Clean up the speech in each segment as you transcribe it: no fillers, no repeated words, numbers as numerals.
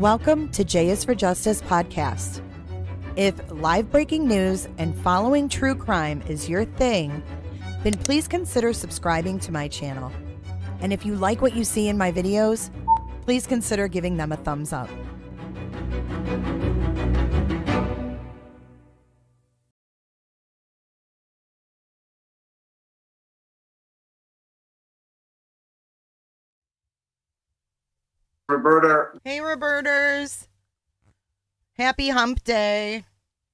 Welcome to J is for Justice podcast. If live breaking news and following true crime is your thing, then please consider subscribing to my channel. And if you like what you see in my videos, please consider giving them a thumbs up. Roberta. Hey, Roberters. Happy hump day.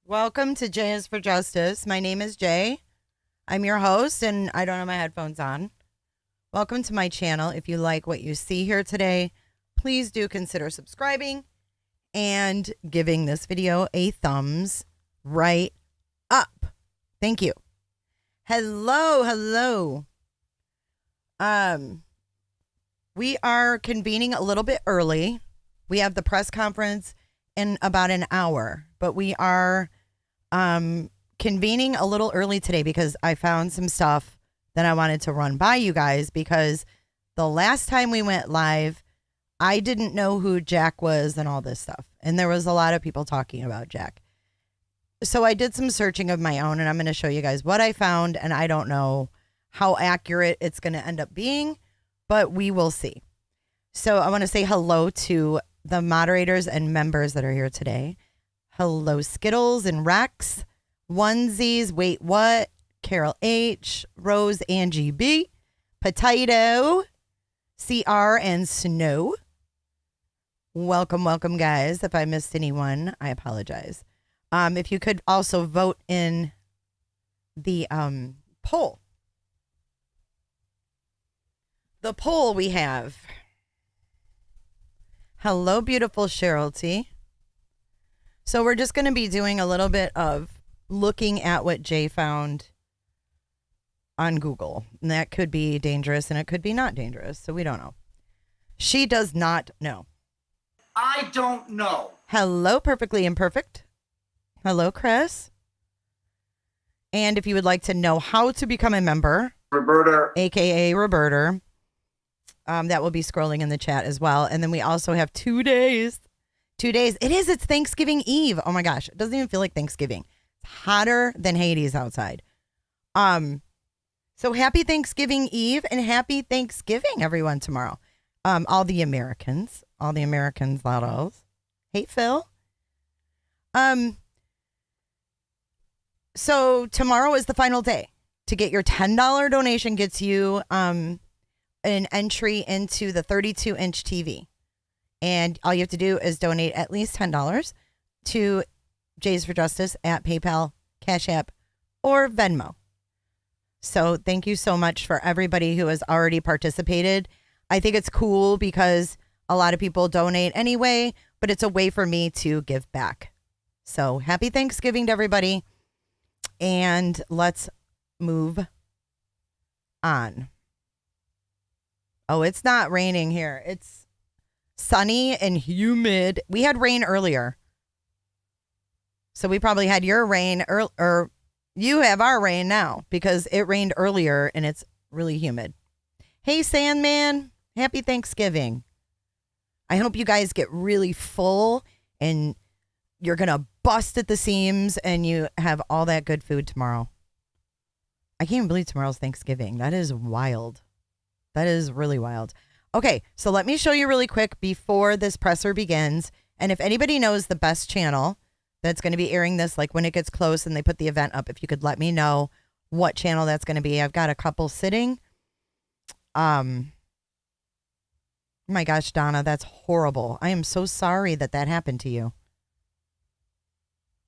Welcome to J is for Justice. My name is Jay. I'm your host, and I don't have my headphones on. Welcome to my channel. If you like what you see here today, please do consider subscribing and giving this video a thumbs right up. Thank you. Hello. We are convening a little bit early. We have the press conference in about an hour, but we are convening a little early today because I found some stuff that I wanted to run by you guys, because the last time we went live, I didn't know who Jack was and all this stuff. And there was a lot of people talking about Jack. So I did some searching of my own, and I'm going to show you guys what I found, and I don't know how accurate it's going to end up being, but we will see. So I want to say hello to the moderators and members that are here today. Hello, Skittles and Rex, Onesies, Wait What, Carol H, Rose, Angie B, Potato, CR, and Snow. Welcome, guys. If I missed anyone, I apologize. If you could also vote in the poll. The poll we have. Hello, beautiful Cheryl T. So we're just going to be doing a little bit of looking at what Jay found on Google. And that could be dangerous and it could be not dangerous. So we don't know. She does not know. I don't know. Hello, Perfectly Imperfect. Hello, Chris. And if you would like to know how to become a member, Roberta, aka Roberta, that will be scrolling in the chat as well. And then we also have 2 days. 2 days. It's Thanksgiving Eve. Oh my gosh. It doesn't even feel like Thanksgiving. It's hotter than Hades outside. So happy Thanksgiving Eve and happy Thanksgiving, everyone, tomorrow. All the Americans, lados. Hey, Phil. So tomorrow is the final day. To get your $10 donation gets you an entry into the 32-inch TV. And all you have to do is donate at least $10 to Jays for Justice at PayPal, Cash App, or Venmo. So thank you so much for everybody who has already participated. I think it's cool because a lot of people donate anyway, but it's a way for me to give back. So happy Thanksgiving to everybody. And let's move on. Oh, it's not raining here. It's sunny and humid. We had rain earlier. So we probably had your rain, or you have our rain now because it rained earlier and it's really humid. Hey, Sandman. Happy Thanksgiving. I hope you guys get really full and you're going to bust at the seams and you have all that good food tomorrow. I can't even believe tomorrow's Thanksgiving. That is wild. That is really wild. Okay, so let me show you really quick before this presser begins. And if anybody knows the best channel that's going to be airing this, like when it gets close and they put the event up, if you could let me know what channel that's going to be. I've got a couple sitting. Oh my gosh, Donna, that's horrible. I am so sorry that happened to you.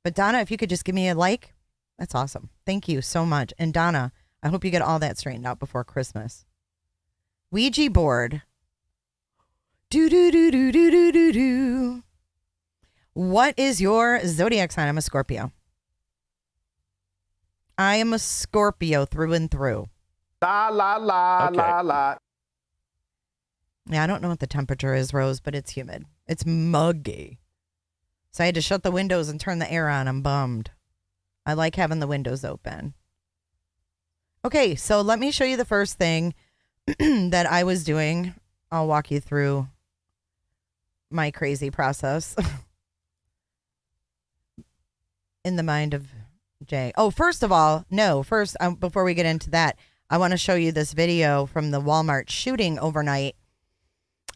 But Donna, if you could just give me a like, that's awesome. Thank you so much. And Donna, I hope you get all that straightened out before Christmas. Ouija board. Do. What is your zodiac sign? I'm a Scorpio. I am a Scorpio through and through. La. Yeah, I don't know what the temperature is, Rose, but it's humid. It's muggy. So I had to shut the windows and turn the air on. I'm bummed. I like having the windows open. Okay, so let me show you the first thing that I was doing. I'll walk you through my crazy process in the mind of Jay. Oh, first of all, before we get into that, I want to show you this video from the Walmart shooting overnight.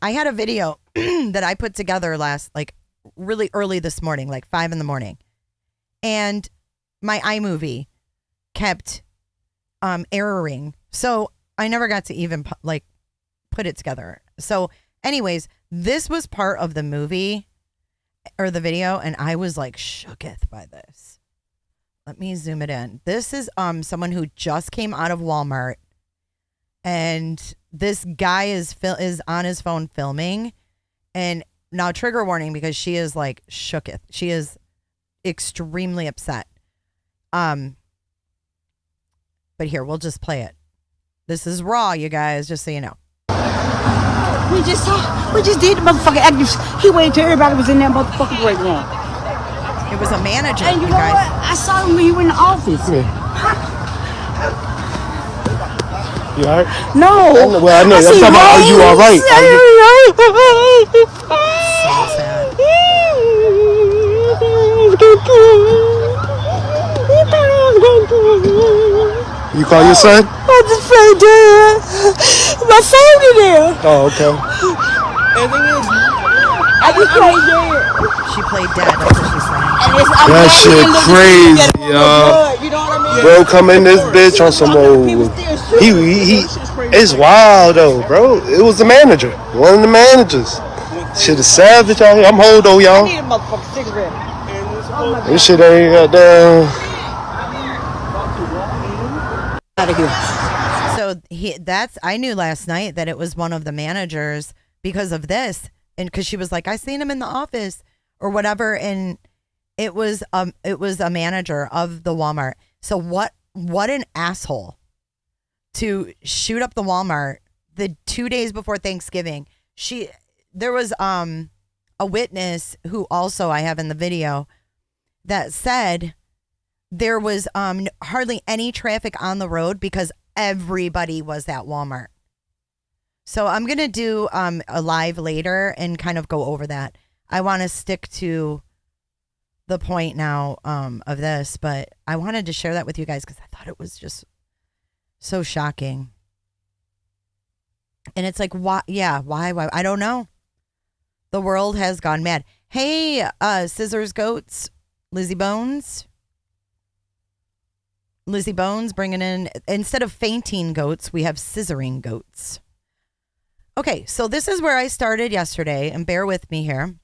I had a video that I put together really early this morning, like 5 a.m. And my iMovie kept erroring. So I never got to even put it together. So anyways, this was part of the movie or the video, and I was like shooketh by this. Let me zoom it in. This is someone who just came out of Walmart, and this guy is on his phone filming. And now, trigger warning, because she is like shooketh. She is extremely upset. But here, we'll just play it. This is raw, you guys, just so you know. We just did the motherfucking active. He waited till everybody was in that motherfucking break room. It was a manager, And you know guys. what? I saw him when you were in the office. Yeah. You alright? No. Well, I know. I'm talking about, are you alright? So sad. You call your son? I just played dead. My phone in there. Oh, okay. I just played dead. She played dead, that's what she's saying. And it's, That shit crazy, yo. You know what I mean? Bro, come in this bitch on some old. He it's wild though, bro. It was the manager, one of the managers. Shit is savage out here. I'm Holdo, I y'all. need a motherfucking cigarette. This shit ain't got down. Out of here. So I knew last night that it was one of the managers because of this, and because she was like, I seen him in the office or whatever, and it was a manager of the Walmart. So what an asshole to shoot up the Walmart the 2 days before Thanksgiving. There was a witness who also I have in the video that said there was hardly any traffic on the road because everybody was at Walmart. So I'm going to do a live later and kind of go over that. I want to stick to the point now of this, but I wanted to share that with you guys because I thought it was just so shocking. And it's like, why? Yeah, why? I don't know. The world has gone mad. Hey, Scissors Goats, Lizzie Bones bringing in, instead of fainting goats, we have scissoring goats. Okay, so this is where I started yesterday, and bear with me here.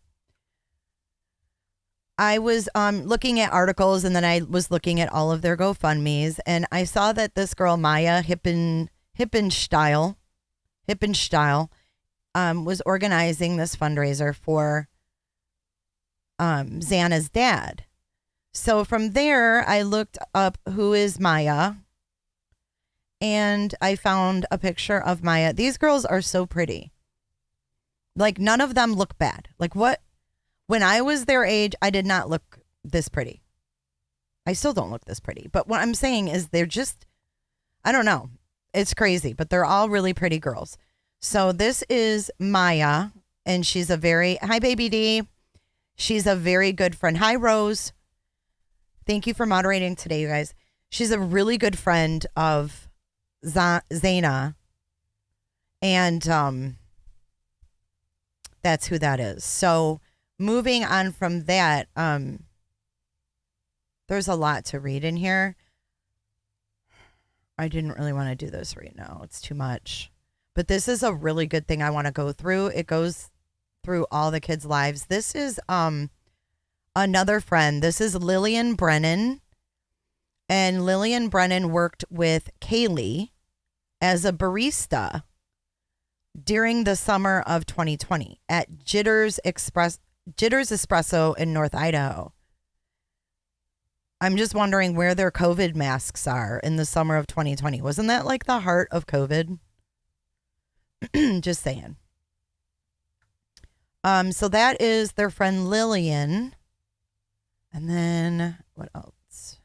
I was looking at articles, and then I was looking at all of their GoFundMes, and I saw that this girl, Maya Hippenstyle, was organizing this fundraiser for Xana's dad. So from there, I looked up who is Maya, and I found a picture of Maya. These girls are so pretty. Like, none of them look bad. Like, what? When I was their age, I did not look this pretty. I still don't look this pretty. But what I'm saying is they're just, I don't know. It's crazy, but they're all really pretty girls. So this is Maya, and she's hi, Baby D. She's a very good friend. Hi, Rose. Thank you for moderating today, you guys. She's a really good friend of Xana, and that's who that is. So moving on from that, there's a lot to read in here. I didn't really want to do this right now. It's too much. But this is a really good thing I want to go through. It goes through all the kids' lives. This is another friend. This is Lillian Brennan. And Lillian Brennan worked with Kaylee as a barista during the summer of 2020 at Jitters Espresso in North Idaho. I'm just wondering where their COVID masks are in the summer of 2020. Wasn't that like the heart of COVID? Just saying. So that is their friend Lillian. And then what else?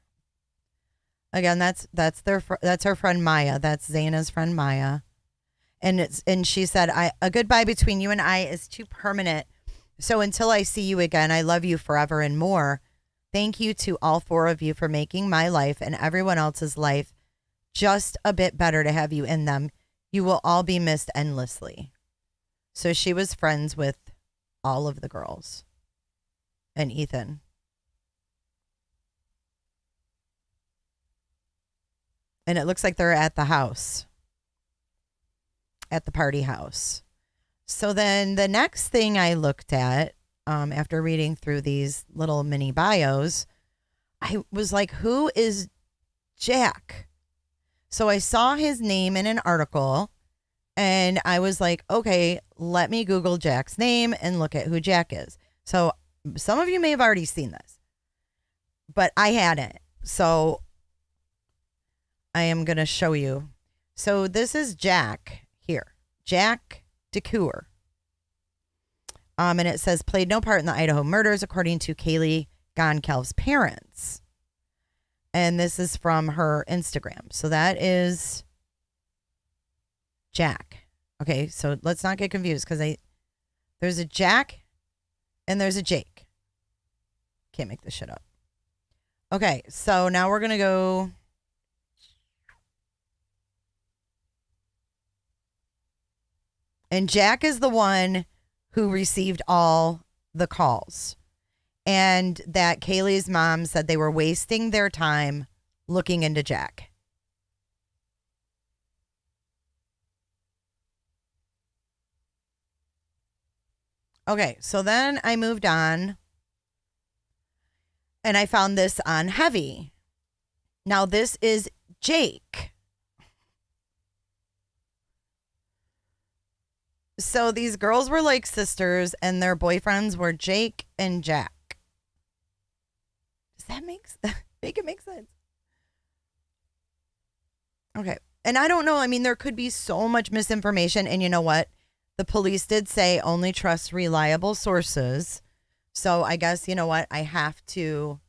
Again, that's her friend Maya. That's Xana's friend Maya. And she said, a goodbye between you and I is too permanent. So until I see you again, I love you forever and more. Thank you to all 4 of you for making my life and everyone else's life just a bit better to have you in them. You will all be missed endlessly. So she was friends with all of the girls and Ethan. And it looks like they're at the house, at the party house. So then the next thing I looked at, after reading through these little mini bios, I was like, who is Jack? So I saw his name in an article and I was like, okay, let me Google Jack's name and look at who Jack is. So some of you may have already seen this, but I hadn't. So I am going to show you. So this is Jack here. Jack DeCoeur. And it says played no part in the Idaho murders, according to Kaylee Goncalves' parents. And this is from her Instagram. So that is Jack. Okay, so let's not get confused because there's a Jack and there's a Jake. Can't make this shit up. Okay, so now we're going to go. And Jack is the one who received all the calls. And that Kaylee's mom said they were wasting their time looking into Jack. Okay, so then I moved on and I found this on Heavy. Now this is Jake. So these girls were like sisters and their boyfriends were Jake and Jack. Does that make it make sense? Okay. And I don't know. I mean, there could be so much misinformation. And you know what? The police did say only trust reliable sources. So I guess, you know what? I have to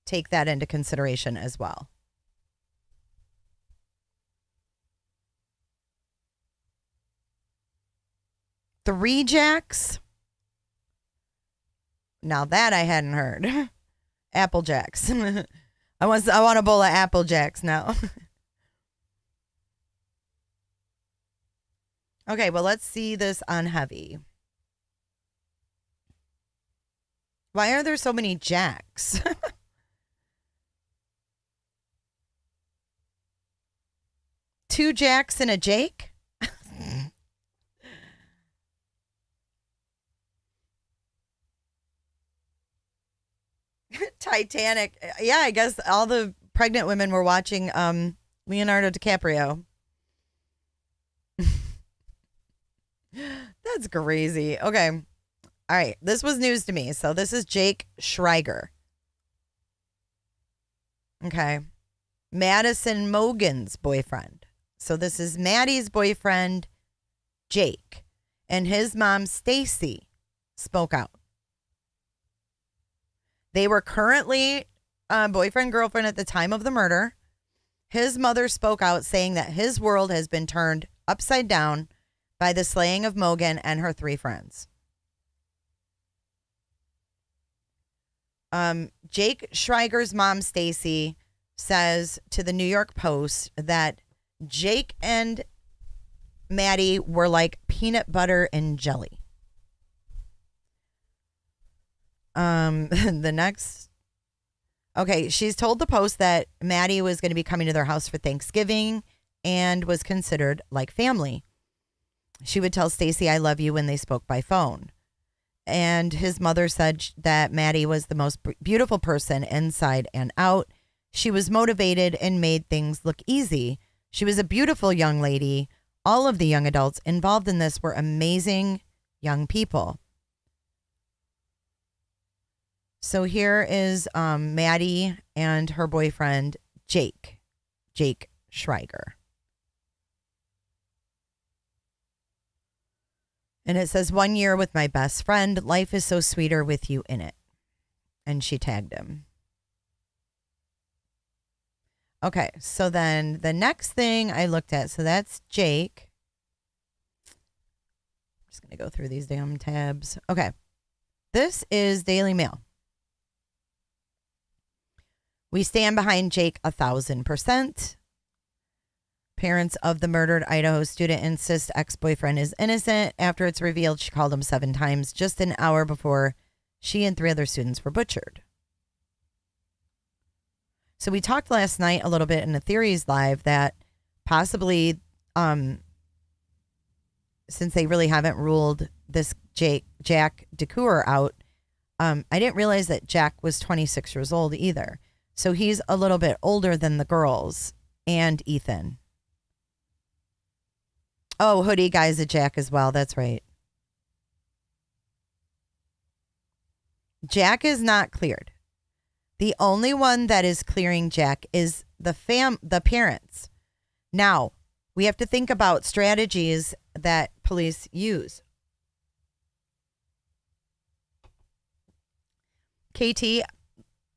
take that into consideration as well. Three Jacks. Now that I hadn't heard. Apple Jacks. I want a bowl of Apple Jacks now. Okay, well, let's see this on Heavy. Why are there so many Jacks? Two Jacks and a Jake? Titanic. Yeah, I guess all the pregnant women were watching Leonardo DiCaprio. That's crazy. Okay. All right. This was news to me. So this is Jake Schreiger. Okay. Madison Mogen's boyfriend. So this is Maddie's boyfriend, Jake. And his mom, Stacy, spoke out. They were currently boyfriend, girlfriend at the time of the murder. His mother spoke out saying that his world has been turned upside down by the slaying of Mogen and her three friends. Jake Schreiger's mom, Stacy, says to the New York Post that Jake and Maddie were like peanut butter and jelly. The next. Okay, she's told the Post that Maddie was going to be coming to their house for Thanksgiving and was considered like family. She would tell Stacy, "I love you," when they spoke by phone. And his mother said that Maddie was the most beautiful person inside and out. She was motivated and made things look easy. She was a beautiful young lady. All of the young adults involved in this were amazing young people. So here is Maddie and her boyfriend, Jake Schreiger. And it says, 1 year with my best friend. Life is so sweeter with you in it. And she tagged him. Okay, so then the next thing I looked at, so that's Jake. I'm just going to go through these damn tabs. Okay. This is Daily Mail. We stand behind Jake 1,000%. Parents of the murdered Idaho student insist ex-boyfriend is innocent after it's revealed she called him 7 times just an hour before she and 3 other students were butchered. So we talked last night a little bit in the Theories Live that possibly, since they really haven't ruled this Jack DeCour out, I didn't realize that Jack was 26 years old either. So he's a little bit older than the girls and Ethan. Oh, Hoodie Guy's a Jack as well. That's right. Jack is not cleared. The only one that is clearing Jack is the parents. Now, we have to think about strategies that police use. KT,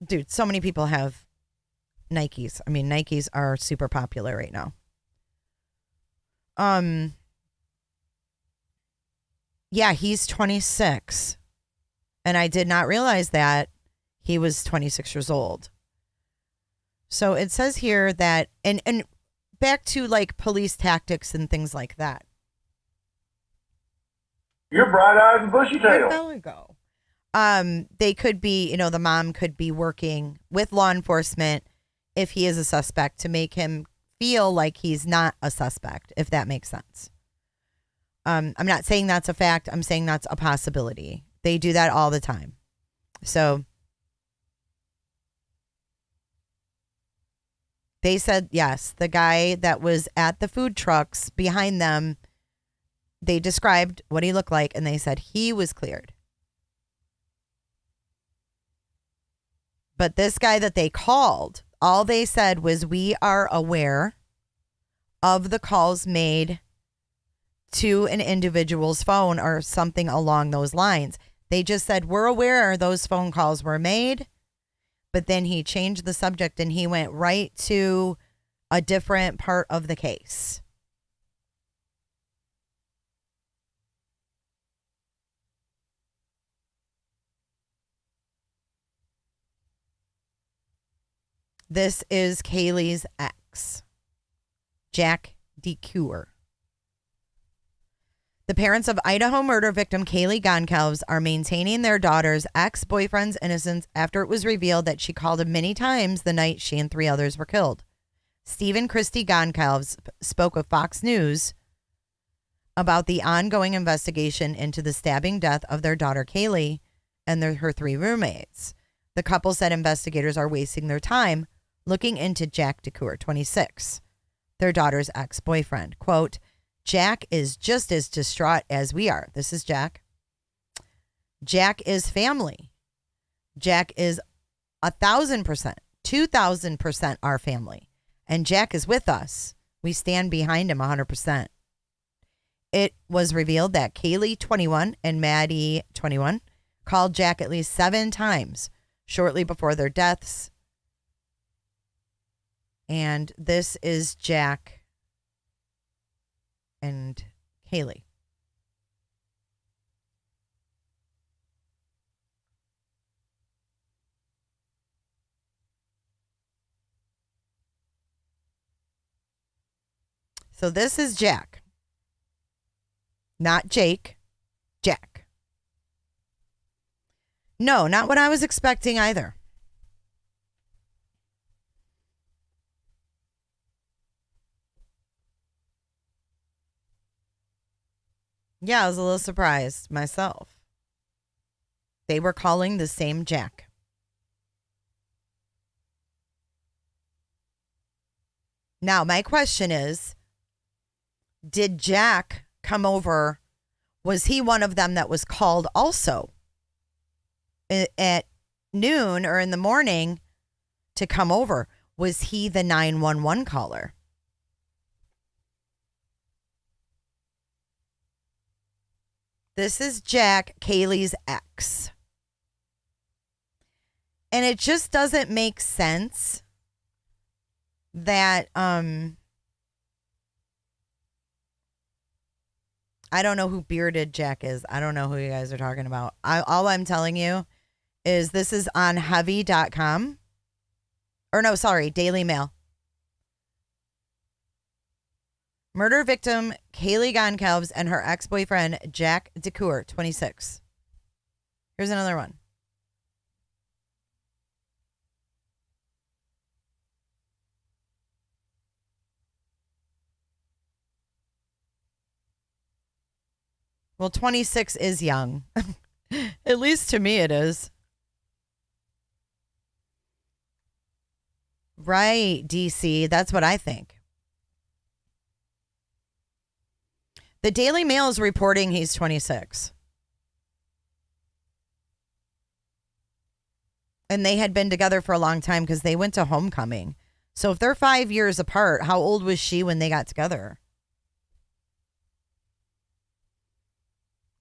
dude, so many people have Nikes. I mean, Nikes are super popular right now. Yeah, he's 26. And I did not realize that he was 26 years old. So it says here that, and back to like police tactics and things like that. You're bright-eyed and bushy-tailed. Where'd Bella go? They could be, the mom could be working with law enforcement if he is a suspect to make him feel like he's not a suspect, if that makes sense. I'm not saying that's a fact. I'm saying that's a possibility. They do that all the time. So they said, yes, the guy that was at the food trucks behind them, they described what he looked like, and they said he was cleared. But this guy that they called, all they said was, we are aware of the calls made to an individual's phone or something along those lines. They just said, we're aware those phone calls were made. But then he changed the subject and he went right to a different part of the case. This is Kaylee's ex, Jack DeCour. The parents of Idaho murder victim Kaylee Goncalves are maintaining their daughter's ex-boyfriend's innocence after it was revealed that she called him many times the night she and 3 others were killed. Stephen Christie Goncalves spoke with Fox News about the ongoing investigation into the stabbing death of their daughter Kaylee and her 3 roommates. The couple said investigators are wasting their time looking into Jack DeCour, 26, their daughter's ex-boyfriend. Quote, Jack is just as distraught as we are. This is Jack. Jack is family. Jack is 1,000%, 2,000% our family. And Jack is with us. We stand behind him 100%. It was revealed that Kaylee, 21, and Maddie, 21, called Jack at least 7 times shortly before their deaths. And this is Jack and Kaylee. So this is Jack. Not Jake. Jack. No, not what I was expecting either. Yeah, I was a little surprised myself. They were calling the same Jack. Now, my question is, did Jack come over? Was he one of them that was called also at noon or in the morning to come over? Was he the 911 caller? This is Jack, Kaylee's ex. And it just doesn't make sense that, I I don't know who Bearded Jack is. I don't know who you guys are talking about. All I'm telling you is this is on heavy.com. Or no, sorry, Daily Mail. Murder victim Kaylee Goncalves and her ex-boyfriend Jack DeCoeur, 26. Here's another one. Well, 26 is young. At least to me it is. Right, DC. That's what I think. The Daily Mail is reporting he's 26. And they had been together for a long time because they went to homecoming. So if they're 5 years apart, how old was she when they got together?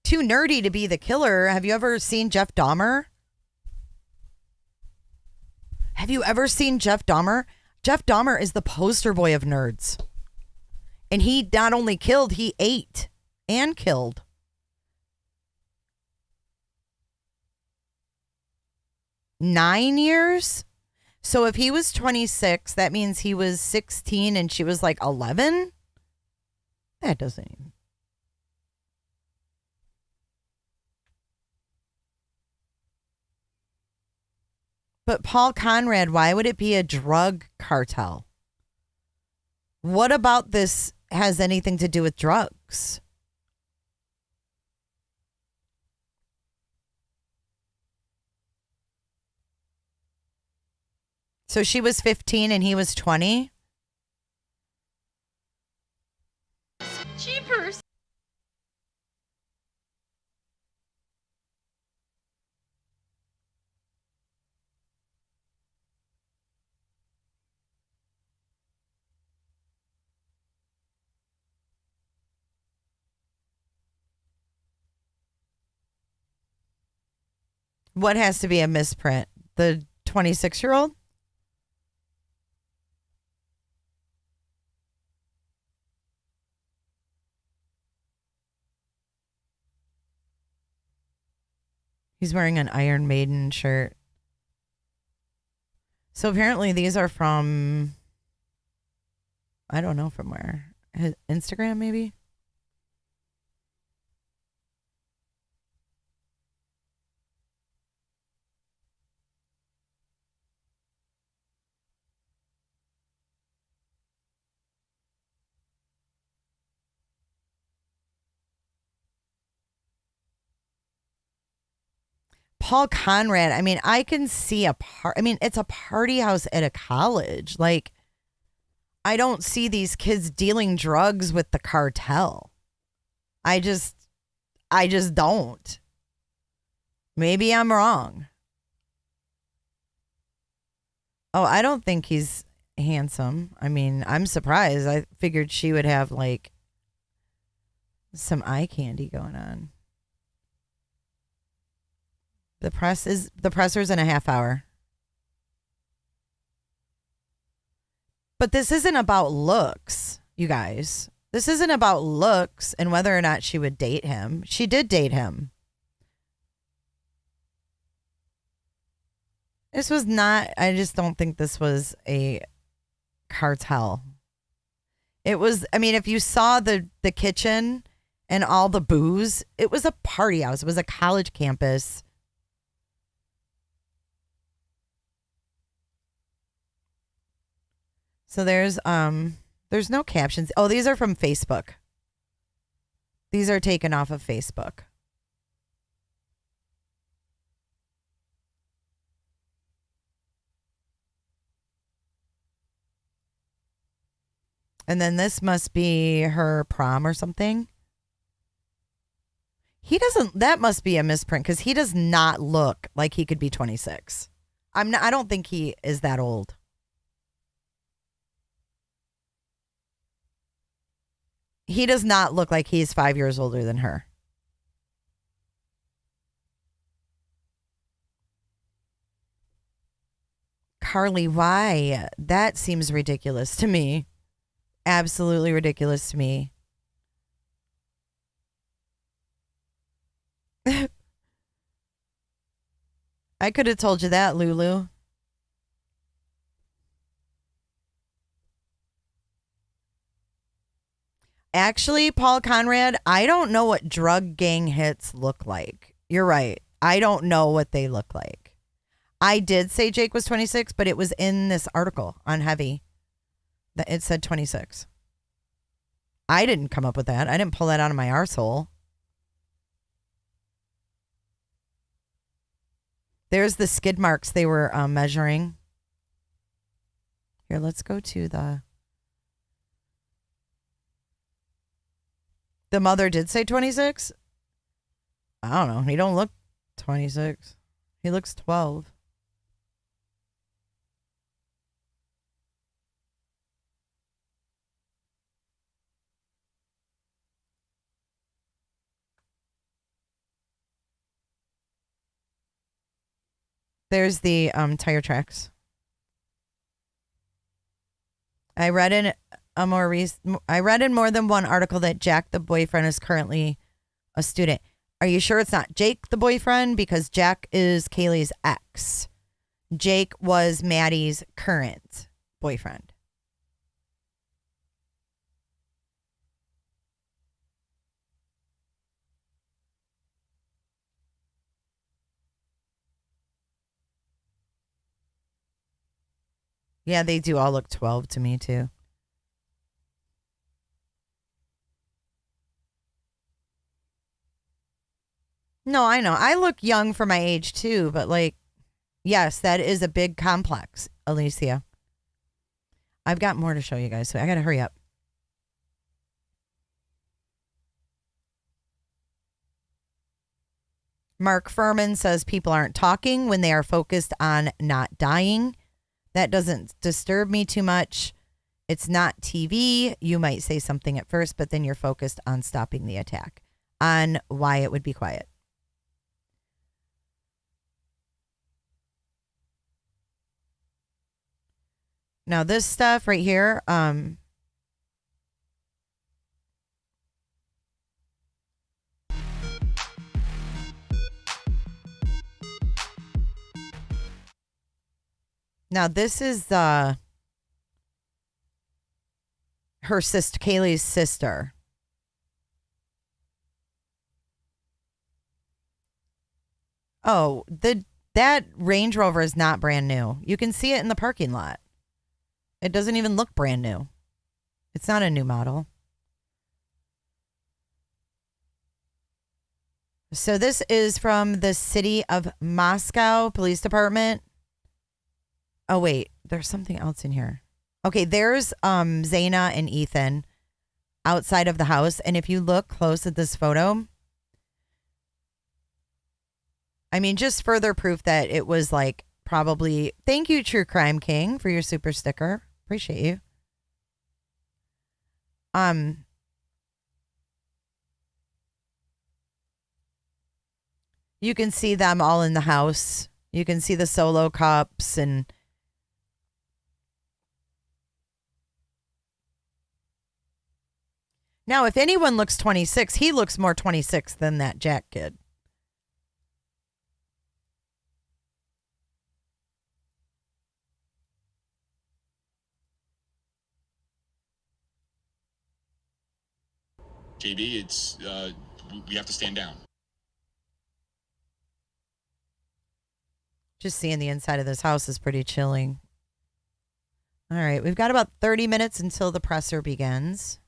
Too nerdy to be the killer. Have you ever seen Jeff Dahmer? Have you ever seen Jeff Dahmer? Jeff Dahmer is the poster boy of nerds. And he not only killed, he ate and killed. Nine years? So if he was 26, that means he was 16 and she was like 11? That doesn't even... But Paul Conrad, why would it be a drug cartel? What about this has anything to do with drugs? So she was 15 and he was 20? Jeepers! What has to be a misprint? The 26-year-old? He's wearing an Iron Maiden shirt. So apparently these are from, I don't know from where. His Instagram, maybe? Paul Conrad, I mean, I can see it's a party house at a college. Like, I don't see these kids dealing drugs with the cartel. I just don't. Maybe I'm wrong. Oh, I don't think he's handsome. I mean, I'm surprised. I figured she would have like some eye candy going on. The presser's in a half hour. But this isn't about looks, you guys. This isn't about looks and whether or not she would date him. She did date him. This was not, I just don't think this was a cartel. It was, I mean, if you saw the kitchen and all the booze, it was a party house. It was a college campus. So there's no captions. Oh, these are from Facebook. These are taken off of Facebook. And then this must be her prom or something. That must be a misprint because he does not look like he could be 26. I don't think he is that old. He does not look like he's 5 years older than her. Carly, why? That seems ridiculous to me. Absolutely ridiculous to me. I could have told you that, Lulu. Actually, Paul Conrad, I don't know what drug gang hits look like. You're right. I don't know what they look like. I did say Jake was 26, but it was in this article on Heavy that it said 26. I didn't come up with that. I didn't pull that out of my arsehole. There's the skid marks they were measuring. Here, let's go to the mother did say 26. I don't know. He don't look 26. He looks 12. There's the tire tracks. I read in more than one article that Jack, the boyfriend, is currently a student. Are you sure it's not Jake, the boyfriend? Because Jack is Kaylee's ex. Jake was Maddie's current boyfriend. Yeah, they do all look 12 to me, too. No, I know. I look young for my age, too. But, like, yes, that is a big complex, Alicia. I've got more to show you guys, so I got to hurry up. Mark Furman says people aren't talking when they are focused on not dying. That doesn't disturb me too much. It's not TV. You might say something at first, but then you're focused on stopping the attack, on why it would be quiet. Now, this stuff right here, now this is her sister, Kaylee's sister. Oh, that Range Rover is not brand new. You can see it in the parking lot. It doesn't even look brand new. It's not a new model. So this is from the City of Moscow Police Department. Oh, wait. There's something else in here. Okay, there's Zaina and Ethan outside of the house. And if you look close at this photo, I mean, just further proof that it was like probably... Thank you, True Crime King, for your super sticker. Appreciate you. You can see them all in the house. You can see the Solo cups and... Now, if anyone looks 26, he looks more 26 than that Jack kid. JB, it's we have to stand down. Just seeing the inside of this house is pretty chilling. All right, we've got about 30 minutes until the presser begins.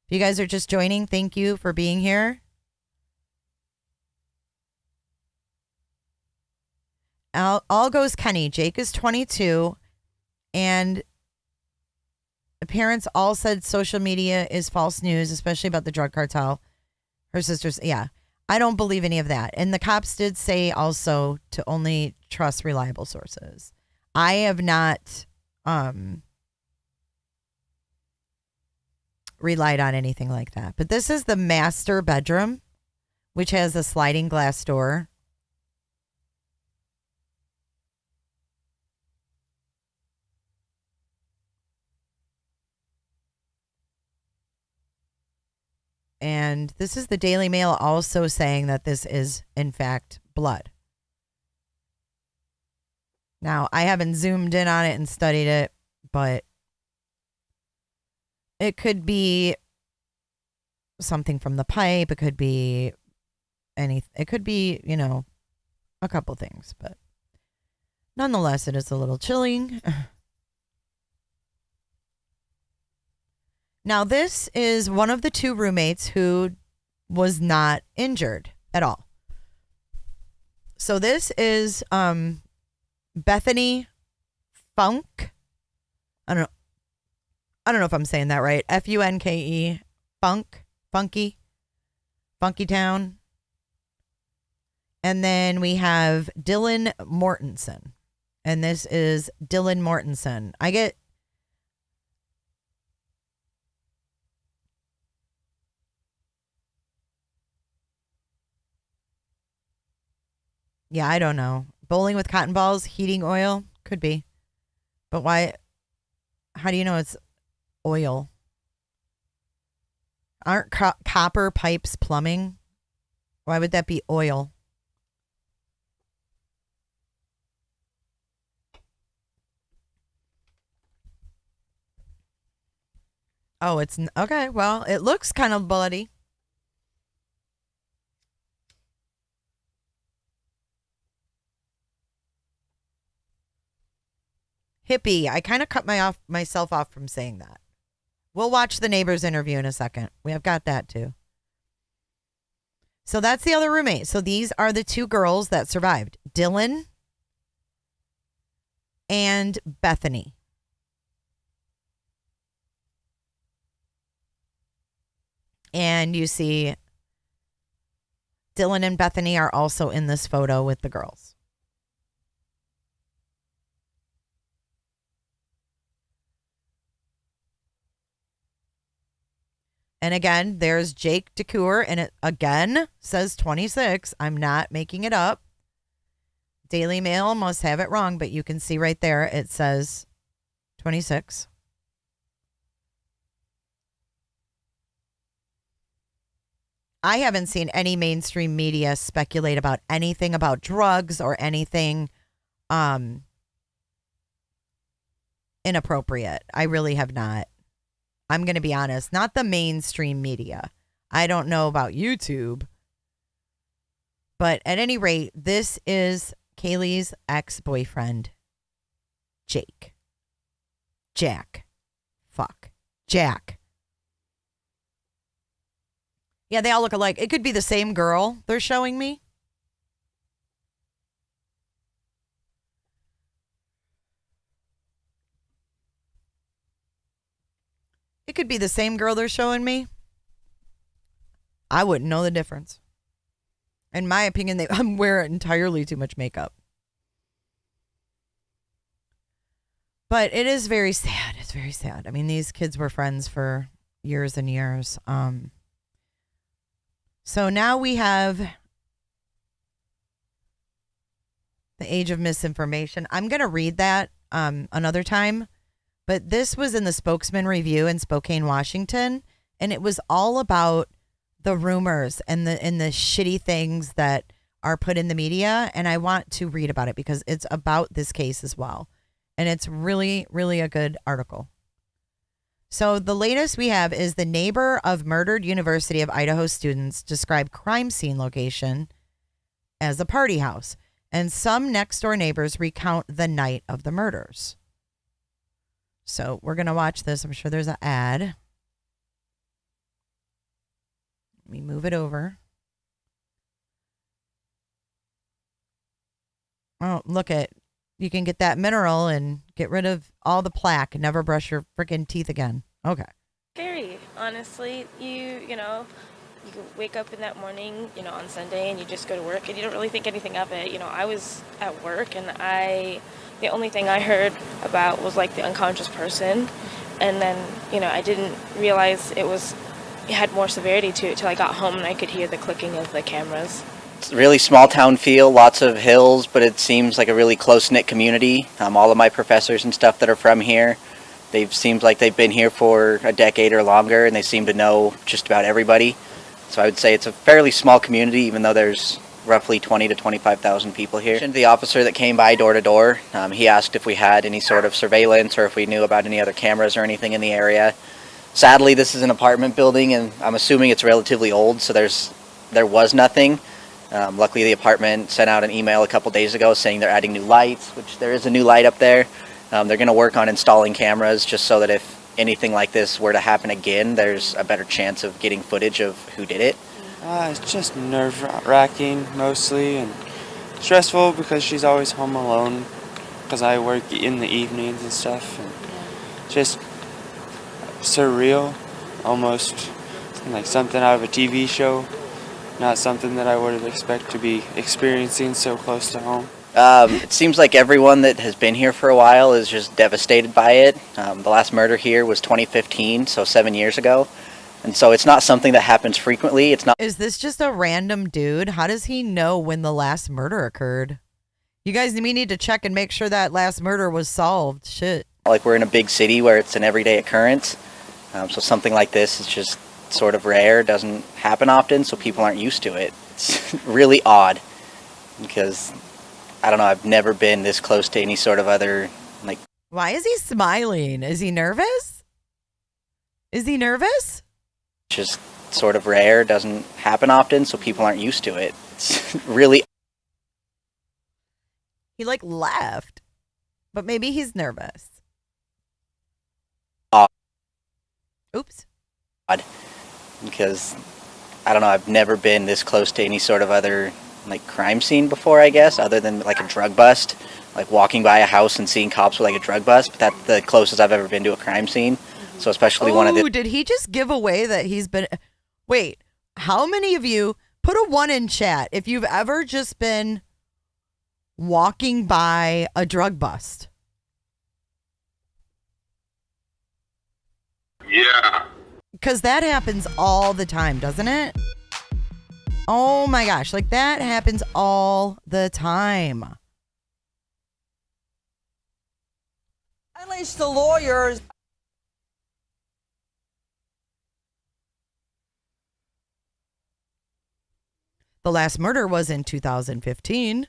If you guys are just joining, thank you for being here. All goes Kenny. Jake is 22, and the parents all said social media is false news, especially about the drug cartel. Her sisters, yeah. I don't believe any of that. And the cops did say also to only trust reliable sources. I have not relied on anything like that. But this is the master bedroom, which has a sliding glass door. And this is the Daily Mail also saying that this is, in fact, blood. Now, I haven't zoomed in on it and studied it, but it could be something from the pipe. It could be it could be, a couple things, but nonetheless, it is a little chilling. Now, this is one of the two roommates who was not injured at all. So this is Bethany Funk. I don't know if I'm saying that right. Funke Funky Town. And then we have Dylan Mortensen. And this is Dylan Mortensen. Yeah, I don't know. Bowling with cotton balls, heating oil, could be. But why? How do you know it's oil? Aren't copper pipes plumbing? Why would that be oil? Oh, it's okay. Well, it looks kind of bloody. Hippie. I kind of cut myself off from saying that. We'll watch the neighbor's interview in a second. We have got that too. So that's the other roommate. So these are the two girls that survived. Dylan and Bethany. And you see Dylan and Bethany are also in this photo with the girls. And again, there's Jake DeCoeur, and it again says 26. I'm not making it up. Daily Mail must have it wrong, but you can see right there it says 26. I haven't seen any mainstream media speculate about anything about drugs or anything inappropriate. I really have not. I'm going to be honest, not the mainstream media. I don't know about YouTube. But at any rate, this is Kaylee's ex-boyfriend, Jack. Jack. Yeah, they all look alike. It could be the same girl they're showing me. It could be the same girl they're showing me. I wouldn't know the difference. In my opinion, they wear entirely too much makeup. But it is very sad. It's very sad. I mean, these kids were friends for years and years. So now we have the age of misinformation. I'm going to read that another time. But this was in the Spokesman Review in Spokane, Washington, and it was all about the rumors and the shitty things that are put in the media. And I want to read about it because it's about this case as well. And it's really, really a good article. So the latest we have is the neighbor of murdered University of Idaho students described crime scene location as a party house. And some next door neighbors recount the night of the murders. So we're going to watch this. I'm sure there's an ad. Let me move it over. Oh, look at, you can get that mineral and get rid of all the plaque and never brush your freaking teeth again. Okay. Scary, honestly. You wake up in that morning, on Sunday and you just go to work and you don't really think anything of it. I was at work and the only thing I heard about was like the unconscious person. And then, I didn't realize it had more severity to it till I got home and I could hear the clicking of the cameras. It's a really small town feel, lots of hills, but it seems like a really close-knit community. All of my professors and stuff that are from here, seems like they've been here for a decade or longer and they seem to know just about everybody. So I would say it's a fairly small community, even though there's roughly 20 to 25,000 people here. The officer that came by door to door, he asked if we had any sort of surveillance or if we knew about any other cameras or anything in the area. Sadly, this is an apartment building, and I'm assuming it's relatively old, so there was nothing. Luckily, the apartment sent out an email a couple days ago saying they're adding new lights, which there is a new light up there. They're going to work on installing cameras just so that if anything like this were to happen again, there's a better chance of getting footage of who did it. It's just nerve-wracking mostly and stressful because she's always home alone because I work in the evenings and stuff. And just surreal, almost like something out of a TV show, not something that I would expect to be experiencing so close to home. It seems like everyone that has been here for a while is just devastated by it. The last murder here was 2015, so 7 years ago. And so it's not something that happens frequently. It's not. Is this just a random dude? How does he know when the last murder occurred? You guys, we need to check and make sure that last murder was solved. Shit. Like we're in a big city where it's an everyday occurrence. So something like this is just sort of rare, doesn't happen often, so people aren't used to it. It's really odd because, I don't know, I've never been this close to any sort of other, like... Why is he smiling? Is he nervous? Is he nervous? Just sort of rare, doesn't happen often, so people aren't used to it. It's really... He like left, but maybe he's nervous. Oops. Odd. Because, I don't know, I've never been this close to any sort of other, like, crime scene before, I guess, other than, like, a drug bust. Like, walking by a house and seeing cops with, like, a drug bust, but that's the closest I've ever been to a crime scene. So especially one of the... Did he just give away that he's been... Wait, how many of you... Put a 1 in chat if you've ever just been walking by a drug bust. Yeah. Because that happens all the time, doesn't it? Oh my gosh, like that happens all the time. At least the lawyers. The last murder was in 2015.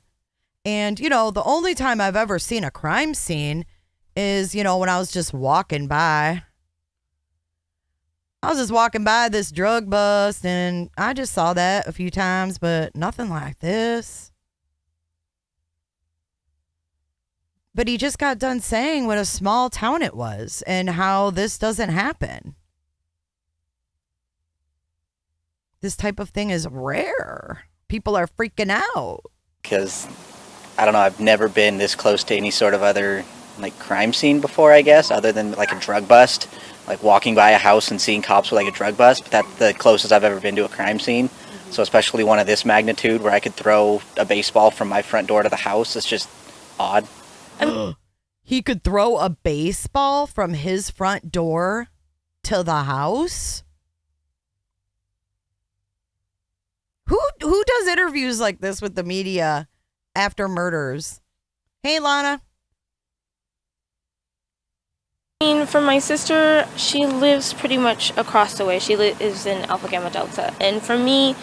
And, you know, the only time I've ever seen a crime scene is, you know, when I was just walking by. I was just walking by this drug bust and I just saw that a few times, but nothing like this. But he just got done saying what a small town it was and how this doesn't happen. This type of thing is rare. People are freaking out. Because, I don't know, I've never been this close to any sort of other, like, crime scene before, I guess, other than, like, a drug bust. Like, walking by a house and seeing cops with, like, a drug bust, but that's the closest I've ever been to a crime scene. So especially one of this magnitude where I could throw a baseball from my front door to the house, it's just odd. He could throw a baseball from his front door to the house? Who does interviews like this with the media after murders? Hey, Lana. I mean, for my sister, she lives pretty much across the way. She lives in Alpha Gamma Delta. And for me,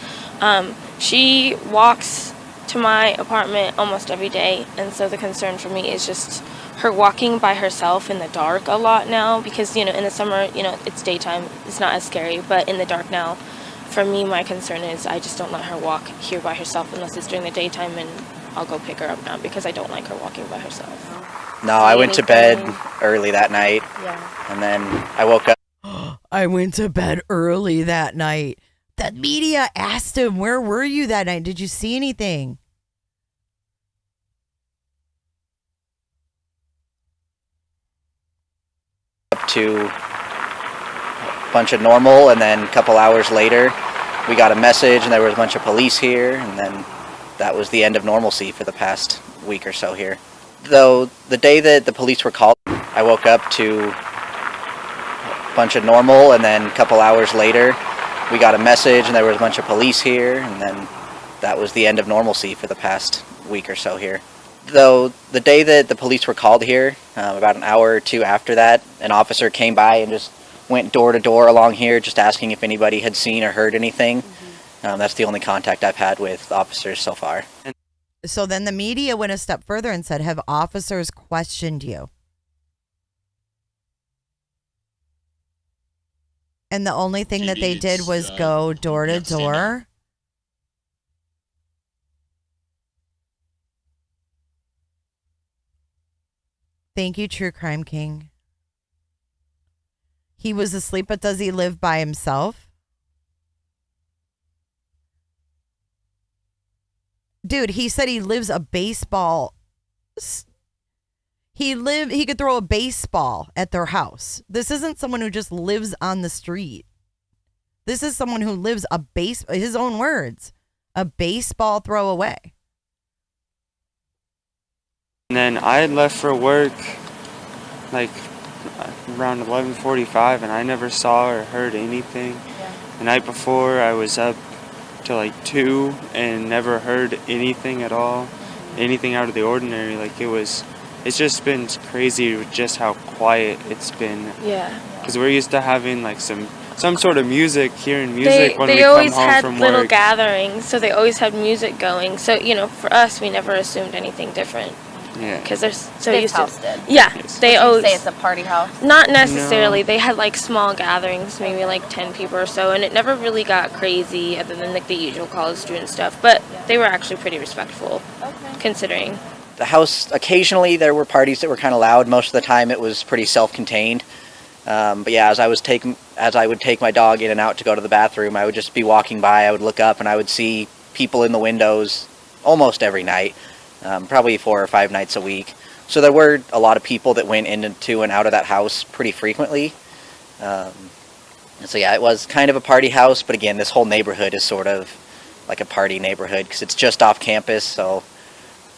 she walks to my apartment almost every day. And so the concern for me is just her walking by herself in the dark a lot now. Because, you know, in the summer, you know, it's daytime. It's not as scary. But in the dark now, for me, my concern is I just don't let her walk here by herself unless it's during the daytime, and I'll go pick her up now because I don't like her walking by herself. No, I went to bed early that night. Yeah. And then I woke up. I went to bed early that night. The media asked him, where were you that night? Did you see anything? Up to bunch of normal, and then a couple hours later we got a message and there was a bunch of police here, and then that was the end of normalcy for the past week or so here. Though the day that the police were called, I woke up to a bunch of normal, and then a couple hours later we got a message and there was a bunch of police here, and then that was the end of normalcy for the past week or so here. Though the day that the police were called here, about an hour or two after that, an officer came by and just went door to door along here just asking if anybody had seen or heard anything. That's the only contact I've had with officers so far. So then the media went a step further and said, have officers questioned you? And the only thing that they did was go door to door. Thank you, True Crime King. He was asleep, but does he live by himself? Dude, he said he lives a baseball. He could throw a baseball at their house. This isn't someone who just lives on the street. This is someone who lives his own words, a baseball throw away. And then I had left for work like around 11:45, and I never saw or heard anything. Yeah. The night before, I was up till like 2 and never heard anything at all, anything out of the ordinary. Like it's just been crazy with just how quiet it's been. Yeah. Because we're used to having like some sort of music, hearing music when we they come always home had from little work. gatherings, so they always had music going. So, you know, for us, we never assumed anything different. Yeah. Because they're so This used house to. did. Yeah. Yes. They Would you always say it's a party house? Not necessarily. No. They had like small gatherings, maybe like 10 people or so, and it never really got crazy other than like the usual college student stuff. But they were actually pretty respectful, considering. The house, occasionally there were parties that were kind of loud. Most of the time it was pretty self-contained. But yeah, as I would take my dog in and out to go to the bathroom, I would just be walking by, I would look up and I would see people in the windows almost every night, probably 4 or 5 nights a week. So there were a lot of people that went into and out of that house pretty frequently. So yeah, it was kind of a party house, but again, this whole neighborhood is sort of like a party neighborhood because it's just off campus, so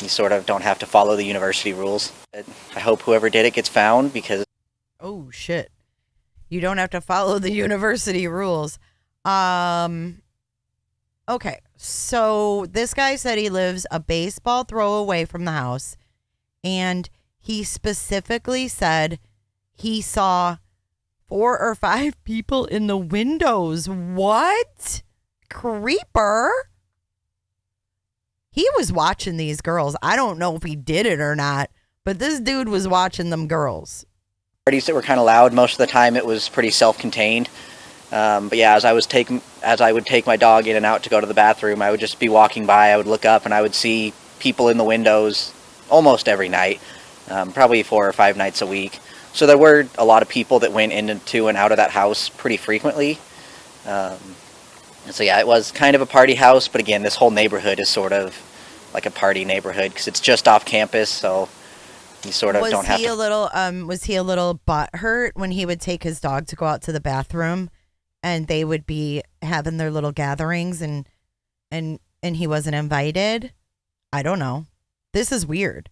you sort of don't have to follow the university rules. I hope whoever did it gets found because... Oh, shit. You don't have to follow the university rules. Okay, so this guy said he lives a baseball throw away from the house, and he specifically said he saw 4 or 5 people in the windows. What? Creeper? He was watching these girls. I don't know if he did it or not, but this dude was watching them girls. Parties that were kind of loud. Most of the time it was pretty self-contained. But yeah, as I would take my dog in and out to go to the bathroom, I would just be walking by, I would look up and I would see people in the windows almost every night, probably 4 or 5 nights a week. So there were a lot of people that went into and out of that house pretty frequently. And so yeah, it was kind of a party house, but again, this whole neighborhood is sort of like a party neighborhood because it's just off campus, so you sort of don't have to... Was he a little butthurt when he would take his dog to go out to the bathroom and they would be having their little gatherings and he wasn't invited? I don't know. This is weird.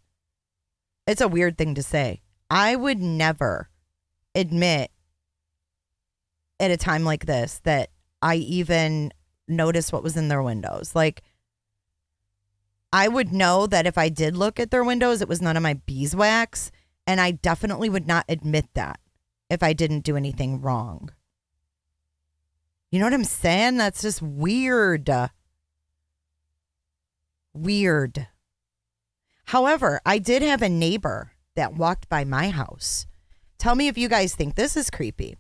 It's a weird thing to say. I would never admit at a time like this that I even noticed what was in their windows. Like, I would know that if I did look at their windows, it was none of my beeswax, and I definitely would not admit that if I didn't do anything wrong. You know what I'm saying? That's just weird. Weird. However, I did have a neighbor that walked by my house. Tell me if you guys think this is creepy.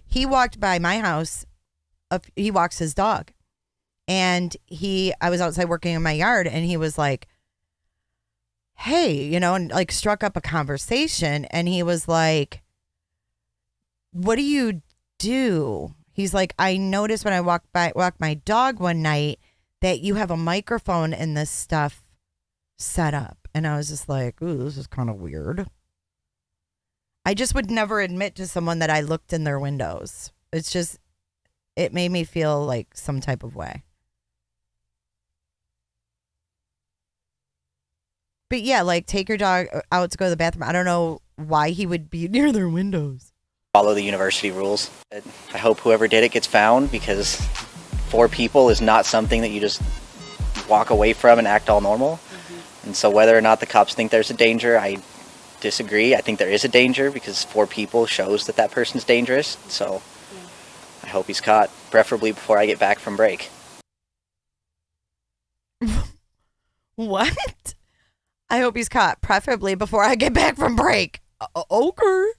He walked by my house. He walks his dog. And I was outside working in my yard, and he was like, hey, and like struck up a conversation. And he was like, what do you do? He's like, I noticed when I walked my dog one night that you have a microphone and this stuff set up. And I was just like, ooh, this is kind of weird. I just would never admit to someone that I looked in their windows. It made me feel like some type of way. But yeah, like take your dog out to go to the bathroom. I don't know why he would be near their windows. Follow the university rules. I hope whoever did it gets found because 4 people is not something that you just walk away from and act all normal. Mm-hmm. And so whether or not the cops think there's a danger, I disagree. I think there is a danger because 4 people shows that person's dangerous. So I hope he's caught, preferably before I get back from break. What? I hope he's caught, preferably before I get back from break. Okay.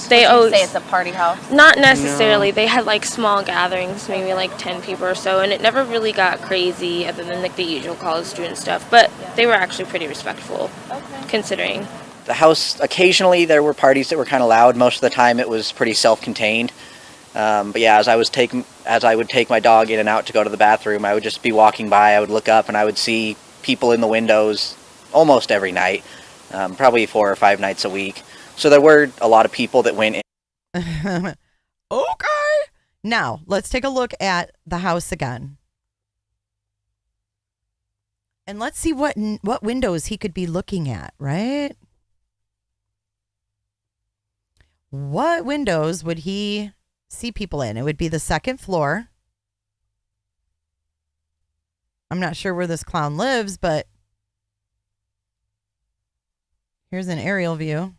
They Would you say it's a party house? Not necessarily. They had like small gatherings, maybe like 10 people or so, and it never really got crazy other than like the usual college student stuff. But they were actually pretty respectful, considering. The house, occasionally there were parties that were kind of loud. Most of the time it was pretty self-contained. But yeah, as I would take my dog in and out to go to the bathroom, I would just be walking by. I would look up and I would see people in the windows almost every night, probably 4 or 5 nights a week. So there were a lot of people that went in. Okay. Now, let's take a look at the house again. And let's see what windows he could be looking at, right? What windows would he see people in? It would be the second floor. I'm not sure where this clown lives, but here's an aerial view.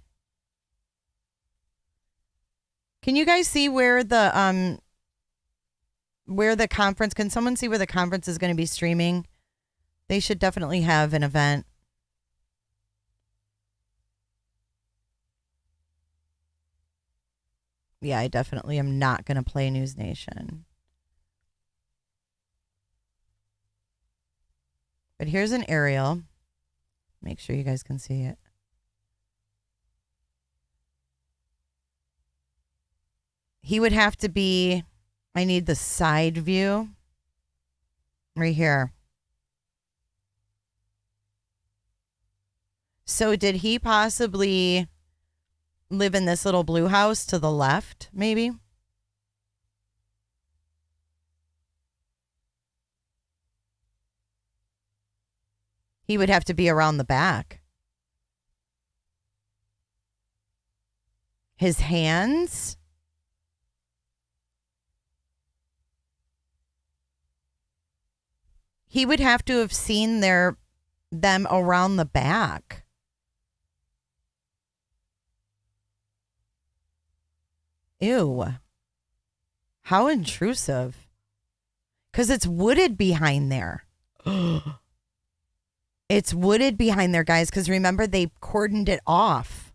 Can you guys see where the conference, can someone see where the conference is going to be streaming? They should definitely have an event. Yeah, I definitely am not going to play News Nation. But here's an aerial. Make sure you guys can see it. He would have to be, I need the side view. Right here. So did he possibly live in this little blue house to the left, maybe? He would have to be around the back. His hands. He would have to have seen them around the back. Ew. How intrusive. Because it's wooded behind there. It's wooded behind there, guys, because remember, they cordoned it off.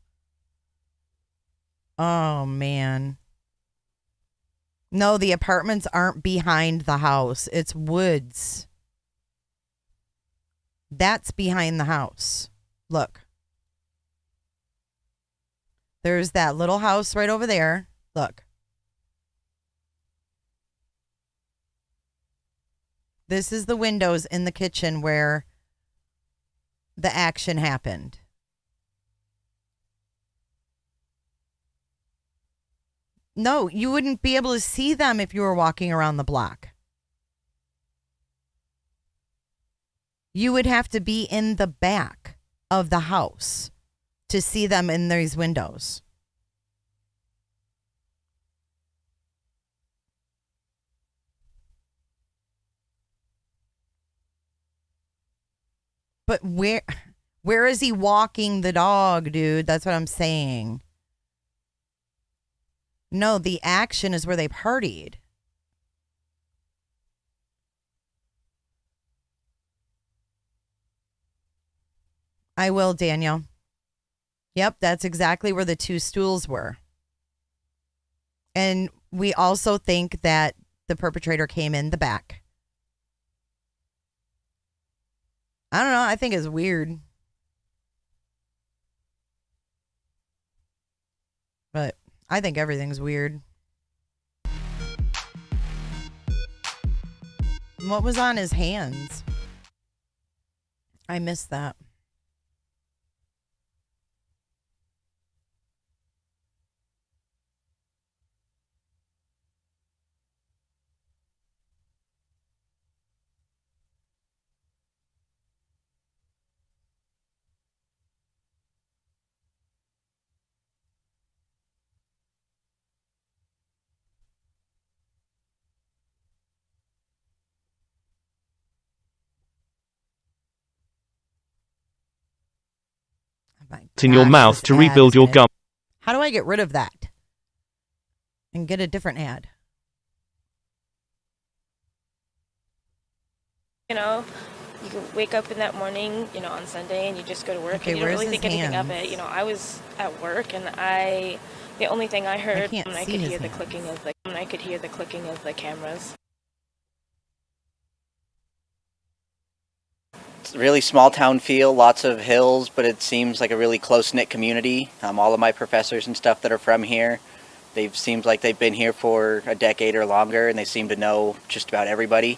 Oh, man. No, the apartments aren't behind the house. It's woods. That's behind the house. Look. There's that little house right over there. Look. This is the windows in the kitchen where the action happened. No, you wouldn't be able to see them if you were walking around the block. You would have to be in the back of the house to see them in these windows. But where is he walking the dog, dude? That's what I'm saying. No, the action is where they partied. I will, Daniel. Yep, that's exactly where the 2 stools were. And we also think that the perpetrator came in the back. I don't know. I think it's weird. But I think everything's weird. What was on his hands? I missed that. In your mouth to rebuild your gum. How do I get rid of that and get a different ad? You know, you can wake up in that morning, you know, on Sunday and you just go to work Okay, and you don't where's really his think anything of hands? it. You know, I was at work and the only thing I heard can't when I see could his hear the hands. clicking of the cameras. It's a really small town feel, lots of hills, but it seems like a really close-knit community. All of my professors and stuff that are from here, seems like they've been here for a decade or longer, and they seem to know just about everybody.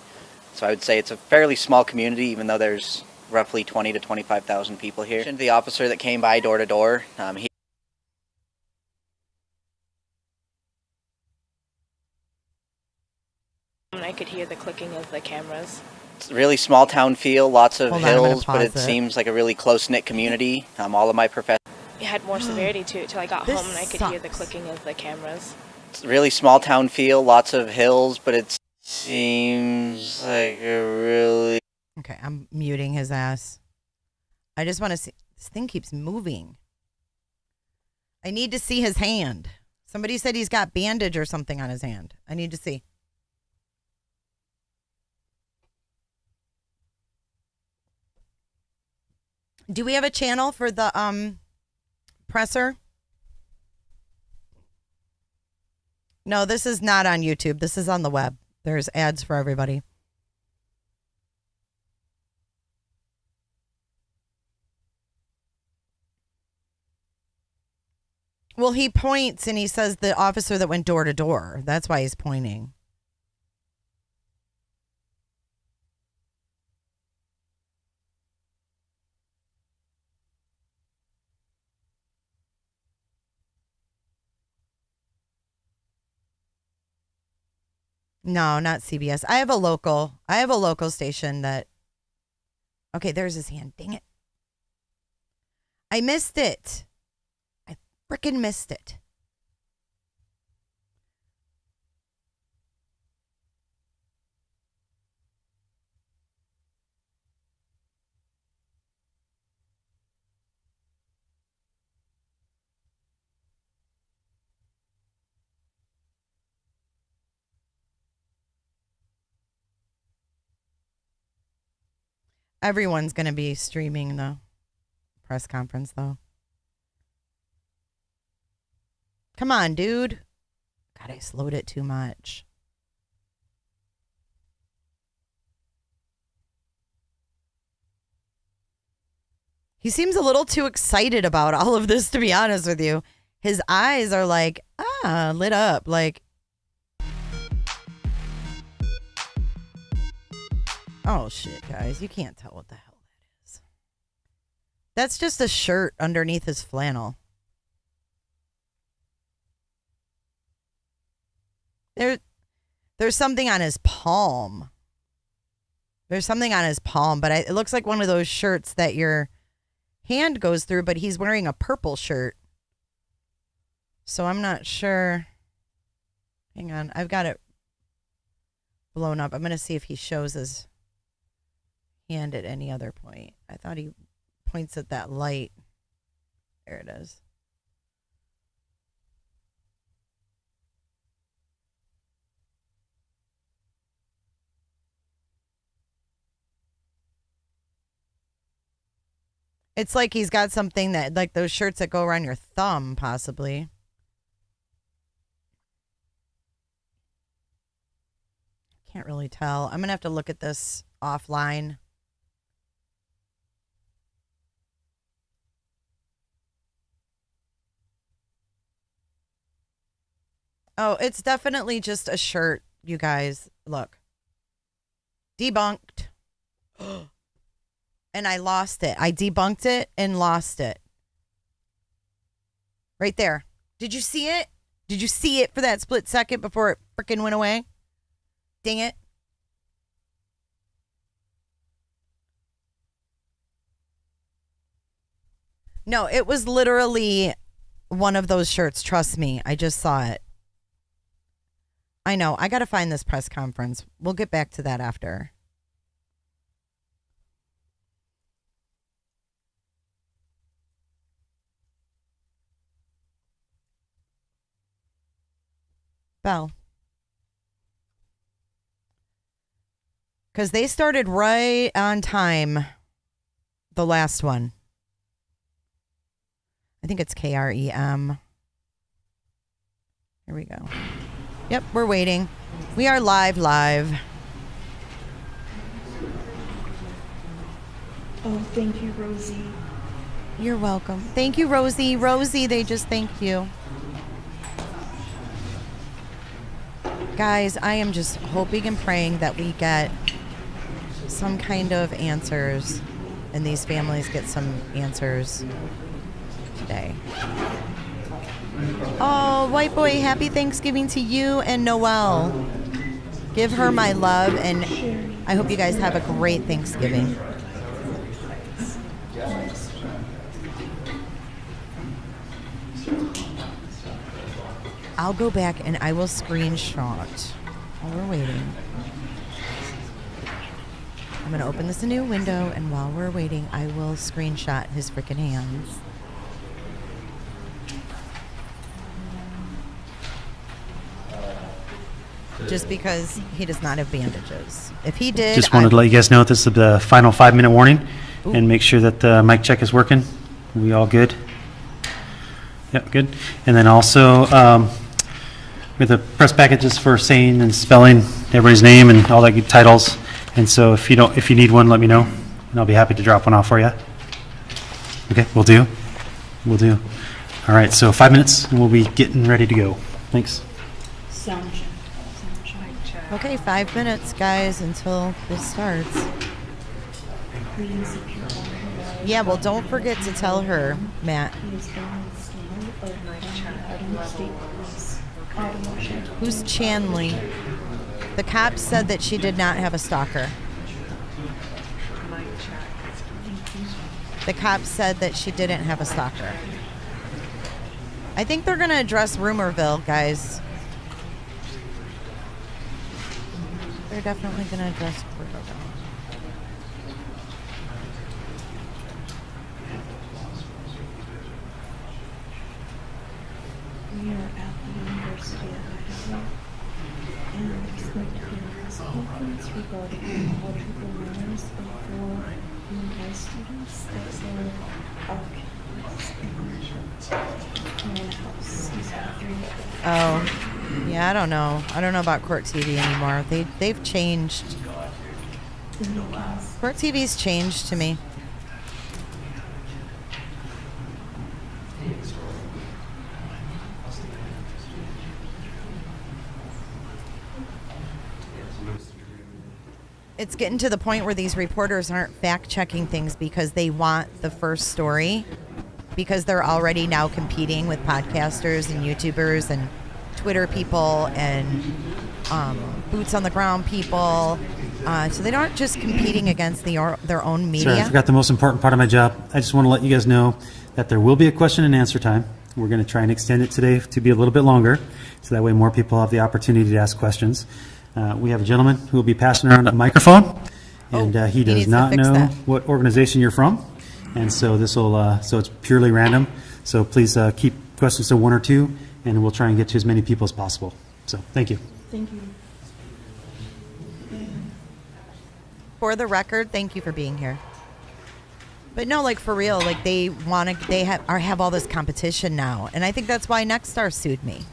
So I would say it's a fairly small community, even though there's roughly 20 to 25,000 people here. The officer that came by door to door, I could hear the clicking of the cameras. It's a really small town feel, lots of Hold on, I'm gonna hills, but it pause it. seems like a really close-knit community. All of my professors. It had more severity to it till I got This home and I could hear the sucks. clicking of the cameras. It's a really small town feel, lots of hills, but it seems like a really... Okay, I'm muting his ass. I just want to see. This thing keeps moving. I need to see his hand. Somebody said he's got bandage or something on his hand. I need to see. Do we have a channel for the presser? No, this is not on YouTube. This is on the web. There's ads for everybody. Well, he points and he says the officer that went door to door. That's why he's pointing. No, not CBS. I have a local station that. Okay, there's his hand. Dang it. I missed it. I freaking missed it. Everyone's going to be streaming the press conference, though. Come on, dude. God, I slowed it too much. He seems a little too excited about all of this, to be honest with you. His eyes are like, lit up. Like, oh, shit, guys. You can't tell what the hell that is. That's just a shirt underneath his flannel. There's something on his palm. There's something on his palm, but it looks like one of those shirts that your hand goes through, but he's wearing a purple shirt. So I'm not sure. Hang on. I've got it blown up. I'm going to see if he shows his hand at any other point. I thought he points at that light. There it is. It's like he's got something that, like those shirts that go around your thumb, possibly. Can't really tell. I'm going to have to look at this offline. Oh, it's definitely just a shirt, you guys. Look. Debunked. And I lost it. I debunked it and lost it. Right there. Did you see it? Did you see it for that split second before it freaking went away? Dang it. No, it was literally one of those shirts. Trust me. I just saw it. I know. I got to find this press conference. We'll get back to that after. Bell. Because they started right on time, the last one. I think it's KREM. Here we go. Yep, we're waiting. We are live. Oh, thank you, Rosie. You're welcome. Thank you, Rosie. Rosie, they just thanked you. Guys, I am just hoping and praying that we get some kind of answers and these families get some answers today. Oh, white boy, happy Thanksgiving to you and Noelle. Give her my love, and I hope you guys have a great Thanksgiving. I'll go back and I will screenshot while we're waiting. I'm going to open this a new window, and while we're waiting, I will screenshot his freaking hands. Just because he does not have bandages. If he did, Just wanted to let you guys know this is the final 5-minute warning. Ooh. And make sure that the mic check is working. We all good? Yep, good. And then also, with the press packages for saying and spelling everybody's name and all that good titles. And so if you need one, let me know, and I'll be happy to drop one off for you. Okay, we'll do. All right, so 5 minutes, and we'll be getting ready to go. Thanks. Sound check. Okay, 5 minutes, guys, until this starts. Yeah, well, don't forget to tell her, Matt. Who's Chanley? The cops said that she did not have a stalker. The cops said that she didn't have a stalker. I think they're going to address Rumorville, guys. They're definitely going to address Rumorville. We are at the University of Idaho and expect to hear press conference regarding eligible matters of 4 Univ students that were off campus in house. Oh, yeah, I don't know. I don't know about Court TV anymore. They've changed. Court TV's changed to me. It's getting to the point where these reporters aren't fact-checking things because they want the first story, because they're already now competing with podcasters and YouTubers and Twitter people and boots-on-the-ground people. So they aren't just competing against their own media. Sorry, I forgot the most important part of my job. I just want to let you guys know that there will be a question and answer time. We're going to try and extend it today to be a little bit longer, so that way more people have the opportunity to ask questions. We have a gentleman who will be passing around a microphone, and he does not know what organization you're from, and so this will so it's purely random. So please keep questions to 1 or 2, and we'll try and get to as many people as possible. So thank you. Thank you. For the record, thank you for being here. But no, like for real, like they have all this competition now, and I think that's why Nexstar sued me.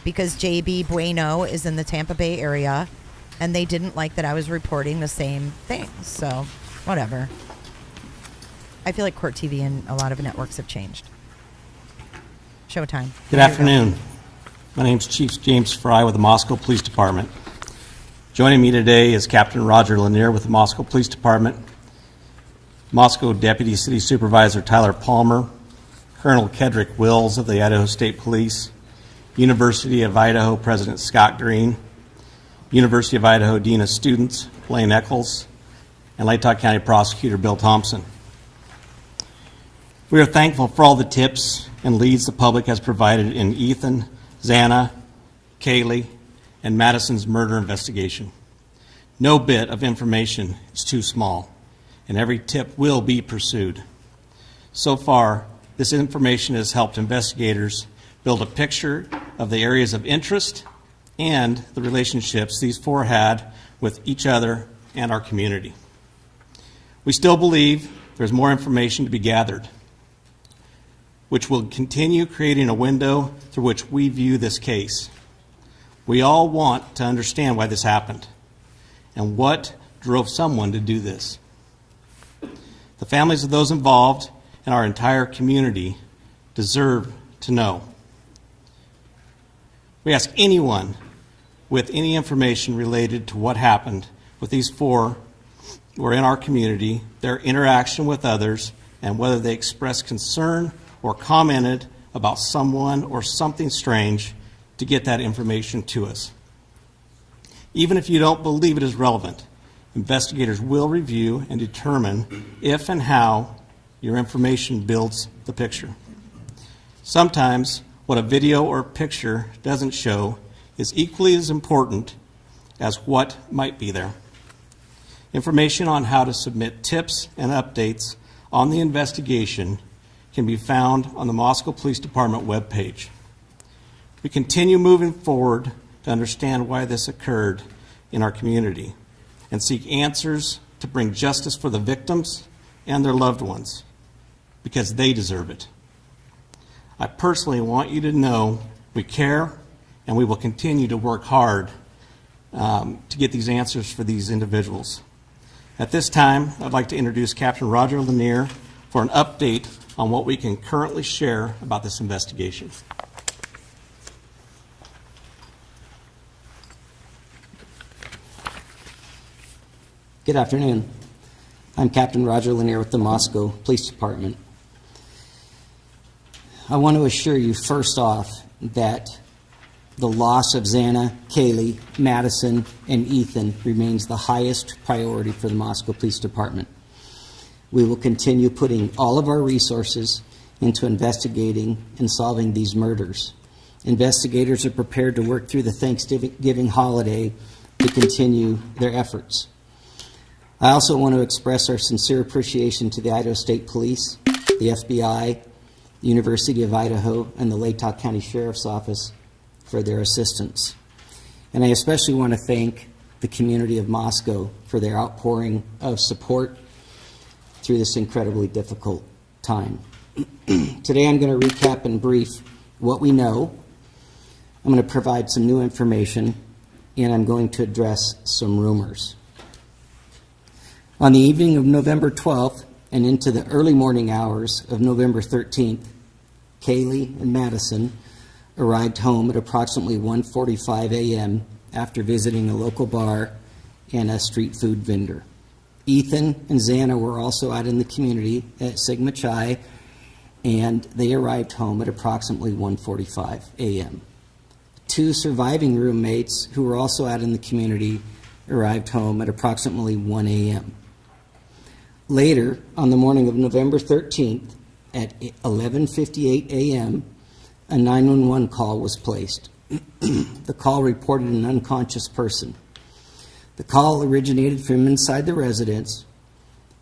Because JB Bueno is in the Tampa Bay area, and they didn't like that I was reporting the same thing. So, whatever. I feel like Court TV and a lot of networks have changed. Showtime. Good afternoon. My name is Chief James Fry with the Moscow Police Department. Joining me today is Captain Roger Lanier with the Moscow Police Department, Moscow Deputy City Supervisor Tyler Palmer, Colonel Kedrick Wills of the Idaho State Police, University of Idaho President Scott Green, University of Idaho Dean of Students Blaine Eccles, and Latah County Prosecutor Bill Thompson. We are thankful for all the tips and leads the public has provided in Ethan, Xana, Kaylee, and Madison's murder investigation. No bit of information is too small, and every tip will be pursued. So far, this information has helped investigators build a picture of the areas of interest and the relationships these 4 had with each other and our community. We still believe there's more information to be gathered, which will continue creating a window through which we view this case. We all want to understand why this happened and what drove someone to do this. The families of those involved and our entire community deserve to know. We ask anyone with any information related to what happened with these four who are in our community, their interaction with others, and whether they expressed concern or commented about someone or something strange, to get that information to us. Even if you don't believe it is relevant, investigators will review and determine if and how your information builds the picture. Sometimes what a video or picture doesn't show is equally as important as what might be there. Information on how to submit tips and updates on the investigation can be found on the Moscow Police Department webpage. We continue moving forward to understand why this occurred in our community and seek answers to bring justice for the victims and their loved ones, because they deserve it. I personally want you to know we care, and we will continue to work hard to get these answers for these individuals. At this time, I'd like to introduce Captain Roger Lanier for an update on what we can currently share about this investigation. Good afternoon. I'm Captain Roger Lanier with the Moscow Police Department. I want to assure you first off that the loss of Xana, Kaylee, Madison, and Ethan remains the highest priority for the Moscow Police Department. We will continue putting all of our resources into investigating and solving these murders. Investigators are prepared to work through the Thanksgiving holiday to continue their efforts. I also want to express our sincere appreciation to the Idaho State Police, the FBI, the University of Idaho, and the Latah County Sheriff's Office for their assistance. And I especially want to thank the community of Moscow for their outpouring of support through this incredibly difficult time. Today I'm going to recap and brief what we know. I'm going to provide some new information, and I'm going to address some rumors. On the evening of November 12th and into the early morning hours of November 13th, Kaylee and Madison arrived home at approximately 1:45 a.m. after visiting a local bar and a street food vendor. Ethan and Xana were also out in the community at Sigma Chi, and they arrived home at approximately 1:45 a.m. Two surviving roommates who were also out in the community arrived home at approximately 1 a.m. Later, on the morning of November 13th, at 11:58 a.m., a 911 call was placed. The call reported an unconscious person. The call originated from inside the residence,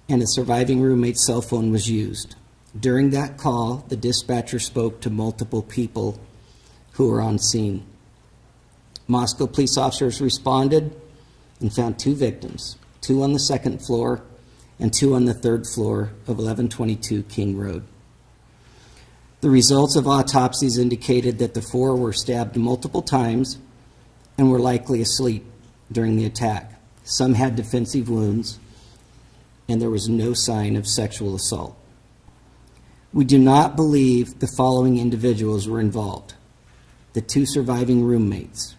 and a surviving roommate's cell phone was used. During that call, the dispatcher spoke to multiple people who were on scene. Moscow police officers responded and found two victims, two on the second floor and two on the third floor of 1122 King Road. The results of autopsies indicated that the four were stabbed multiple times and were likely asleep during the attack. Some had defensive wounds, and there was no sign of sexual assault. We do not believe the following individuals were involved: the two surviving roommates,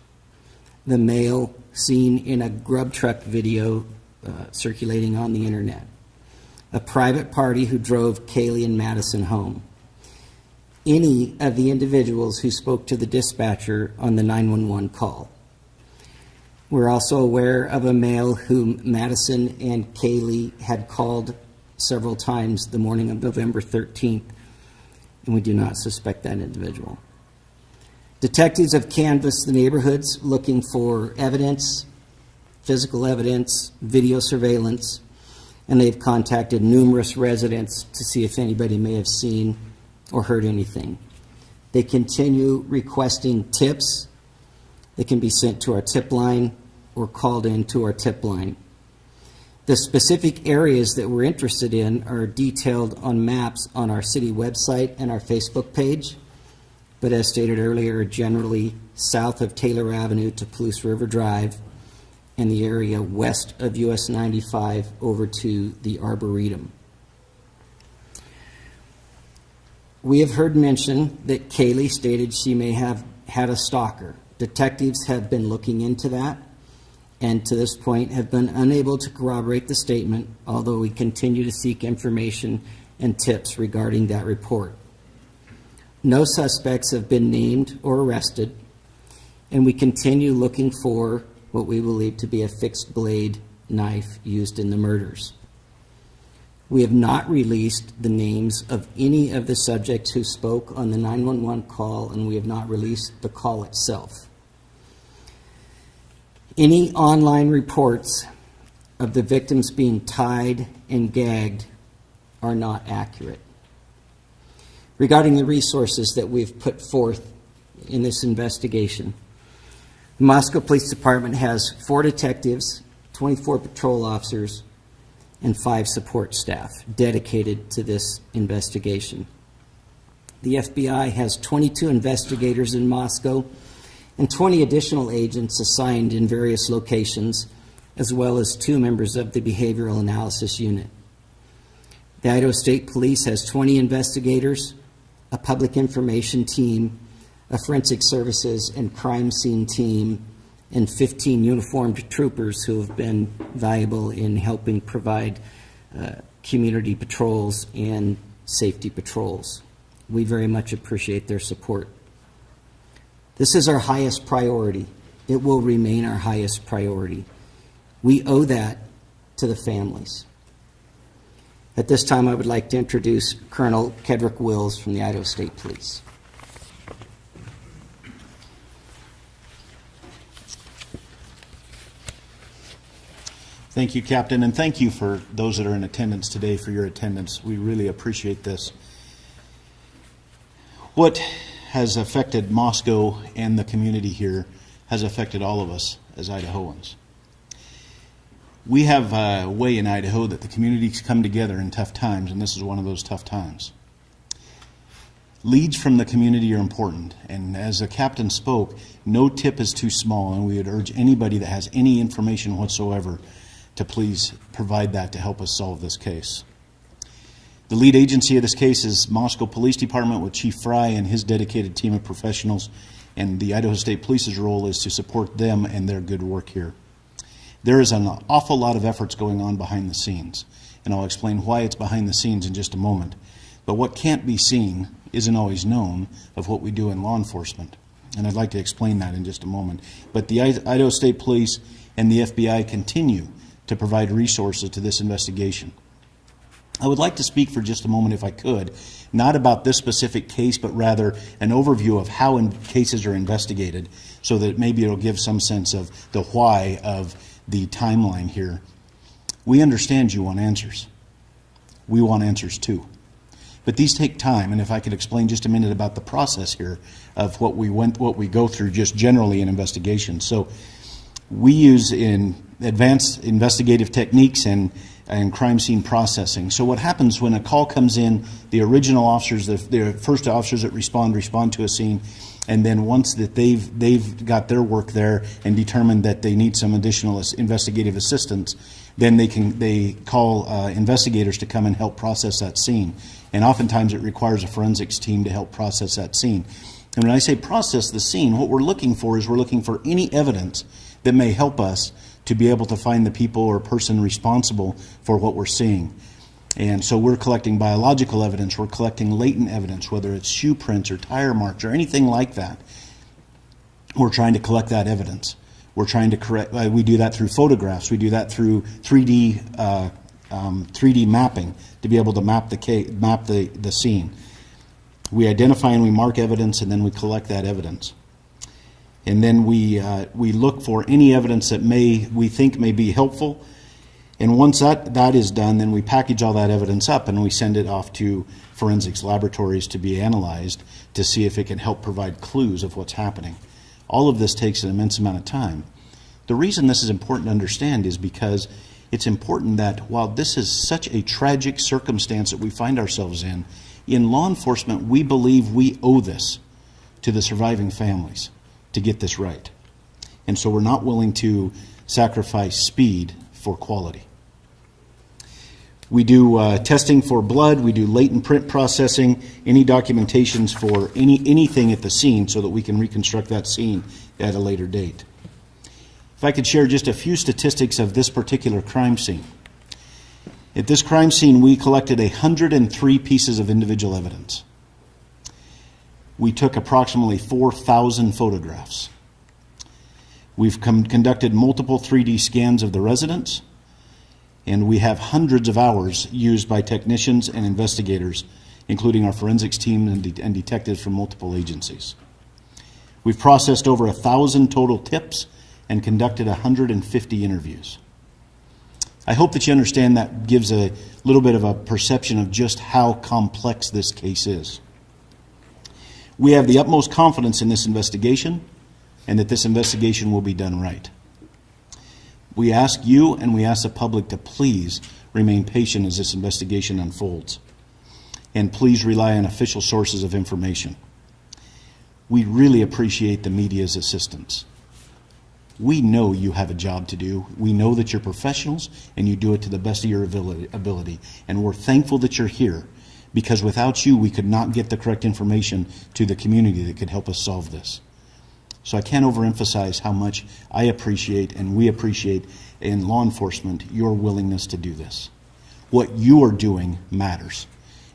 the male seen in a grub truck video circulating on the internet, a private party who drove Kaylee and Madison home, any of the individuals who spoke to the dispatcher on the 911 call. We're also aware of a male whom Madison and Kaylee had called several times the morning of November 13th, and we do not suspect that individual. Detectives have canvassed the neighborhoods looking for evidence, physical evidence, video surveillance, and they've contacted numerous residents to see if anybody may have seen or heard anything. They continue requesting tips that can be sent to our tip line or called in to our tip line. The specific areas that we're interested in are detailed on maps on our city website and our Facebook page, but as stated earlier, generally south of Taylor Avenue to Palouse River Drive and the area west of US 95 over to the Arboretum. We have heard mention that Kaylee stated she may have had a stalker. Detectives have been looking into that, and to this point have been unable to corroborate the statement, although we continue to seek information and tips regarding that report. No suspects have been named or arrested, and we continue looking for what we believe to be a fixed blade knife used in the murders. We have not released the names of any of the subjects who spoke on the 911 call, and we have not released the call itself. Any online reports of the victims being tied and gagged are not accurate. Regarding the resources that we've put forth in this investigation, the Moscow Police Department has 4 detectives, 24 patrol officers, and 5 support staff dedicated to this investigation. The FBI has 22 investigators in Moscow and 20 additional agents assigned in various locations, as well as 2 members of the Behavioral Analysis Unit. The Idaho State Police has 20 investigators, a public information team, a forensic services and crime scene team, and 15 uniformed troopers who have been valuable in helping provide community patrols and safety patrols. We very much appreciate their support. This is our highest priority. It will remain our highest priority. We owe that to the families. At this time, I would like to introduce Colonel Kedrick Wills from the Idaho State Police. Thank you, Captain, and thank you for those that are in attendance today for your attendance. We really appreciate this. What has affected Moscow and the community here has affected all of us as Idahoans. We have a way in Idaho that the communities come together in tough times, and this is one of those tough times. Leads from the community are important, and as the captain spoke, no tip is too small, and we would urge anybody that has any information whatsoever to please provide that to help us solve this case. The lead agency of this case is Moscow Police Department with Chief Fry and his dedicated team of professionals, and the Idaho State Police's role is to support them and their good work here. There is an awful lot of efforts going on behind the scenes, and I'll explain why it's behind the scenes in just a moment. But what can't be seen isn't always known of what we do in law enforcement, and I'd like to explain that in just a moment. But the Idaho State Police and the FBI continue to provide resources to this investigation. I would like to speak for just a moment, if I could, not about this specific case, but rather an overview of how cases are investigated, so that maybe it'll give some sense of the why of the timeline here. We understand you want answers. We want answers too. But these take time, and if I could explain just a minute about the process here of what we go through just generally in investigations. So we use in advanced investigative techniques and crime scene processing. So what happens when a call comes in, the original officers, the first officers that respond to a scene, and then once that they've got their work there and determined that they need some additional investigative assistance, then they call investigators to come and help process that scene. And oftentimes it requires a forensics team to help process that scene. And when I say process the scene, what we're looking for any evidence that may help us to be able to find the people or person responsible for what we're seeing. And so we're collecting biological evidence, we're collecting latent evidence, whether it's shoe prints or tire marks or anything like that. We're trying to collect that evidence. We're trying to we do that through photographs, we do that through 3D mapping to be able to map the scene. We identify and we mark evidence, and then we collect that evidence. And then we look for any evidence that we think may be helpful. And once that is done, then we package all that evidence up and we send it off to forensics laboratories to be analyzed to see if it can help provide clues of what's happening. All of this takes an immense amount of time. The reason this is important to understand is because it's important that while this is such a tragic circumstance that we find ourselves in law enforcement, we believe we owe this to the surviving families to get this right. And so we're not willing to sacrifice speed for quality. We do testing for blood, we do latent print processing, any documentations for anything at the scene so that we can reconstruct that scene at a later date. If I could share just a few statistics of this particular crime scene. At this crime scene, we collected 103 pieces of individual evidence. We took approximately 4,000 photographs. We've conducted multiple 3D scans of the residence, and we have hundreds of hours used by technicians and investigators, including our forensics team and detectives from multiple agencies. We've processed over 1,000 total tips and conducted 150 interviews. I hope that you understand that gives a little bit of a perception of just how complex this case is. We have the utmost confidence in this investigation and that this investigation will be done right. We ask you and we ask the public to please remain patient as this investigation unfolds. And please rely on official sources of information. We really appreciate the media's assistance. We know you have a job to do. We know that you're professionals and you do it to the best of your ability. And we're thankful that you're here, because without you, we could not get the correct information to the community that could help us solve this. So I can't overemphasize how much I appreciate and we appreciate in law enforcement your willingness to do this. What you are doing matters.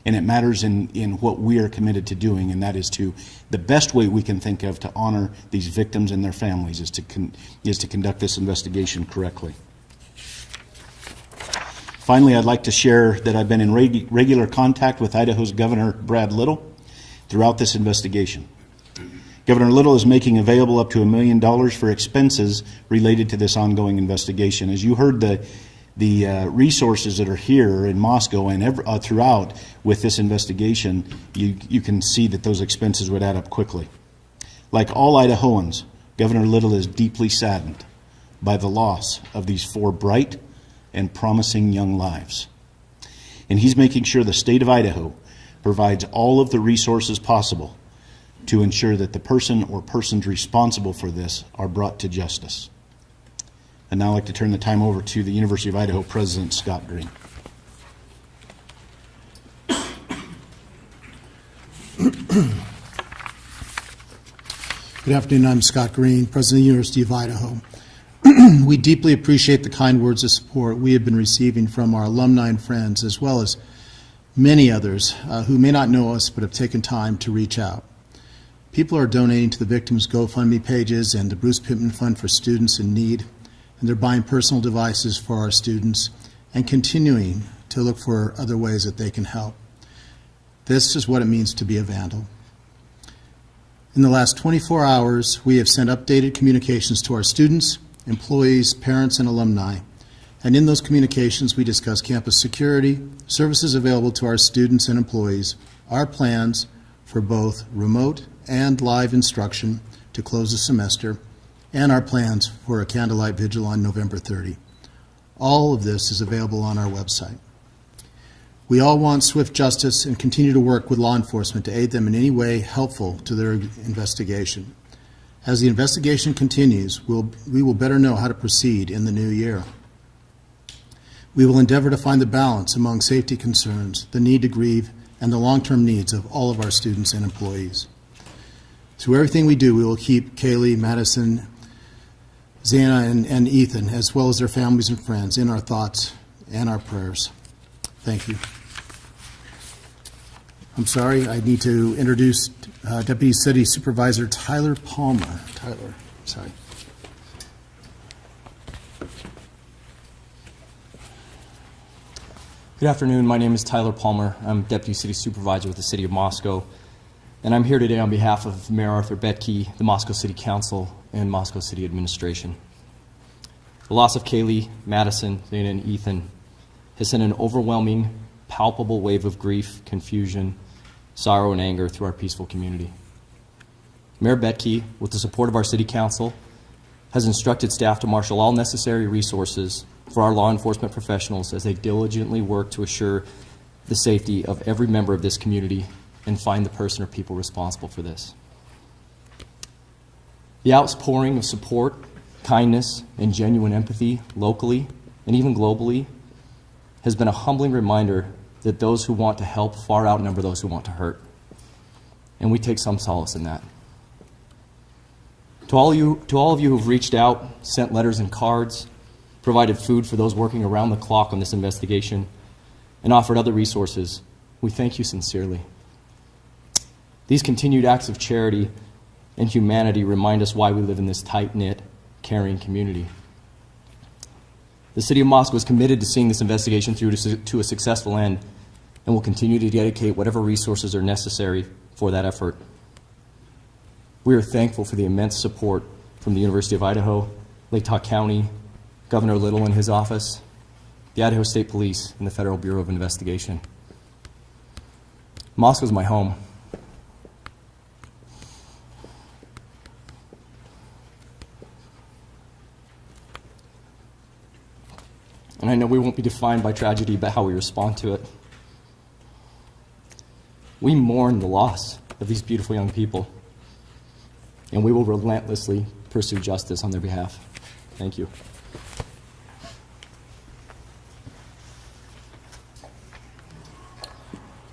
And it matters in what we are committed to doing, and that is to, the best way we can think of to honor these victims and their families is to conduct this investigation correctly. Finally, I'd like to share that I've been in regular contact with Idaho's Governor Brad Little throughout this investigation. Governor Little is making available up to $1 million for expenses related to this ongoing investigation. As you heard the resources that are here in Moscow and throughout with this investigation, you can see that those expenses would add up quickly. Like all Idahoans, Governor Little is deeply saddened by the loss of these 4 bright and promising young lives. And he's making sure the state of Idaho provides all of the resources possible to ensure that the person or persons responsible for this are brought to justice. I'd now like to turn the time over to the University of Idaho President Scott Green. Good afternoon. I'm Scott Green, President of the University of Idaho. We deeply appreciate the kind words of support we have been receiving from our alumni and friends, as well as many others who may not know us but have taken time to reach out. People are donating to the victims' GoFundMe pages and the Bruce Pittman Fund for Students in Need, and they're buying personal devices for our students and continuing to look for other ways that they can help. This is what it means to be a vandal. In the last 24 hours, we have sent updated communications to our students, employees, parents, and alumni. And in those communications, we discuss campus security, services available to our students and employees, our plans for both remote and live instruction to close the semester, and our plans for a candlelight vigil on November 30. All of this is available on our website. We all want swift justice and continue to work with law enforcement to aid them in any way helpful to their investigation. As the investigation continues, we will better know how to proceed in the new year. We will endeavor to find the balance among safety concerns, the need to grieve, and the long-term needs of all of our students and employees. Through everything we do, we will keep Kaylee, Madison, Xana, and Ethan, as well as their families and friends, in our thoughts and our prayers. Thank you. I'm sorry, I need to introduce Deputy City Supervisor Tyler Palmer. Tyler, sorry. Good afternoon. My name is Tyler Palmer. I'm Deputy City Supervisor with the City of Moscow, and I'm here today on behalf of Mayor Arthur Betke, the Moscow City Council, and Moscow City Administration. The loss of Kaylee, Madison, Xana, and Ethan has sent an overwhelming, palpable wave of grief, confusion, sorrow, and anger through our peaceful community. Mayor Betke, with the support of our City Council, has instructed staff to marshal all necessary resources for our law enforcement professionals as they diligently work to assure the safety of every member of this community and find the person or people responsible for this. The outpouring of support, kindness, and genuine empathy locally and even globally has been a humbling reminder that those who want to help far outnumber those who want to hurt. And we take some solace in that. To all of you who've reached out, sent letters and cards, provided food for those working around the clock on this investigation, and offered other resources, we thank you sincerely. These continued acts of charity and humanity remind us why we live in this tight-knit, caring community. The City of Moscow is committed to seeing this investigation through to a successful end and will continue to dedicate whatever resources are necessary for that effort. We are thankful for the immense support from the University of Idaho, Lake County, Governor Little and his office, the Idaho State Police, and the Federal Bureau of Investigation. Moscow is my home. And I know we won't be defined by tragedy, but how we respond to it. We mourn the loss of these beautiful young people, and we will relentlessly pursue justice on their behalf. Thank you.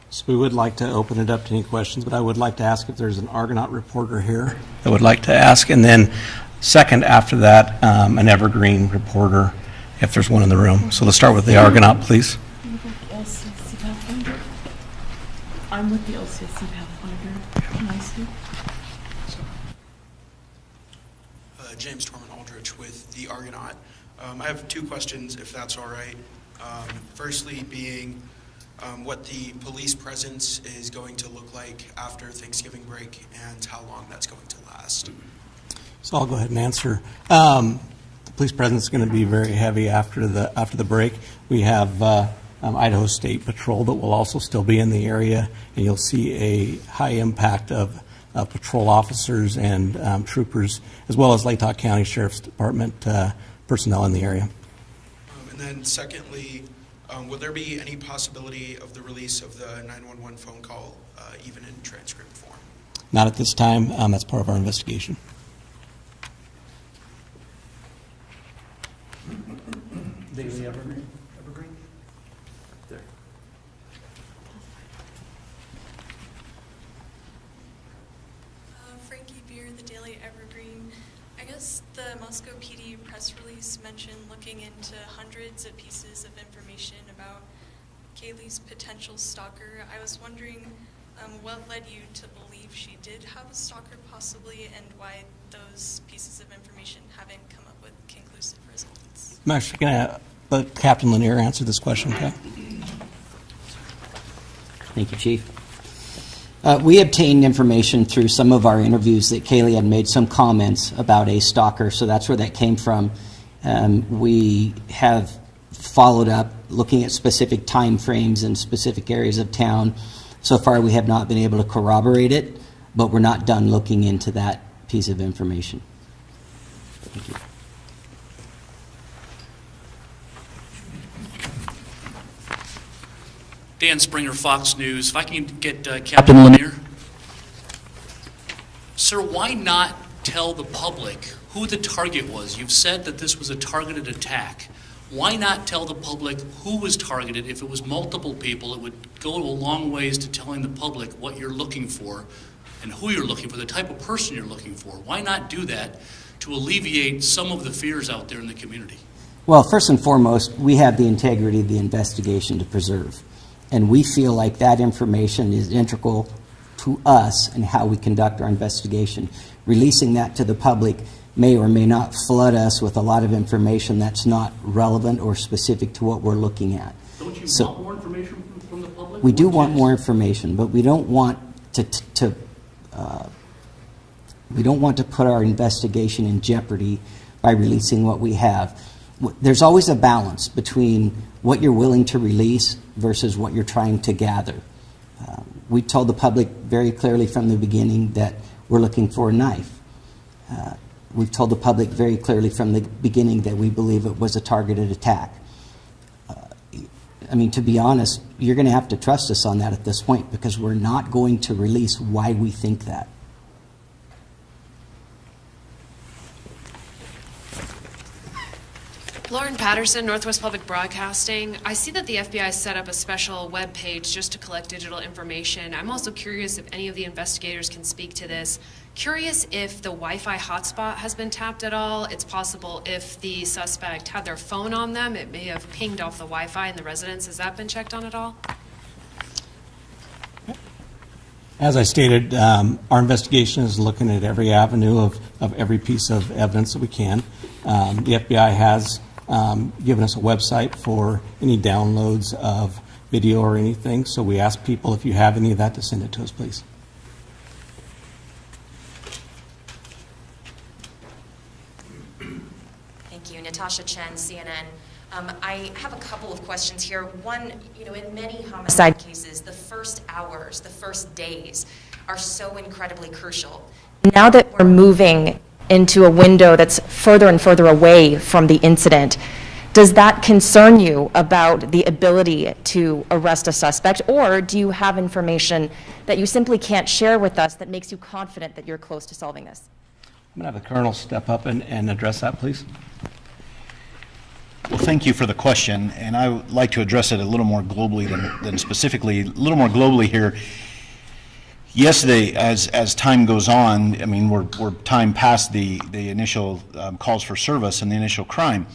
So we would like to open it up to any questions, but I would like to ask if there's an Argonaut reporter here that would like to ask, and then second after that, an Evergreen reporter, if there's one in the room. So let's start with the Argonaut, please. I'm with the LCSC Pathfinder. Can I speak? James Torman Aldrich with the Argonaut. I have two questions, if that's all right. Firstly being what the police presence is going to look like after Thanksgiving break and how long that's going to last. So I'll go ahead and answer. The police presence is going to be very heavy after the break. We have Idaho State Patrol that will also still be in the area, and you'll see a high impact of patrol officers and troopers, as well as Lake County Sheriff's Department personnel in the area. And then secondly, will there be any possibility of the release of the 911 phone call, even in transcript form? Not at this time. That's part of our investigation. Daily Evergreen. There. Frankie Beer, the Daily Evergreen. I guess the Moscow PD press release mentioned looking into hundreds of pieces of information about Kaylee's potential stalker. I was wondering what led you to believe she did have a stalker possibly, and why those pieces of information haven't come up with conclusive results. I'm actually going to let Captain Lanier answer this question. Okay. Thank you, Chief. We obtained information through some of our interviews that Kaylee had made some comments about a stalker, so that's where that came from. We have followed up looking at specific time frames in specific areas of town. So far, we have not been able to corroborate it, but we're not done looking into that piece of information. Thank you. Dan Springer, Fox News. If I can get Captain Lanier. Sir, why not tell the public who the target was? You've said that this was a targeted attack. Why not tell the public who was targeted? If it was multiple people, it would go a long ways to telling the public what you're looking for and who you're looking for, the type of person you're looking for. Why not do that to alleviate some of the fears out there in the community? Well, first and foremost, we have the integrity of the investigation to preserve. And we feel like that information is integral to us and how we conduct our investigation. Releasing that to the public may or may not flood us with a lot of information that's not relevant or specific to what we're looking at. Don't you want more information from the public? We do want more information, but we don't want to put our investigation in jeopardy by releasing what we have. There's always a balance between what you're willing to release versus what you're trying to gather. We told the public very clearly from the beginning that we're looking for a knife. We've told the public very clearly from the beginning that we believe it was a targeted attack. I mean, to be honest, you're going to have to trust us on that at this point, because we're not going to release why we think that. Lauren Patterson, Northwest Public Broadcasting. I see that the FBI set up a special web page just to collect digital information. I'm also curious if any of the investigators can speak to this. Curious if the Wi-Fi hotspot has been tapped at all. It's possible if the suspect had their phone on them, it may have pinged off the Wi-Fi in the residence. Has that been checked on at all? As I stated, our investigation is looking at every avenue of every piece of evidence that we can. The FBI has given us a website for any downloads of video or anything, so we ask people, if you have any of that, to send it to us, please. Thank you. Natasha Chen, CNN. I have a couple of questions here. One, in many homicide cases, the first hours, the first days are so incredibly crucial. Now that we're moving into a window that's further and further away from the incident, does that concern you about the ability to arrest a suspect, or do you have information that you simply can't share with us that makes you confident that you're close to solving this? I'm going to have the Colonel step up and address that, please. Well, thank you for the question, and I would like to address it a little more globally than specifically. A little more globally here. Yesterday, as time goes on, I mean, we're time past the initial calls for service and the initial crime.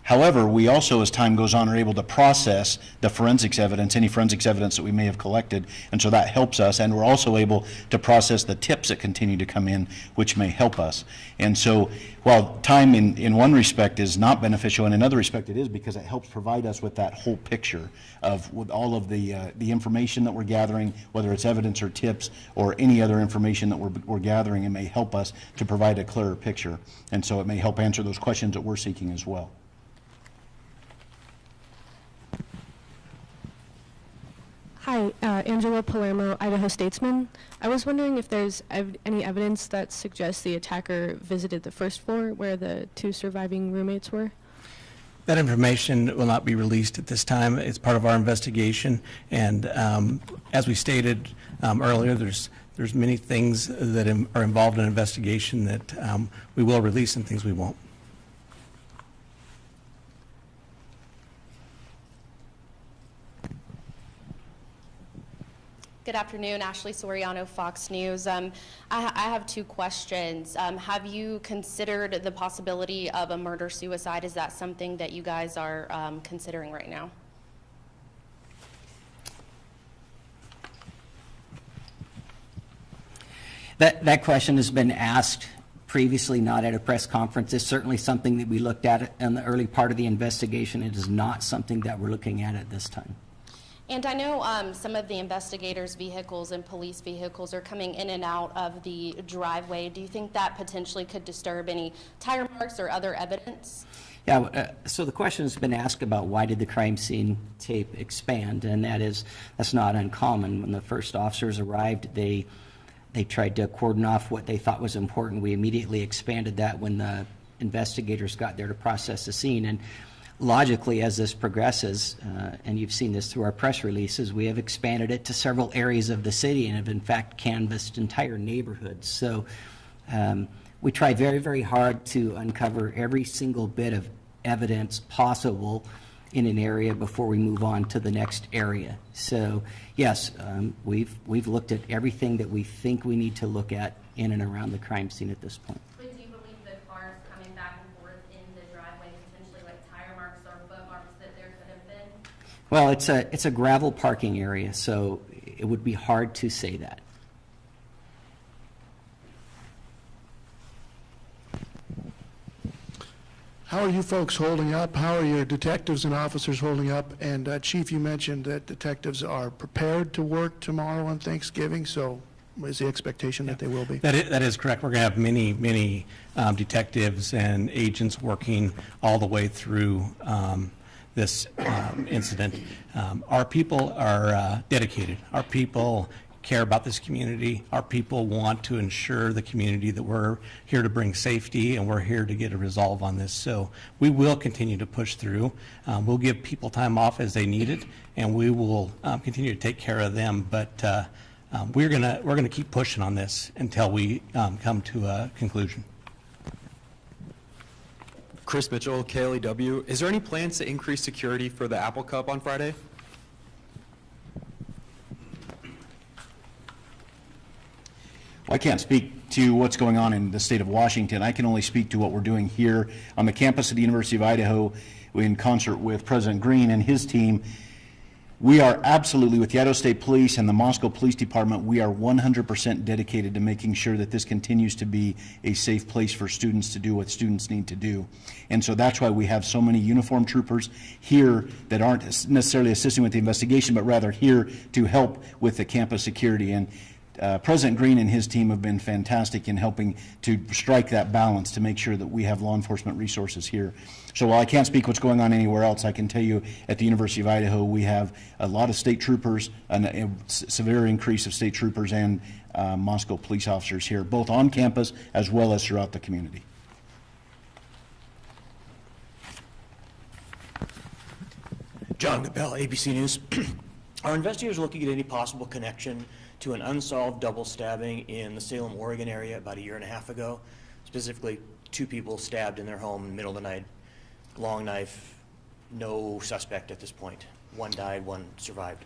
However, we also, as time goes on, are able to process the forensics evidence, any forensics evidence that we may have collected, and so that helps us. And we're also able to process the tips that continue to come in, which may help us. And so, while time in one respect is not beneficial, in another respect it is, because it helps provide us with that whole picture of with all of the information that we're gathering, whether it's evidence or tips or any other information that we're gathering. It may help us to provide a clearer picture, and so it may help answer those questions that we're seeking as well. Hi, Angela Palermo, Idaho Statesman. I was wondering if there's any evidence that suggests the attacker visited the first floor where the two surviving roommates were? That information will not be released at this time. It's part of our investigation, and as we stated earlier, there's many things that are involved in an investigation that we will release and things we won't. Good afternoon, Ashley Soriano, Fox News. I have two questions. Have you considered the possibility of a murder-suicide? Is that something that you guys are considering right now? That question has been asked previously, not at a press conference. It's certainly something that we looked at in the early part of the investigation. It is not something that we're looking at this time. And I know some of the investigators' vehicles and police vehicles are coming in and out of the driveway. Do you think that potentially could disturb any tire marks or other evidence? Yeah, so the question has been asked about why did the crime scene tape expand, and that's not uncommon. When the first officers arrived, they tried to cordon off what they thought was important. We immediately expanded that when the investigators got there to process the scene. And logically, as this progresses, and you've seen this through our press releases, we have expanded it to several areas of the city and have in fact canvassed entire neighborhoods. So we try very, very hard to uncover every single bit of evidence possible in an area before we move on to the next area. So yes, we've looked at everything that we think we need to look at in and around the crime scene at this point. But do you believe that cars coming back and forth in the driveway, potentially like tire marks or foot marks, that there could have been? Well, it's a gravel parking area, so it would be hard to say that. How are you folks holding up? How are your detectives and officers holding up? And Chief, you mentioned that detectives are prepared to work tomorrow on Thanksgiving, so is the expectation that they will be? That is correct. We're going to have many detectives and agents working all the way through this incident. Our people are dedicated. Our people care about this community. Our people want to ensure the community that we're here to bring safety and we're here to get a resolve on this. So we will continue to push through. We'll give people time off as they need it, and we will continue to take care of them. But we're gonna keep pushing on this until we come to a conclusion. Chris Mitchell, KLEW. Is there any plans to increase security for the Apple Cup on Friday? Well, I can't speak to what's going on in the state of Washington. I can only speak to what we're doing here on the campus of the University of Idaho in concert with President Green and his team. We are absolutely, with the Idaho State Police and the Moscow Police Department, we are 100% dedicated to making sure that this continues to be a safe place for students to do what students need to do. And so that's why we have so many uniformed troopers here that aren't necessarily assisting with the investigation, but rather here to help with the campus security. And President Green and his team have been fantastic in helping to strike that balance to make sure that we have law enforcement resources here. So while I can't speak what's going on anywhere else, I can tell you at the University of Idaho we have a lot of state troopers, a severe increase of state troopers and Moscow police officers here, both on campus as well as throughout the community. John Gabell, ABC News. Are investigators looking at any possible connection to an unsolved double stabbing in the Salem, Oregon area about 1.5 years ago? Specifically, 2 people stabbed in their home in the middle of the night, long knife, no suspect at this point. One died, one survived.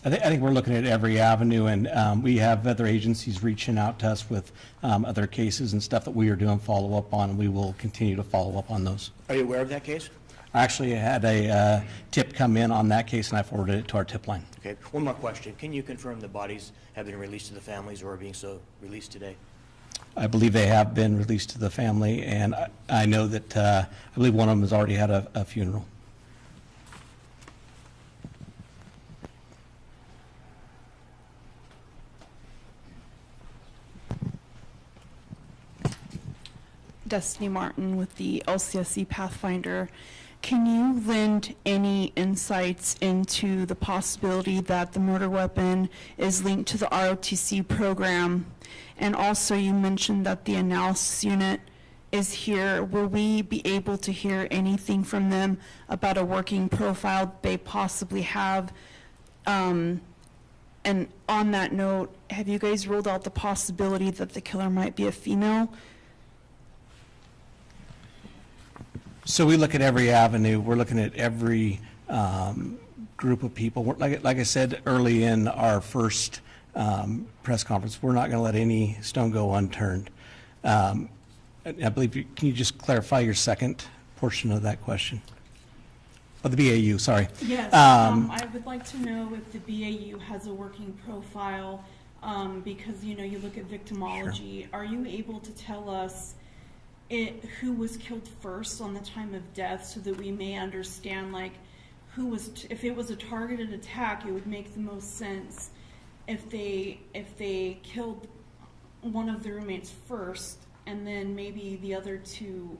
I think we're looking at every avenue, and we have other agencies reaching out to us with other cases and stuff that we are doing follow-up on, and we will continue to follow up on those. Are you aware of that case? I actually had a tip come in on that case, and I forwarded it to our tip line. Okay, one more question. Can you confirm the bodies have been released to the families or are being so released today? I believe they have been released to the family, and I know that I believe one of them has already had a funeral. Destiny Martin with the LCSC Pathfinder. Can you lend any insights into the possibility that the murder weapon is linked to the ROTC program? And also you mentioned that the analysis unit is here. Will we be able to hear anything from them about a working profile they possibly have? And on that note, have you guys ruled out the possibility that the killer might be a female? So we look at every avenue. We're looking at every group of people. Like I said early in our first press conference, we're not going to let any stone go unturned. I believe, can you just clarify your second portion of that question? Oh, the BAU, sorry. Yes, I would like to know if the BAU has a working profile because, you know, you look at victimology. Sure. Are you able to tell us who was killed first on the time of death so that we may understand, like, who was, if it was a targeted attack, it would make the most sense if they killed one of the roommates first and then maybe the other two,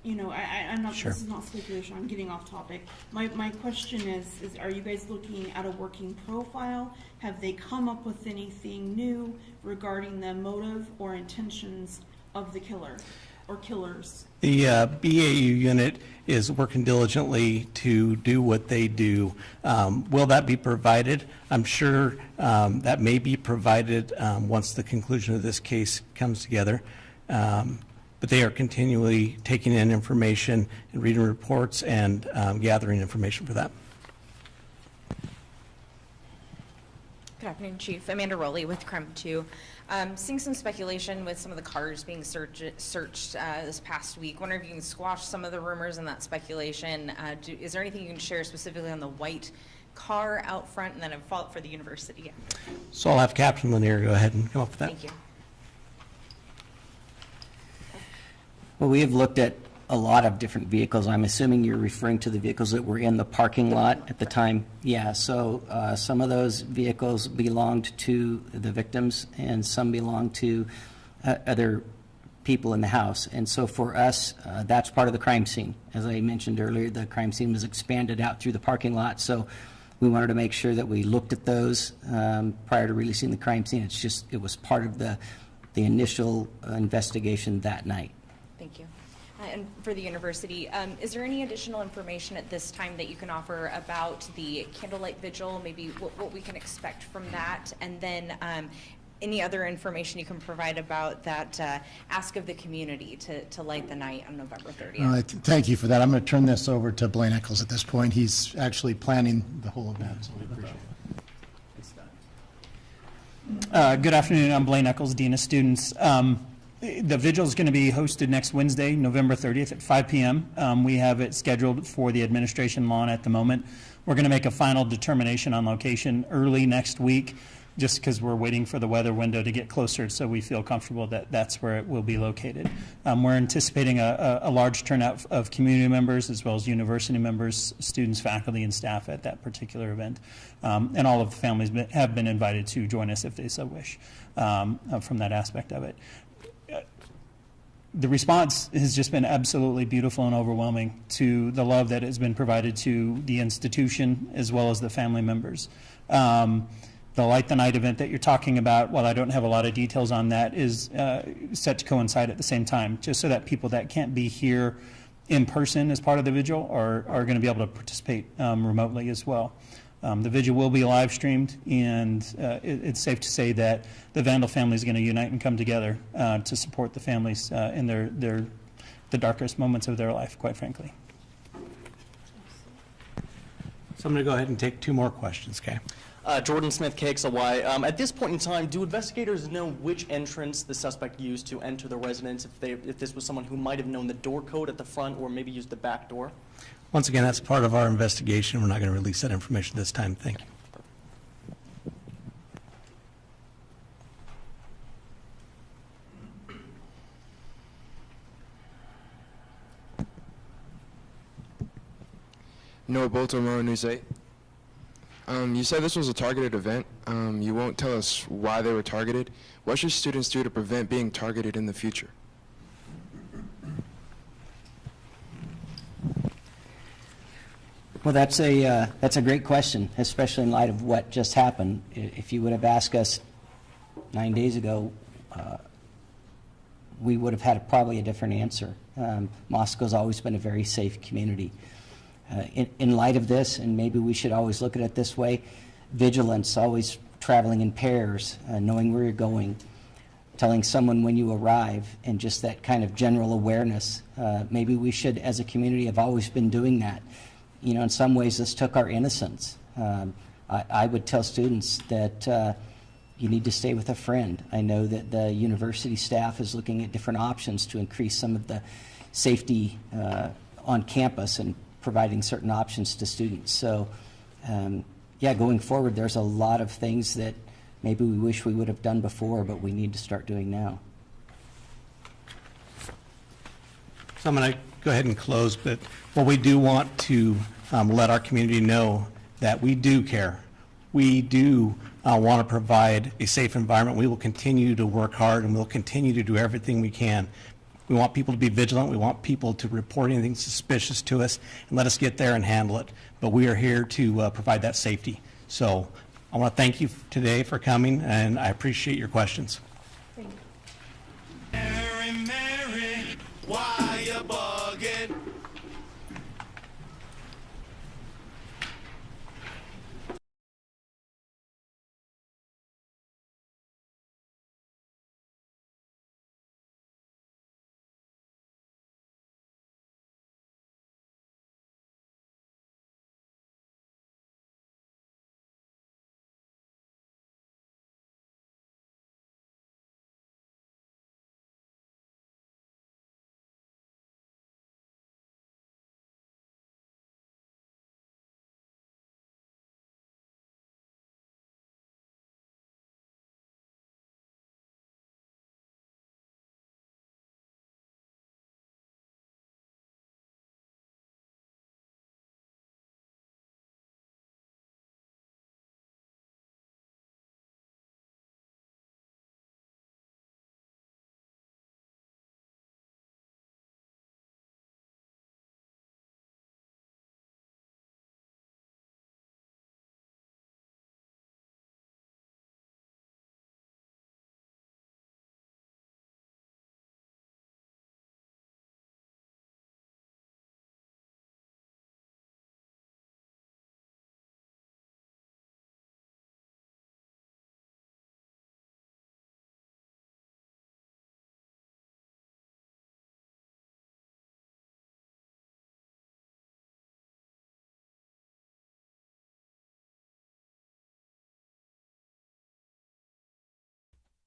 you know, I'm not, sure. This is not speculation, I'm getting off topic. My question is are you guys looking at a working profile? Have they come up with anything new regarding the motive or intentions of the killer or killers? The BAU unit is working diligently to do what they do. Will that be provided? I'm sure that may be provided once the conclusion of this case comes together. But they are continually taking in information and reading reports and gathering information for that. Good afternoon, Chief. Amanda Rowley with Crime 2. Seeing some speculation with some of the cars being searched this past week. Wonder if you can squash some of the rumors and that speculation. Is there anything you can share specifically on the white car out front, and then a follow-up for the university? So I'll have Captain Lanier go ahead and come up with that. Thank you. Well, we have looked at a lot of different vehicles. I'm assuming you're referring to the vehicles that were in the parking lot at the time. Yeah, so some of those vehicles belonged to the victims and some belonged to other people in the house. And so for us, that's part of the crime scene. As I mentioned earlier, the crime scene was expanded out through the parking lot. So We wanted to make sure that we looked at those prior to releasing the crime scene. It was part of the initial investigation that night. Thank you. And for the university, is there any additional information at this time that you can offer about the candlelight vigil, maybe what we can expect from that, and then any other information you can provide about that ask of the community to light the night on November 30th? Thank you for that. I'm going to turn this over to Blaine Eccles at this point. He's actually planning the whole event, so we appreciate it. Good afternoon. I'm Blaine Eccles, Dean of Students. The vigil is going to be hosted next Wednesday, November 30th at 5 p.m. We have it scheduled for the administration lawn at the moment. We're going to make a final determination on location early next week, just because we're waiting for the weather window to get closer, so we feel comfortable that that's where it will be located. We're anticipating a large turnout of community members as well as university members, students, faculty, and staff at that particular event. And all of the families have been invited to join us if they so wish from that aspect of it. The response has just been absolutely beautiful and overwhelming to the love that has been provided to the institution as well as the family members. The Light the Night event that you're talking about, while I don't have a lot of details on that, is set to coincide at the same time, just so that people that can't be here in person as part of the vigil are going to be able to participate remotely as well. The vigil will be live streamed, and it's safe to say that the Vandal family is going to unite and come together to support the families in the darkest moments of their life, quite frankly. So I'm going to go ahead and take two more questions, okay? Jordan Smith, KXLY. At this point in time, do investigators know which entrance the suspect used to enter the residence, if this was someone who might have known the door code at the front or maybe used the back door? Once again, that's part of our investigation. We're not going to release that information this time. Thank you. Noah Baltimore, News 8. You said this was a targeted event. You won't tell us why they were targeted. What should students do to prevent being targeted in the future? Well, that's a great question, especially in light of what just happened. If you would have asked us 9 days ago, we would have had probably a different answer. Moscow's always been a very safe community. In light of this, and maybe we should always look at it this way, vigilance, always traveling in pairs, knowing where you're going, telling someone when you arrive, and just that kind of general awareness. Maybe we should, as a community, have always been doing that. You know, in some ways, this took our innocence. I would tell students that you need to stay with a friend. I know that the university staff is looking at different options to increase some of the safety on campus and providing certain options to students. So, yeah, going forward, there's a lot of things that maybe we wish we would have done before, but we need to start doing now. So I'm going to go ahead and close, but what we do want to let our community know that we do care. We do want to provide a safe environment. We will continue to work hard, and we'll continue to do everything we can. We want people to be vigilant. We want people to report anything suspicious to us and let us get there and handle it. But we are here to provide that safety. So I want to thank you today for coming, and I appreciate your questions. Thank you. Mary, Mary, why you bugging?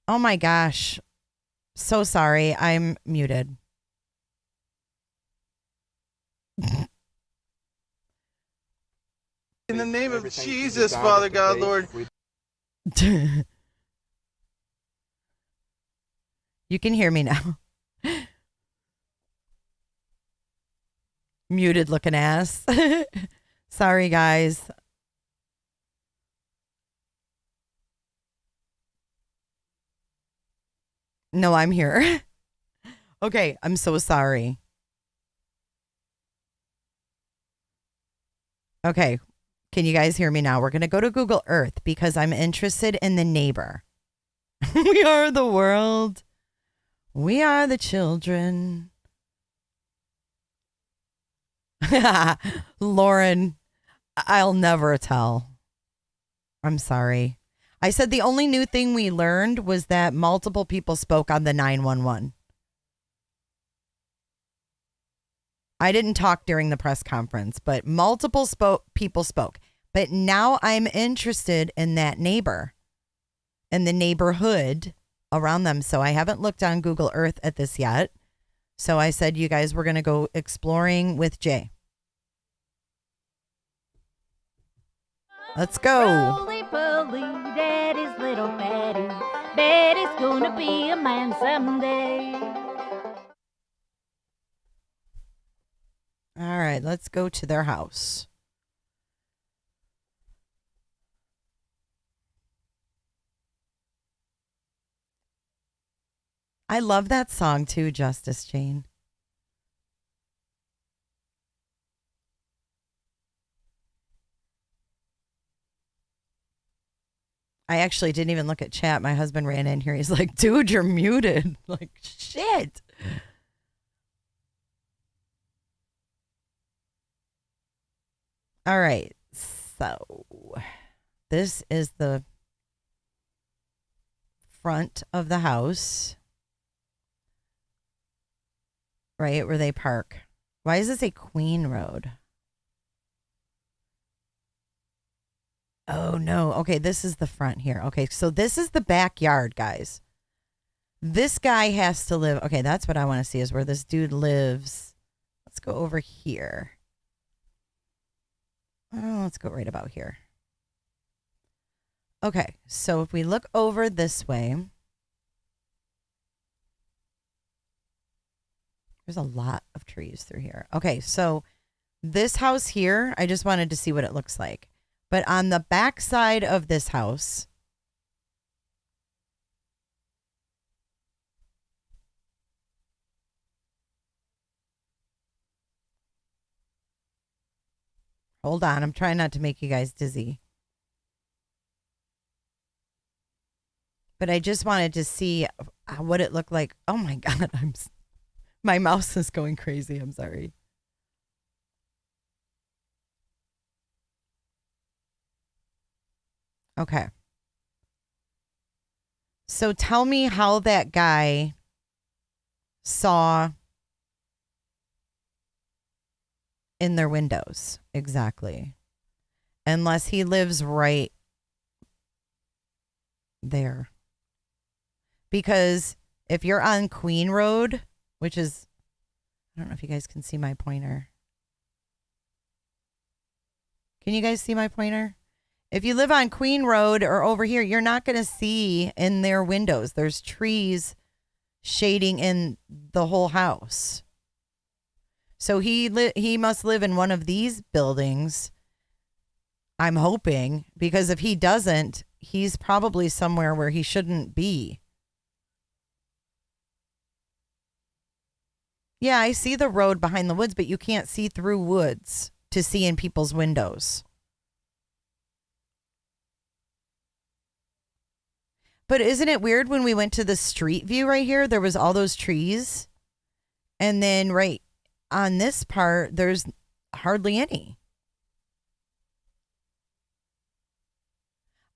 Oh my gosh. So sorry. I'm muted. In the name of Jesus, Father God, Lord. You can hear me now. Muted looking ass. Sorry, guys. No, I'm here. Okay, I'm so sorry. Okay, can you guys hear me now? We're going to go to Google Earth because I'm interested in the neighbor. We are the world. We are the children. Lauren, I'll never tell. I'm sorry. I said the only new thing we learned was that multiple people spoke on the 911. I didn't talk during the press conference, but multiple people spoke. But now I'm interested in that neighbor and the neighborhood around them. So I haven't looked on Google Earth at this yet. So I said you guys were going to go exploring with Jay. Let's go. Roly-poly, daddy's little Betty. Betty's gonna be a man someday. All right, let's go to their house. I love that song too, Justice Jane. I actually didn't even look at chat. My husband ran in here. He's like, dude, you're muted. Like, shit. All right. So this is the front of the house. Right where they park. Why does it say Queen Road? Oh, no. Okay, this is the front here. Okay, so this is the backyard, guys. This guy has to live. Okay, that's what I want to see is where this dude lives. Let's go over here. Oh, let's go right about here. Okay, so if we look over this way, there's a lot of trees through here. Okay, so this house here, I just wanted to see what it looks like. But on the back side of this house, hold on, I'm trying not to make you guys dizzy. But I just wanted to see what it looked like. Oh my God, my mouse is going crazy. I'm sorry. Okay. So tell me how that guy saw in their windows. Exactly. Unless he lives right there. Because if you're on Queen Road, which is, I don't know if you guys can see my pointer. Can you guys see my pointer? If you live on Queen Road or over here, you're not going to see in their windows. There's trees shading in the whole house. So he must live in one of these buildings, I'm hoping, because if he doesn't, he's probably somewhere where he shouldn't be. Yeah, I see the road behind the woods, but you can't see through woods to see in people's windows. But isn't it weird when we went to the street view right here, there was all those trees. And then right on this part, there's hardly any.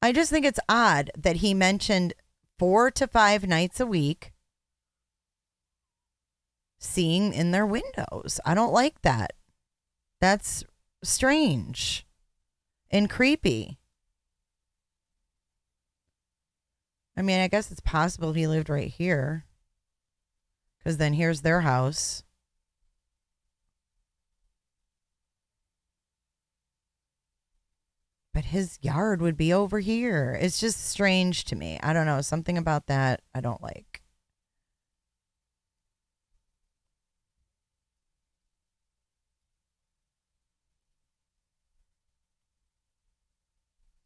I just think it's odd that he mentioned 4 to 5 nights a week seeing in their windows. I don't like that. That's strange and creepy. I mean, I guess it's possible he lived right here. Because then here's their house. But his yard would be over here. It's just strange to me. I don't know. Something about that I don't like.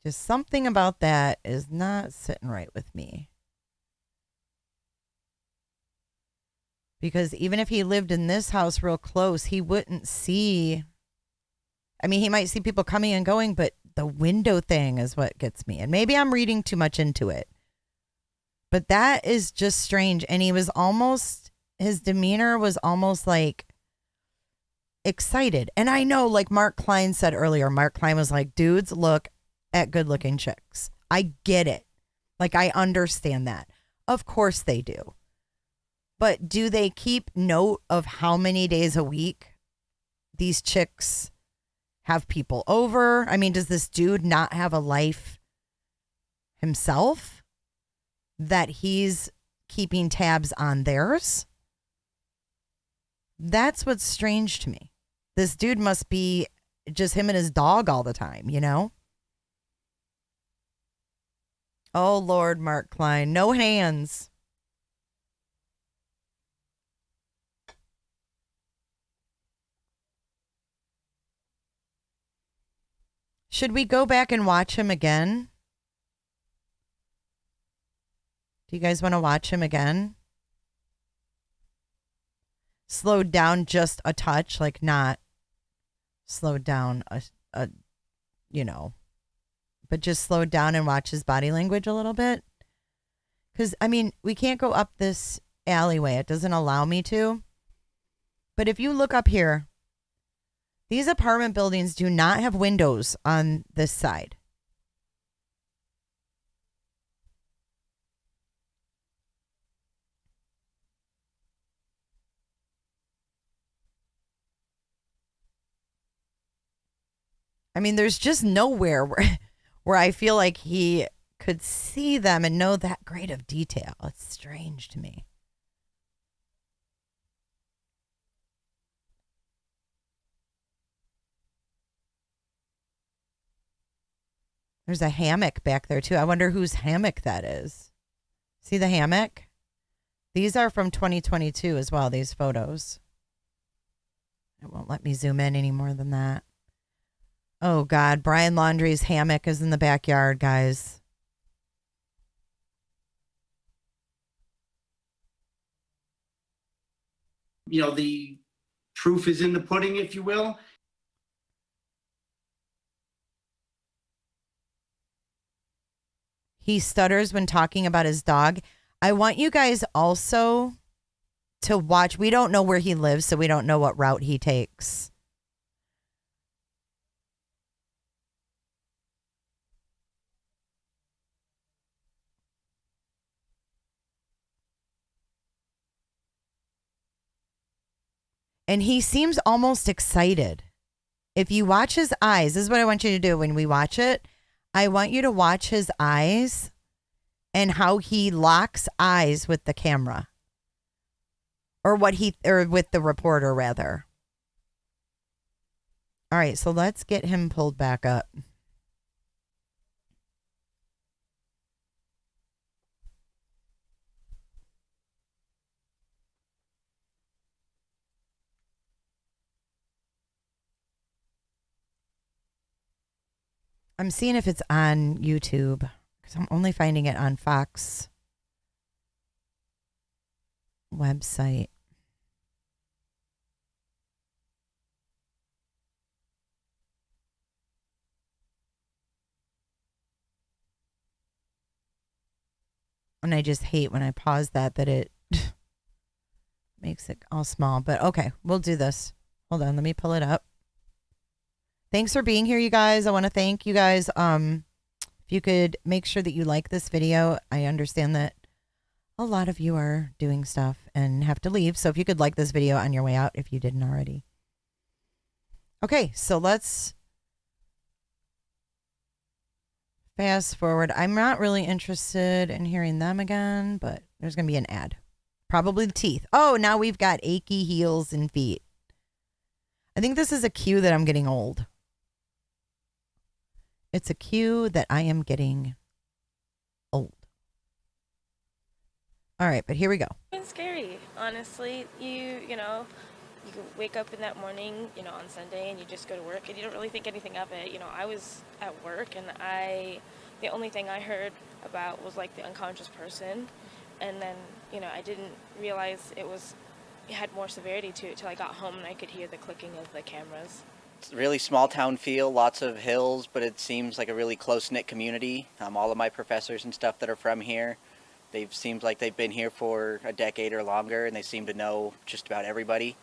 Just something about that is not sitting right with me. Because even if he lived in this house real close, he wouldn't see. I mean, he might see people coming and going, but the window thing is what gets me. And maybe I'm reading too much into it. But that is just strange. And he was almost, his demeanor was almost like excited. And I know, like Mark Klein said earlier, Mark Klein was like, dudes look at good looking chicks. I get it. Like, I understand that. Of course they do. But do they keep note of how many days a week these chicks have people over? I mean, does this dude not have a life himself that he's keeping tabs on theirs? That's what's strange to me. This dude must be just him and his dog all the time, you know? Oh, Lord, Mark Klein. No hands. Should we go back and watch him again? Do you guys want to watch him again? Slowed down just a touch, like not slowed down a you know, but just slowed down and watch his body language a little bit. Because, I mean, we can't go up this alleyway. It doesn't allow me to. But if you look up here, these apartment buildings do not have windows on this side. I mean, there's just nowhere where I feel like he could see them and know that great of detail. It's strange to me. There's a hammock back there, too. I wonder whose hammock that is. See the hammock? These are from 2022 as well, these photos. It won't let me zoom in any more than that. Oh, God. Brian Laundrie's hammock is in the backyard, guys. You know, the proof is in the pudding, if you will. He stutters when talking about his dog. I want you guys also to watch. We don't know where he lives, so we don't know what route he takes. And he seems almost excited. If you watch his eyes, this is what I want you to do when we watch it. I want you to watch his eyes and how he locks eyes with the camera. Or with the reporter, rather. All right, so let's get him pulled back up. I'm seeing if it's on YouTube because I'm only finding it on Fox website. And I just hate when I pause that it makes it all small. But okay, we'll do this. Hold on, let me pull it up. Thanks for being here, you guys. I want to thank you guys. If you could make sure that you like this video. I understand that a lot of you are doing stuff and have to leave. So if you could like this video on your way out, if you didn't already. Okay, so let's Fast forward. I'm not really interested in hearing them again, but there's going to be an ad. Probably the teeth. Oh, now we've got achy heels and feet. I think this is a cue that I'm getting old. It's a cue that I am getting old. All right, but here we go. It's scary, honestly. You know, you can wake up in that morning, you know, on Sunday, and you just go to work, and you don't really think anything of it. You know, I was at work, and the only thing I heard about was like the unconscious person, and then, you know, I didn't realize it had more severity to it till I got home and I could hear the clicking of the cameras. It's a really small town feel, lots of hills, but it seems like a really close-knit community. All of my professors and stuff that are from here, seemed like they've been here for a decade or longer, and they seem to know just about everybody.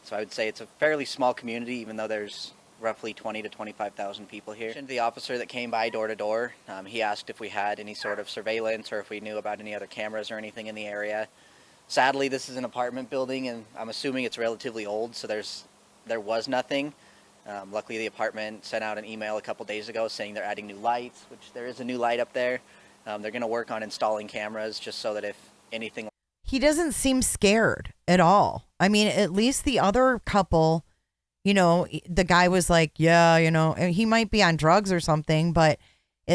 So I would say it's a fairly small community, even though there's roughly 20 to 25,000 people here. The officer that came by door to door, he asked if we had any sort of surveillance or if we knew about any other cameras or anything in the area. Sadly, this is an apartment building, and I'm assuming it's relatively old, so there was nothing. Luckily, the apartment sent out an email a couple days ago saying they're adding new lights, which there is a new light up there. They're going to work on installing cameras just so that if anything... He doesn't seem scared at all. I mean, at least the other couple, you know, the guy was like, yeah, you know, he might be on drugs or something, but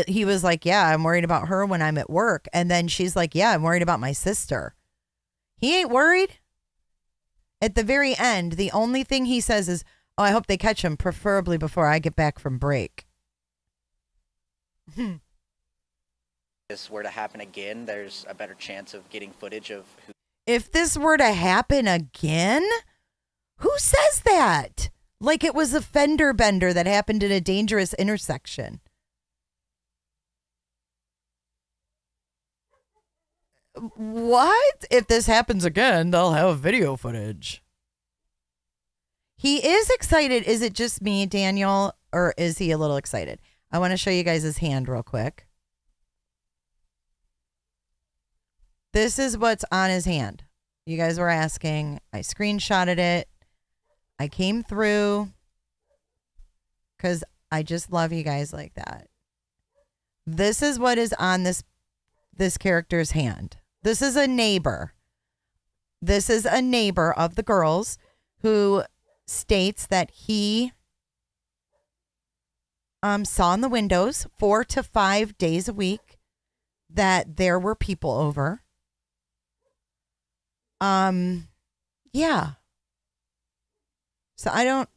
he was like, yeah, I'm worried about her when I'm at work. And then she's like, yeah, I'm worried about my sister. He ain't worried. At the very end, the only thing he says is, oh, I hope they catch him, preferably before I get back from break. If this were to happen again, there's a better chance of getting footage of who... If this were to happen again? Who says that? Like it was a fender bender that happened at a dangerous intersection. What? If this happens again, they'll have video footage. He is excited. Is it just me, Daniel, or is he a little excited? I want to show you guys his hand real quick. This is what's on his hand. You guys were asking. I screenshotted it. I came through because I just love you guys like that. This is what is on this character's hand. This is a neighbor. This is a neighbor of the girls who states that he saw in the windows 4 to 5 days a week that there were people over. Yeah. So I don't.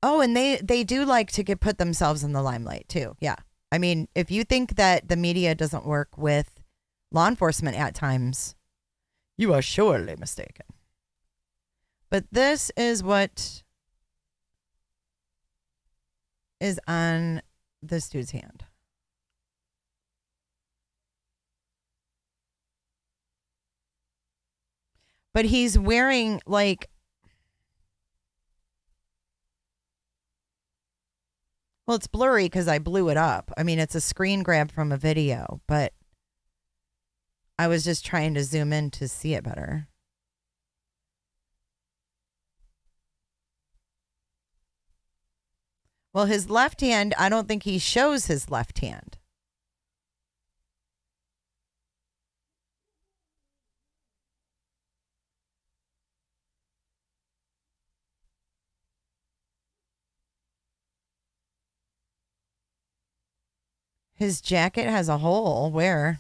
Oh, and they do like to put themselves in the limelight too. Yeah. I mean, if you think that the media doesn't work with law enforcement at times, you are surely mistaken. But this is what is on this dude's hand. But he's wearing like, well, it's blurry because I blew it up. I mean, it's a screen grab from a video, but I was just trying to zoom in to see it better. Well, his left hand, I don't think he shows his left hand. His jacket has a hole. Where?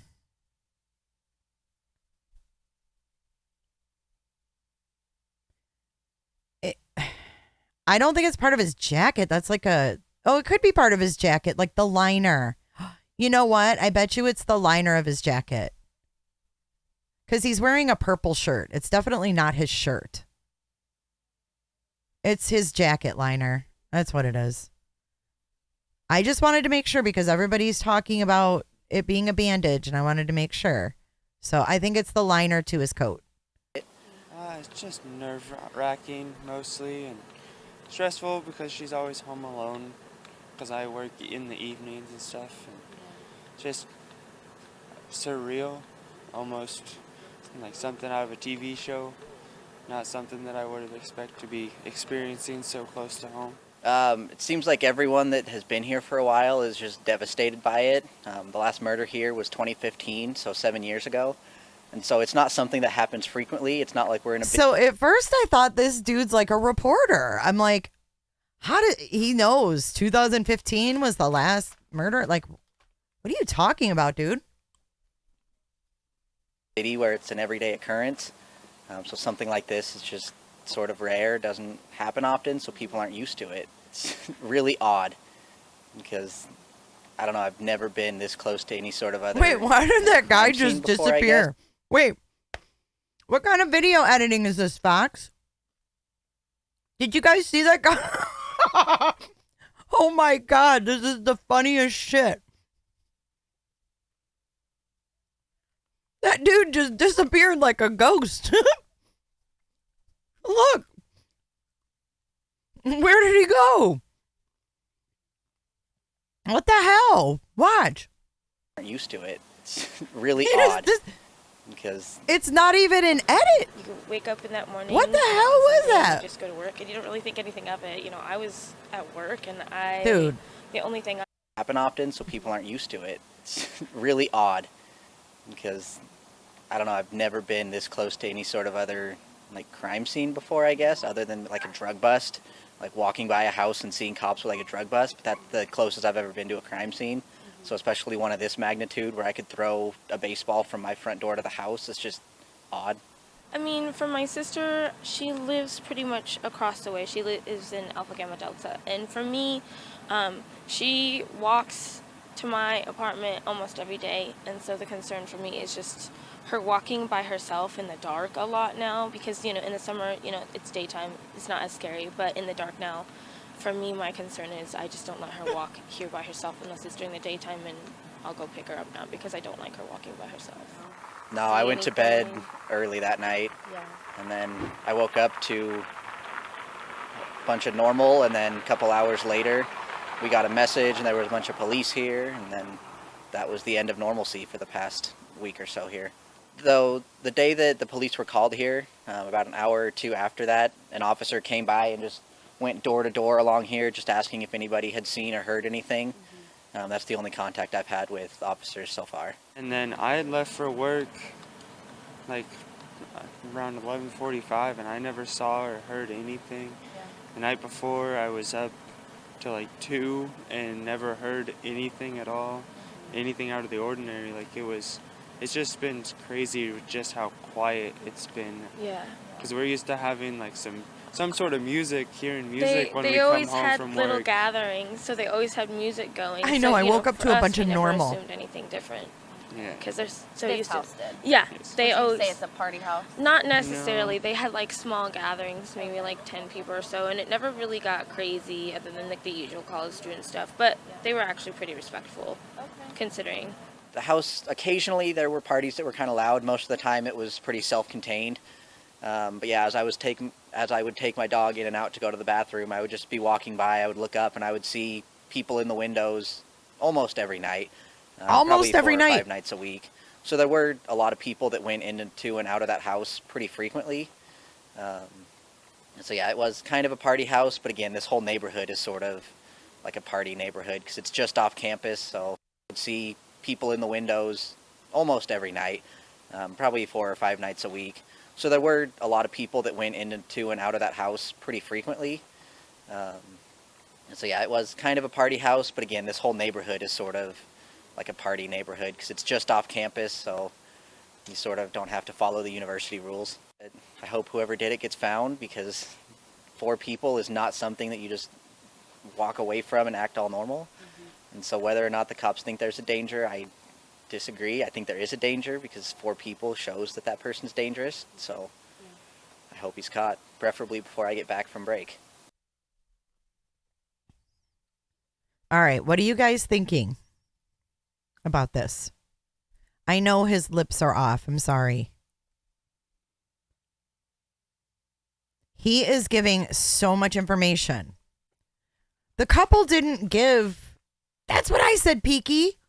I don't think it's part of his jacket. That's like a... Oh, it could be part of his jacket, like the liner. You know what? I bet you it's the liner of his jacket. Because he's wearing a purple shirt. It's definitely not his shirt. It's his jacket liner. That's what it is. I just wanted to make sure because everybody's talking about it being a bandage, and I wanted to make sure. So I think it's the liner to his coat. It's just nerve-wracking mostly and stressful because she's always home alone because I work in the evenings and stuff. And just surreal, almost like something out of a TV show, not something that I would expect to be experiencing so close to home. It seems like everyone that has been here for a while is just devastated by it. The last murder here was 2015, so 7 years ago. And so it's not something that happens frequently. It's not like we're in a So at first I thought this dude's like a reporter. I'm like, how did he knows 2015 was the last murder? Like, what are you talking about, dude? city where it's an everyday occurrence. So something like this is just sort of rare, doesn't happen often, so people aren't used to it. It's really odd because, I don't know, I've never been this close to any sort of other... Wait, why did that guy crime scene just before, I disappear? guess. Wait, what kind of video editing is this, Fox? Did you guys see that guy? Oh my God, this is the funniest shit. That dude just disappeared like a ghost. Look. Where did he go? What the hell? Watch. Aren't used to it. It's really It is odd just- because... It's not even an edit. You can wake up in that morning. What the you know, hell on was Sunday, and that? You just go to work, and you don't really think anything of it. You know, I was at work, and I... Dude. The only thing I... happen often, so people aren't used to it. It's really odd because, I don't know, I've never been this close to any sort of other like crime scene before, I guess, other than like a drug bust, like walking by a house and seeing cops with like a drug bust, but that's the closest I've ever been to a crime scene. So especially one of this magnitude where I could throw a baseball from my front door to the house, it's just odd. I mean, for my sister, she lives pretty much across the way. She lives in Alpha Gamma Delta. And for me, she walks to my apartment almost every day. And so the concern for me is just her walking by herself in the dark a lot now. Because, you know, in the summer, you know, it's daytime. It's not as scary. But in the dark now, for me, my concern is I just don't let her walk here by herself unless it's during the daytime. And I'll go pick her up now because I don't like her walking by herself. No, I went to bed early that night, and then I woke up to a bunch of normal, and then a couple hours later, we got a message, and there was a bunch of police here, and then that was the end of normalcy for the past week or so here. Though the day that the police were called here, about an hour or two after that, an officer came by and just went door to door along here, just asking if anybody had seen or heard anything. That's the only contact I've had with officers so far. And then I had left for work like around 11:45, and I never saw or heard anything. The night before, I was up till like 2 and never heard anything at all, anything out of the ordinary. Like it's just been crazy with just how quiet it's been. Yeah. Because we're used to having like some sort of music, hearing music when we They come always home had from little work. gatherings, so they always had music going. I know, so, I you woke up for to a us, bunch we of never normal. assumed anything different. Yeah. Because they're so This used house to. did. Yeah, they Would you always. say it's a party house? Not necessarily. They had like small gatherings, maybe like 10 people or so, and it never really got crazy other than like the usual college student stuff. But they were actually pretty respectful, considering. The house, occasionally there were parties that were kind of loud. Most of the time it was pretty self-contained. But yeah, as I would take my dog in and out to go to the bathroom, I would just be walking by, I would look up, and I would see people in the windows almost every night. Almost probably every 4 or night. 5 nights a week. So there were a lot of people that went into and out of that house pretty frequently. So yeah, it was kind of a party house, but again, this whole neighborhood is sort of like a party neighborhood because it's just off campus, so I would see people in the windows almost every night, probably 4 or 5 nights a week. So there were a lot of people that went into and out of that house pretty frequently. So yeah, it was kind of a party house, but again, this whole neighborhood is sort of like a party neighborhood because it's just off campus, so you sort of don't have to follow the university rules. I hope whoever did it gets found because 4 people is not something that you just walk away from and act all normal. And so whether or not the cops think there's a danger, I disagree. I think there is a danger because 4 people shows that that person's dangerous. So I hope he's caught, preferably before I get back from break. All right, what are you guys thinking about this? I know his lips are off. I'm sorry. He is giving so much information. The couple didn't give. That's what I said, Peaky.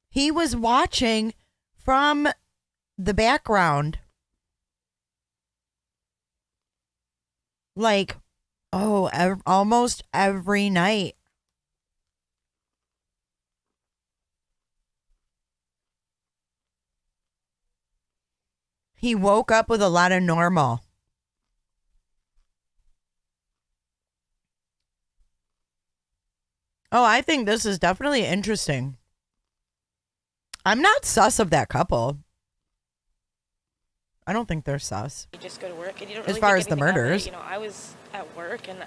He was watching from the background. Like, Oh, almost every night. He woke up with a lot of normal. Oh, I think this is definitely interesting. I'm not sus of that couple. I don't think they're sus. You just go to work and you don't As really far think as the anything of it. murders. You know, I was at work and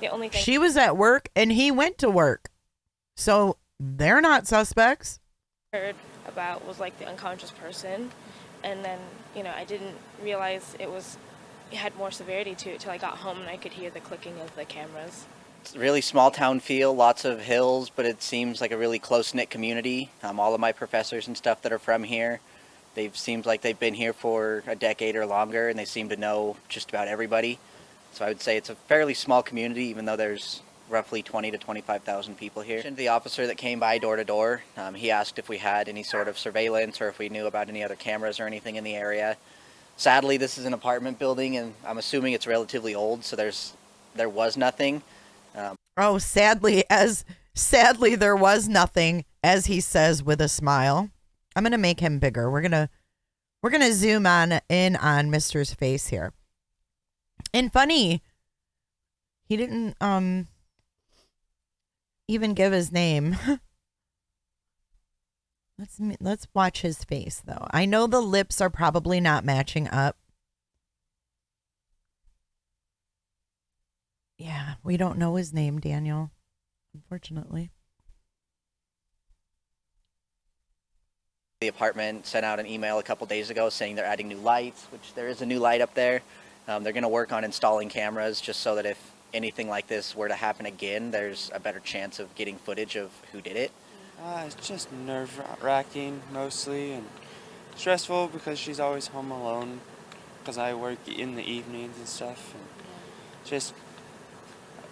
the only thing She was at work and he went to work. So they're not suspects. I heard about was like the unconscious person. And then, you know, I didn't realize it had more severity to it till I got home and I could hear the clicking of the cameras. It's a really small town feel, lots of hills, but it seems like a really close-knit community. All of my professors and stuff that are from here, seems like they've been here for a decade or longer, and they seem to know just about everybody. So I would say it's a fairly small community, even though there's roughly 20 to 25,000 people here. The officer that came by door to door, he asked if we had any sort of surveillance or if we knew about any other cameras or anything in the area. Sadly, this is an apartment building, and I'm assuming it's relatively old, so there was nothing. Oh, sadly there was nothing, as he says with a smile. I'm gonna make him bigger. We're gonna zoom in on Mister's face here. And funny, he didn't even give his name. Let's watch his face though. I know the lips are probably not matching up. Yeah, we don't know his name, Daniel, unfortunately. The apartment sent out an email a couple days ago saying they're adding new lights, which there is a new light up there. They're going to work on installing cameras just so that if anything like this were to happen again, there's a better chance of getting footage of who did it. It's just nerve-wracking mostly and stressful because she's always home alone because I work in the evenings and stuff. And just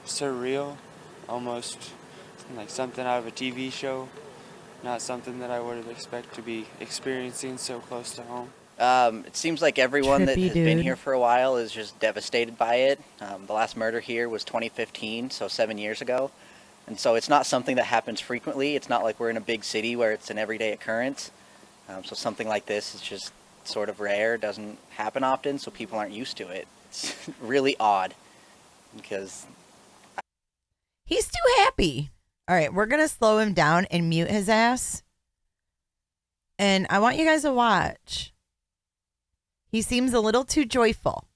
surreal, almost like something out of a TV show, not something that I would expect to be experiencing so close to home. It seems like everyone that Trippy, has been dude. here for a while is just devastated by it. The last murder here was 2015, so 7 years ago. And so it's not something that happens frequently. It's not like we're in a big city where it's an everyday occurrence. So something like this is just sort of rare, doesn't happen often, so people aren't used to it. It's really odd because He's too happy. All right, we're going to slow him down and mute his ass. And I want you guys to watch. He seems a little too joyful.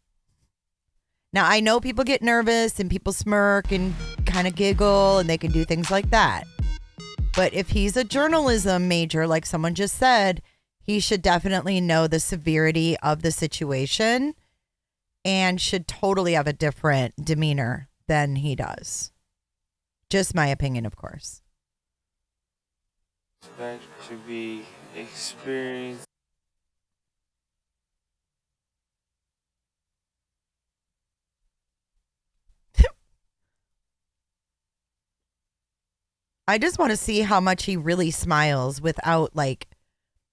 Now, I know people get nervous and people smirk and kind of giggle and they can do things like that. But if he's a journalism major, like someone just said, he should definitely know the severity of the situation and should totally have a different demeanor than he does. Just my opinion, of course. That should be experienced. I just want to see how much he really smiles without, like,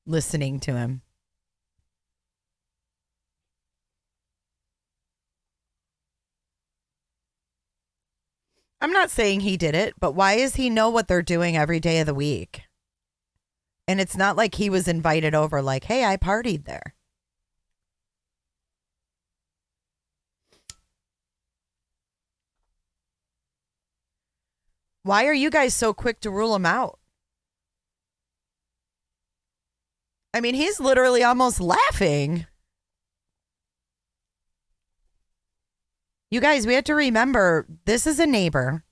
listening to him. I'm not saying he did it, but why does he know what they're doing every day of the week? And it's not like he was invited over like, hey, I partied there. Why are you guys so quick to rule him out? I mean, he's literally almost laughing. You guys, we have to remember, this is a neighbor.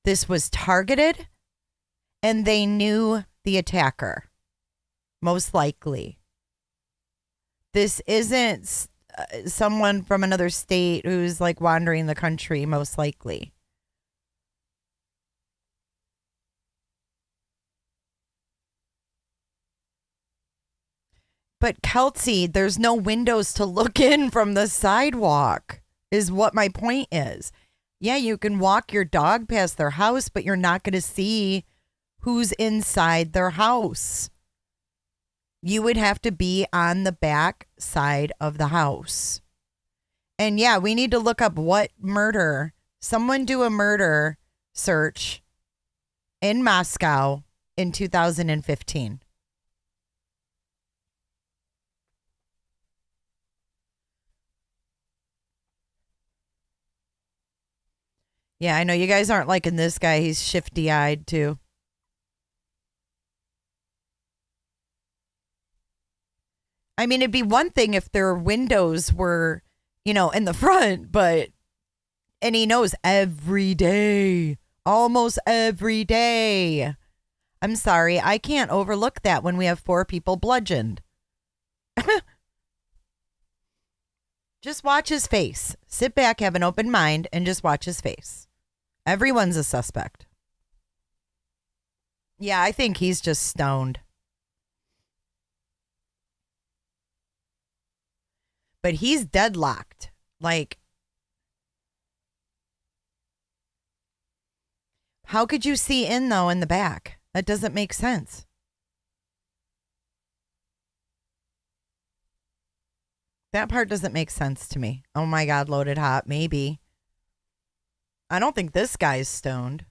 This was targeted, and they knew the attacker, most likely. This isn't someone from another state who's like wandering the country, most likely. But Kelsey, there's no windows to look in from the sidewalk, is what my point is. Yeah, you can walk your dog past their house, but you're not going to see who's inside their house. You would have to be on the back side of the house. And yeah, we need to look up what murder. Someone do a murder search in Moscow in 2015. Yeah, I know you guys aren't liking this guy. He's shifty-eyed too. I mean, it'd be one thing if their windows were, in the front, and he knows every day, almost every day. I'm sorry, I can't overlook that when we have 4 people bludgeoned. Just watch his face. Sit back, have an open mind, and just watch his face. Everyone's a suspect. Yeah, I think he's just stoned. But he's deadlocked. Like, how could you see in, though, in the back? That doesn't make sense. That part doesn't make sense to me. Oh my God, loaded hot. Maybe. I don't think this guy's stoned.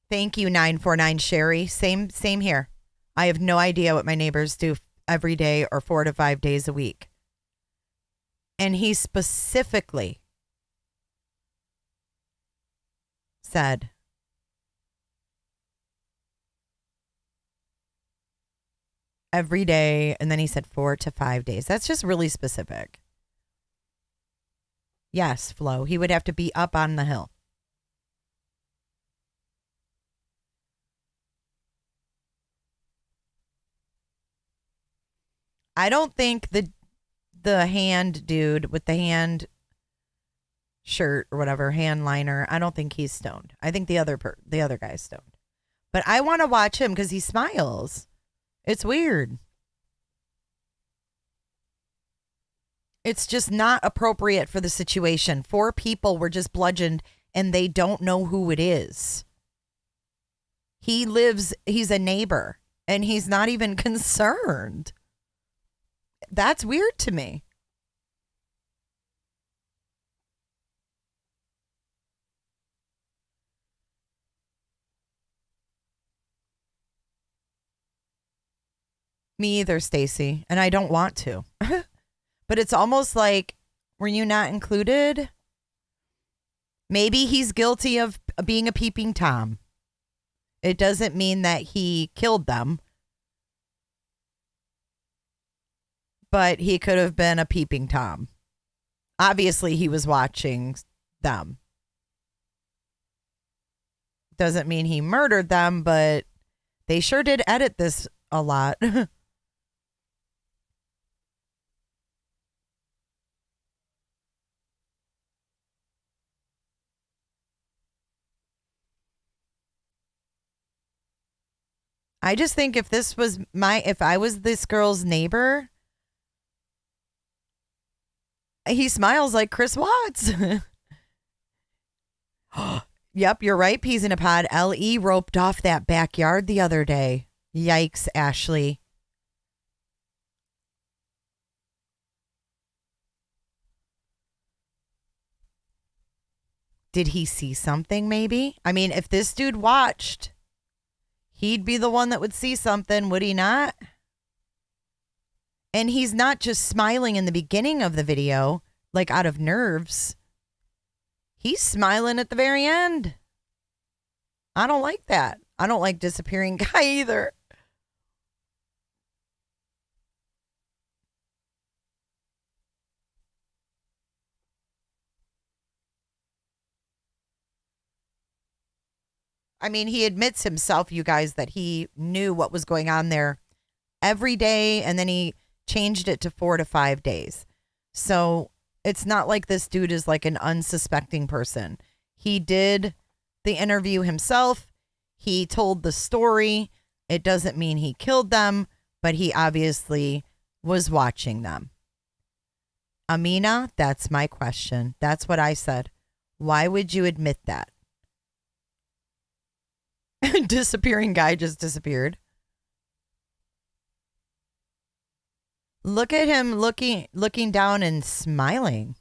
Thank you, 949 Sherry. Same here. I have no idea what my neighbors do every day or 4 to 5 days a week. And he specifically said, every day, and then he said 4 to 5 days. That's just really specific. Yes, Flo, he would have to be up on the hill. I don't think the hand dude with the hand shirt or whatever, hand liner, I don't think he's stoned. I think the other guy's stoned. But I want to watch him because he smiles. It's weird. It's just not appropriate for the situation. 4 people were just bludgeoned and they don't know who it is. He's a neighbor and he's not even concerned. That's weird to me. Me either, Stacy, and I don't want to. But it's almost like, were you not included? Maybe he's guilty of being a peeping Tom. It doesn't mean that he killed them. But he could have been a peeping Tom. Obviously, he was watching them. Doesn't mean he murdered them, but they sure did edit this a lot. I just think if I was this girl's neighbor, he smiles like Chris Watts. Yep, you're right, Peas in a Pod. L.E. roped off that backyard the other day. Yikes, Ashley. Did he see something, maybe? I mean, if this dude watched, he'd be the one that would see something, would he not? And he's not just smiling in the beginning of the video, like out of nerves. He's smiling at the very end. I don't like that. I don't like disappearing guy either. I mean, he admits himself, you guys, that he knew what was going on there every day, and then he changed it to 4 to 5 days. So it's not like this dude is like an unsuspecting person. He did the interview himself. He told the story. It doesn't mean he killed them, but he obviously was watching them. Amina, that's my question. That's what I said. Why would you admit that? disappearing guy just disappeared. Look at him looking down and smiling.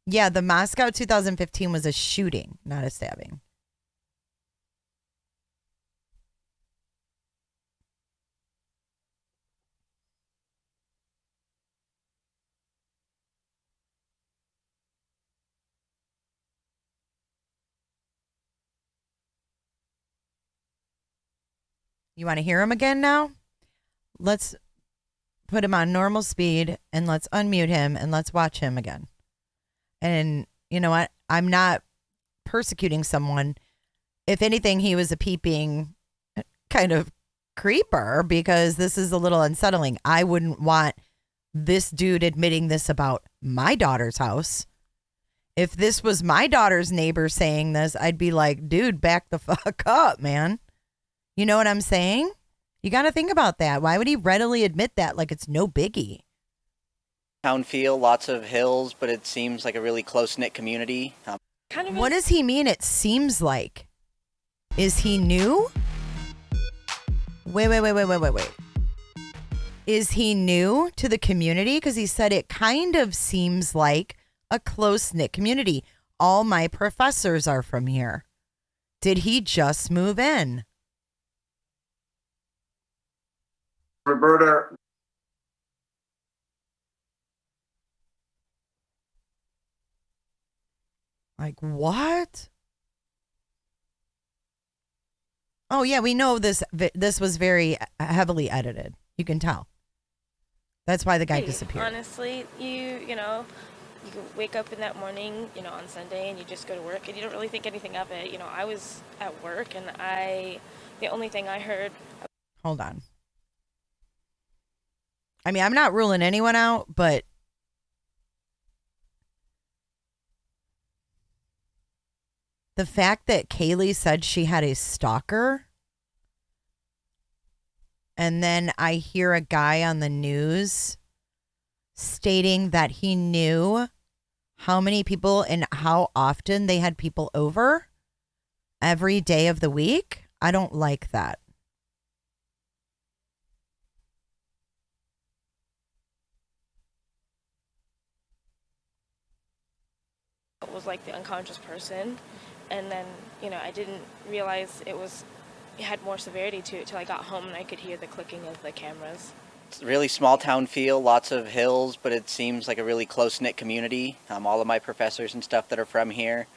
Yeah, the Moscow 2015 was a shooting, not a stabbing. You want to hear him again now? Let's put him on normal speed and let's unmute him and let's watch him again. And you know what? I'm not persecuting someone. If anything, he was a peeping kind of creeper because this is a little unsettling. I wouldn't want this dude admitting this about my daughter's house. If this was my daughter's neighbor saying this, I'd be like, dude, back the fuck up, man. You know what I'm saying? You got to think about that. Why would he readily admit that like it's no biggie? Town feel, lots of hills, but it seems like a really close-knit community. What does he mean it seems like? Is he new? Wait. Is he new to the community? Because he said it kind of seems like a close-knit community. All my professors are from here. Did he just move in? Roberta. Like, what? Oh, yeah, we know this was very heavily edited. You can tell. That's why the guy disappeared. Honestly, you know, you can wake up in that morning, you know, on Sunday and you just go to work and you don't really think anything of it. You know, I was at work and the only thing I heard. Hold on. I mean, I'm not ruling anyone out, but the fact that Kaylee said she had a stalker, and then I hear a guy on the news stating that he knew how many people and how often they had people over every day of the week, I don't like that. Was like the unconscious person, and then, you know, I didn't realize it had more severity to it till I got home and I could hear the clicking of the cameras. It's a really small town feel, lots of hills, but it seems like a really close-knit community. All of my professors and stuff that are from here,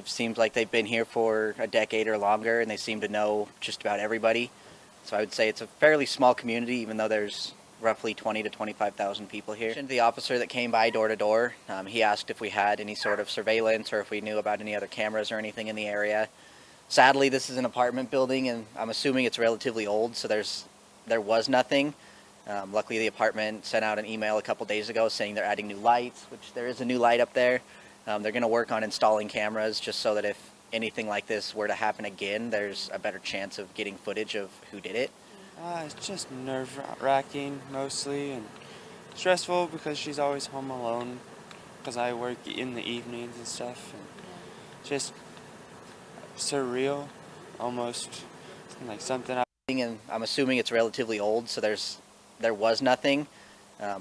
seemed like they've been here for a decade or longer, and they seem to know just about everybody. So I would say it's a fairly small community, even though there's roughly 20 to 25,000 people here. The officer that came by door to door, he asked if we had any sort of surveillance or if we knew about any other cameras or anything in the area. Sadly, this is an apartment building, and I'm assuming it's relatively old, so there was nothing. Luckily, the apartment sent out an email a couple days ago saying they're adding new lights, which there is a new light up there. They're going to work on installing cameras just so that if anything like this were to happen again, there's a better chance of getting footage of who did it. It's just nerve-wracking mostly and stressful because she's always home alone because I work in the evenings and stuff. And just surreal, almost like something. And I'm assuming it's relatively old, so there was nothing.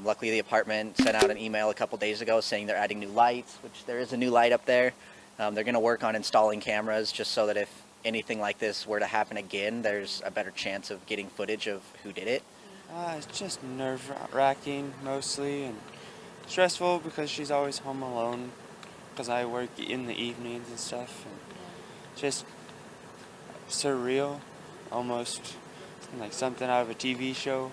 Luckily, the apartment sent out an email a couple days ago saying they're adding new lights, which there is a new light up there. They're going to work on installing cameras just so that if anything like this were to happen again, there's a better chance of getting footage of who did it. It's just nerve-wracking mostly and stressful because she's always home alone because I work in the evenings and stuff. And just surreal, almost like something out of a TV show,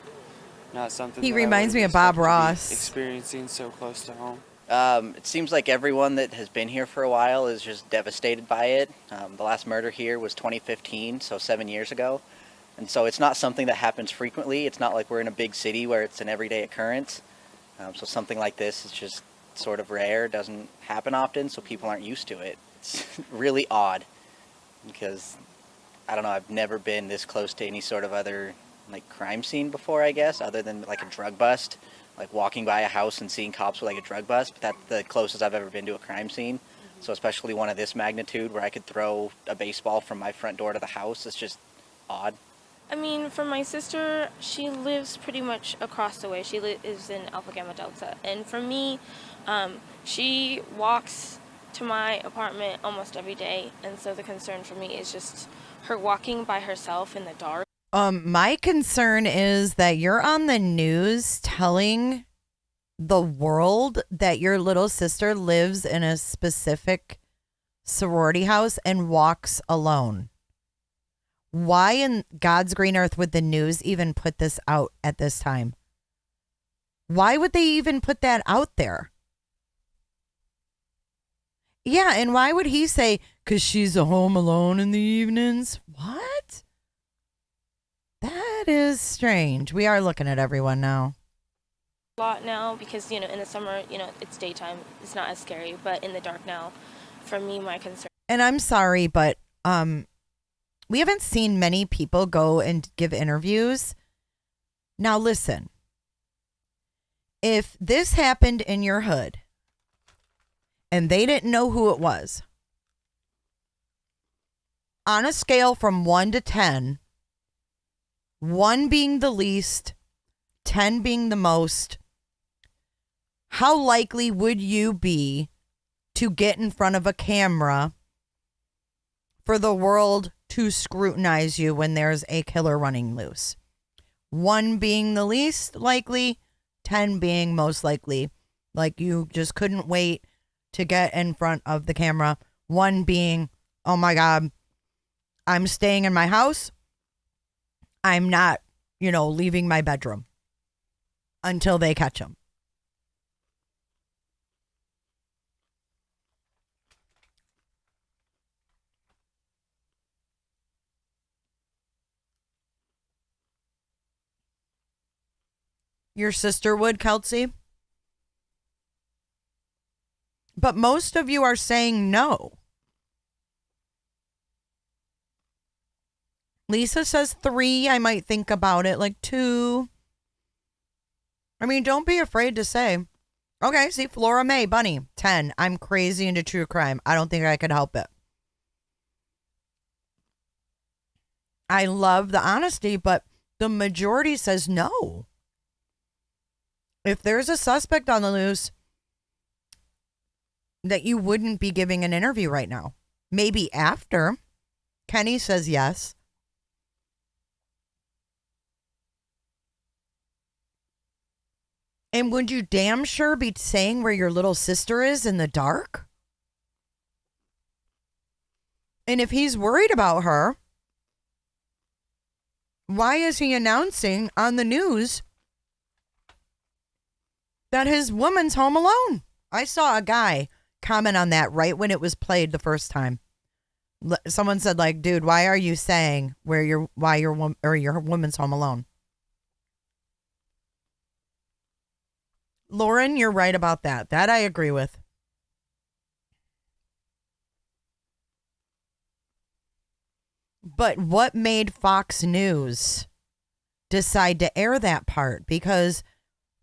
not something He that I reminds would me of Bob expect to be Ross. experiencing so close to home. It seems like everyone that has been here for a while is just devastated by it. The last murder here was 2015, so 7 years ago. And so it's not something that happens frequently. It's not like we're in a big city where it's an everyday occurrence. So something like this is just sort of rare, doesn't happen often, so people aren't used to it. It's really odd because, I don't know, I've never been this close to any sort of other like crime scene before, I guess, other than like a drug bust. Like walking by a house and seeing cops with like a drug bust, but that's the closest I've ever been to a crime scene. So especially one of this magnitude where I could throw a baseball from my front door to the house, it's just odd. I mean, for my sister, she lives pretty much across the way. She lives in Alpha Gamma Delta. And for me, she walks to my apartment almost every day. And so the concern for me is just her walking by herself in the dark. My concern is that you're on the news telling the world that your little sister lives in a specific sorority house and walks alone. Why in God's green earth would the news even put this out at this time? Why would they even put that out there? Yeah, and why would he say, because she's at home alone in the evenings? What? That is strange. We are looking at everyone now. A lot now because, in the summer, it's daytime. It's not as scary. But in the dark now, for me, my concern. And I'm sorry, but we haven't seen many people go and give interviews. Now, listen. If this happened in your hood and they didn't know who it was, on a scale from 1 to 10, 1 being the least, 10 being the most, how likely would you be to get in front of a camera for the world to scrutinize you when there's a killer running loose? 1 being the least likely, 10 being most likely. Like you just couldn't wait to get in front of the camera. 1 being, oh my God, I'm staying in my house. I'm not, leaving my bedroom until they catch him. Your sister would, Kelsey? But most of you are saying no. Lisa says 3. I might think about it. Like 2. I mean, don't be afraid to say. Okay, see, Flora May, Bunny, 10. I'm crazy into true crime. I don't think I could help it. I love the honesty, but the majority says no. If there's a suspect on the loose, that you wouldn't be giving an interview right now. Maybe after. Kenny says yes. And would you damn sure be saying where your little sister is in the dark? And if he's worried about her, why is he announcing on the news that his woman's home alone? I saw a guy comment on that right when it was played the first time. Someone said, like, dude, why are you saying your woman's home alone? Lauren, you're right about that. That I agree with. But what made Fox News decide to air that part? Because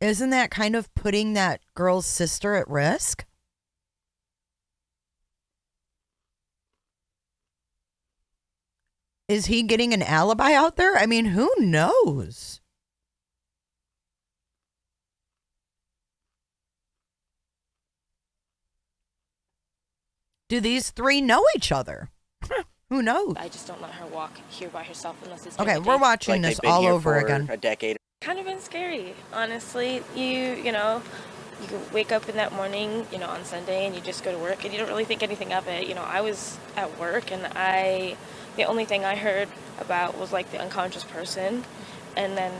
isn't that kind of putting that girl's sister at risk? Is he getting an alibi out there? I mean, who knows? Do these 3 know each other? Who knows? I just don't let her walk here by herself unless it's okay. We're watching this all over again. A decade. Kind of been scary, honestly. You wake up in that morning, on Sunday, and you just go to work, and you don't really think anything of it. I was at work, and the only thing I heard about was like the unconscious person, and then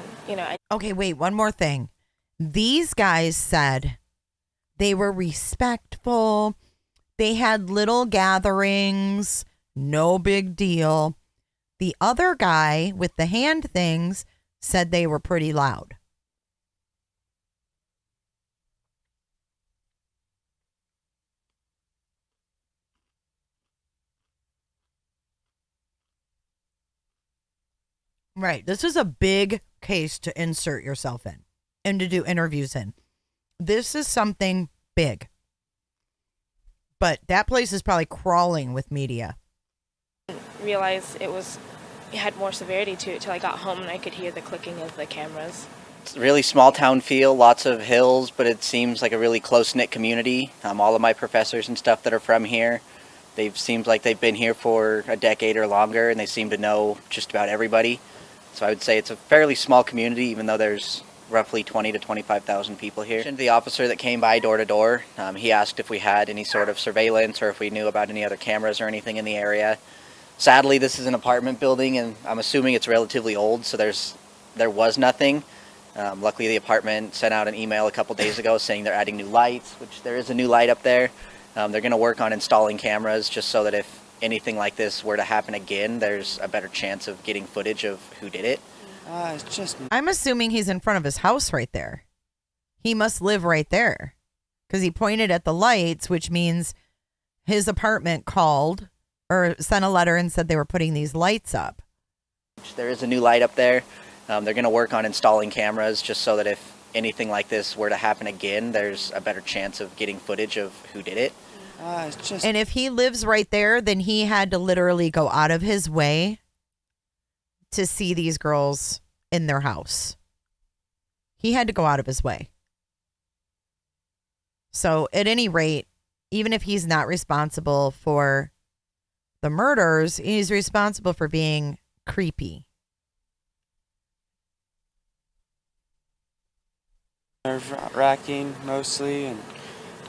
Okay, wait. One more thing. These guys said they were respectful. They had little gatherings. No big deal. The other guy with the hand things said they were pretty loud. Right. This is a big case to insert yourself in and to do interviews in. This is something big. But that place is probably crawling with media. Realize it had more severity to it till I got home and I could hear the clicking of the cameras. It's a really small town feel, lots of hills, but it seems like a really close-knit community. All of my professors and stuff that are from here, seems like they've been here for a decade or longer, and they seem to know just about everybody. So I would say it's a fairly small community, even though there's roughly 20 to 25,000 people here. The officer that came by door to door, he asked if we had any sort of surveillance or if we knew about any other cameras or anything in the area. Sadly, this is an apartment building, and I'm assuming it's relatively old, so there was nothing. Luckily, the apartment sent out an email a couple days ago saying they're adding new lights, which there is a new light up there. They're going to work on installing cameras just so that if anything like this were to happen again, there's a better chance of getting footage of who did it. I'm assuming he's in front of his house right there. He must live right there because he pointed at the lights, which means his apartment called or sent a letter and said they were putting these lights up. There is a new light up there. They're going to work on installing cameras just so that if anything like this were to happen again, there's a better chance of getting footage of who did it. And if he lives right there, then he had to literally go out of his way to see these girls in their house. He had to go out of his way. So at any rate, even if he's not responsible for the murders, he's responsible for being creepy. Nerve-wracking mostly, and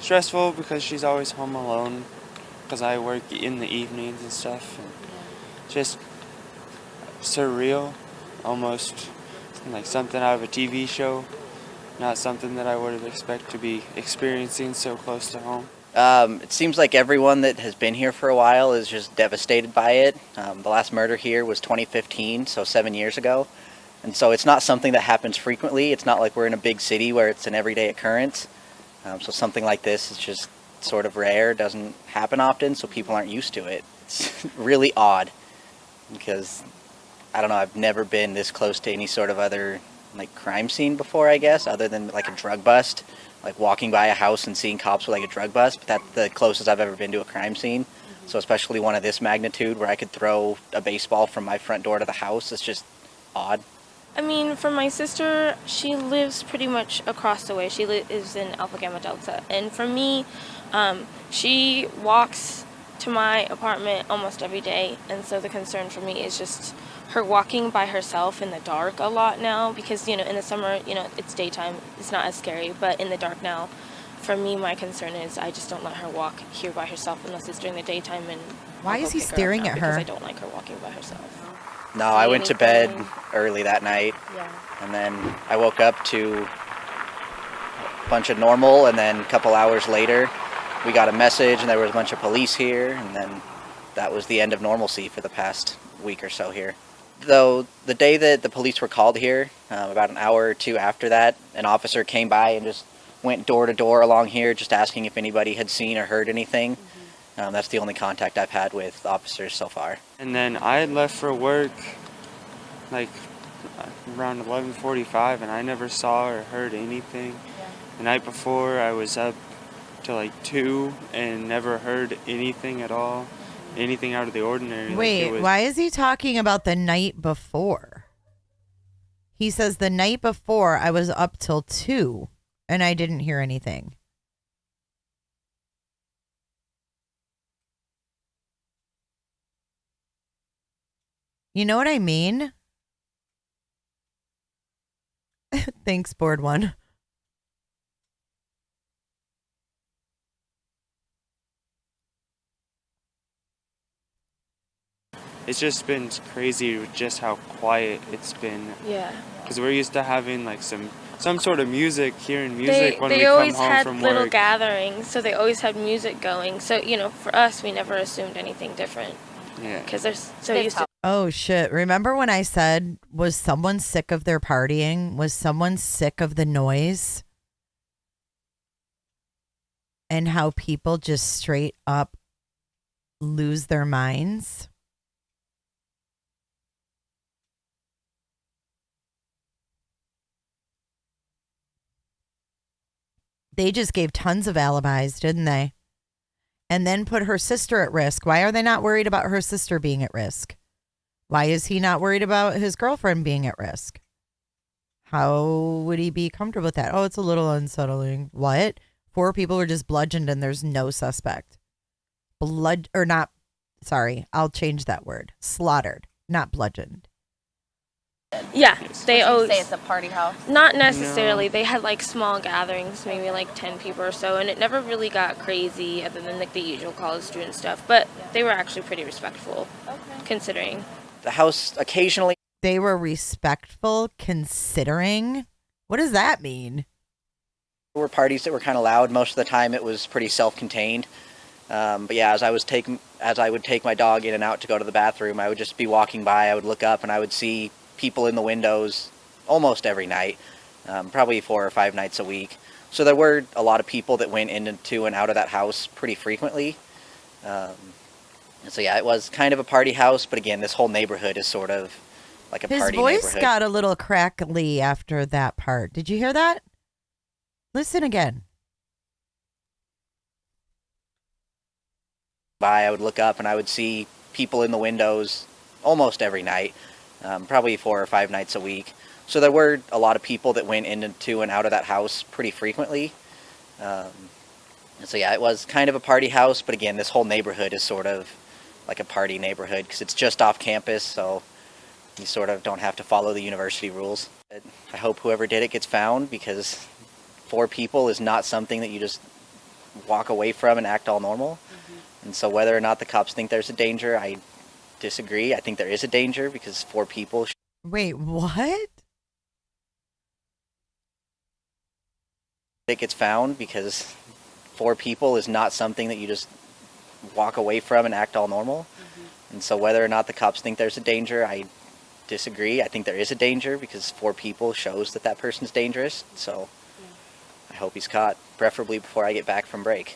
stressful because she's always home alone because I work in the evenings and stuff, and just surreal, almost like something out of a TV show, not something that I would have expected to be experiencing so close to home. It seems like everyone that has been here for a while is just devastated by it. The last murder here was 2015, so 7 years ago. And so it's not something that happens frequently. It's not like we're in a big city where it's an everyday occurrence. So something like this is just sort of rare, doesn't happen often, so people aren't used to it. It's really odd because, I don't know, I've never been this close to any sort of other like crime scene before, I guess, other than like a drug bust. Like walking by a house and seeing cops with like a drug bust, but that's the closest I've ever been to a crime scene. So especially one of this magnitude where I could throw a baseball from my front door to the house, it's just odd. I mean, for my sister, she lives pretty much across the way. She is in Alpha Gamma Delta. And for me, she walks to my apartment almost every day. And so the concern for me is just her walking by herself in the dark a lot now because, in the summer, it's daytime. It's not as scary. But in the dark now, for me, my concern is I just don't let her walk here by herself unless it's during the daytime. And why is he staring at her? Because I don't like her walking by herself. No, I went to bed early that night. Yeah. And then I woke up to a bunch of normal, and then a couple hours later, we got a message, and there was a bunch of police here, and then that was the end of normalcy for the past week or so here. Though the day that the police were called here, about an hour or two after that, an officer came by and just went door to door along here, just asking if anybody had seen or heard anything. That's the only contact I've had with officers so far. And then I had left for work like around 11:45, and I never saw or heard anything. Yeah. The night before, I was up till like 2 and never heard anything at all, anything out of the ordinary. Wait, why is he talking about the night before? He says the night before I was up till 2 and I didn't hear anything. You know what I mean? Thanks, board one. It's just been crazy with just how quiet it's been. Yeah. Because we're used to having like some sort of music, hearing music when we they come always home had from little work. gatherings, so they always had music going. So, for us, we never assumed anything different. Yeah. Because they're so used to. Oh, shit. Remember when I said, was someone sick of their partying? Was someone sick of the noise? And how people just straight up lose their minds? They just gave tons of alibis, didn't they? and then put her sister at risk. Why are they not worried about her sister being at risk? Why is he not worried about his girlfriend being at risk? How would he be comfortable with that? Oh, it's a little unsettling. What? 4 people were just bludgeoned and there's no suspect. I'll change that word. Slaughtered, not bludgeoned. Yeah, they Would you always say it's a party house? Not necessarily. They had like small gatherings, maybe like 10 people or so, and it never really got crazy other than like the usual college student stuff. But they were actually pretty respectful, considering. The house occasionally. They were respectful considering? What does that mean? There were parties that were kind of loud. Most of the time it was pretty self-contained. But yeah, as I would take my dog in and out to go to the bathroom, I would just be walking by, I would look up and I would see people in the windows almost every night, probably 4 or 5 nights a week. So there were a lot of people that went into and out of that house pretty frequently. So yeah, it was kind of a party house, but again, this whole neighborhood is sort of like a party neighborhood. His voice got a little crackly after that part. Did you hear that? Listen again. I would look up and I would see people in the windows almost every night, probably 4 or 5 nights a week. So there were a lot of people that went into and out of that house pretty frequently. So yeah, it was kind of a party house, but again, this whole neighborhood is sort of like a party neighborhood because it's just off campus, so you sort of don't have to follow the university rules. I hope whoever did it gets found because 4 people is not something that you just walk away from and act all normal. And so whether or not the cops think there's a danger, I disagree. I think there is a danger because 4 people. Wait, what? It gets found because 4 people is not something that you just walk away from and act all normal. And so whether or not the cops think there's a danger, I disagree. I think there is a danger because 4 people shows that that person's dangerous. So I hope he's caught, preferably before I get back from break.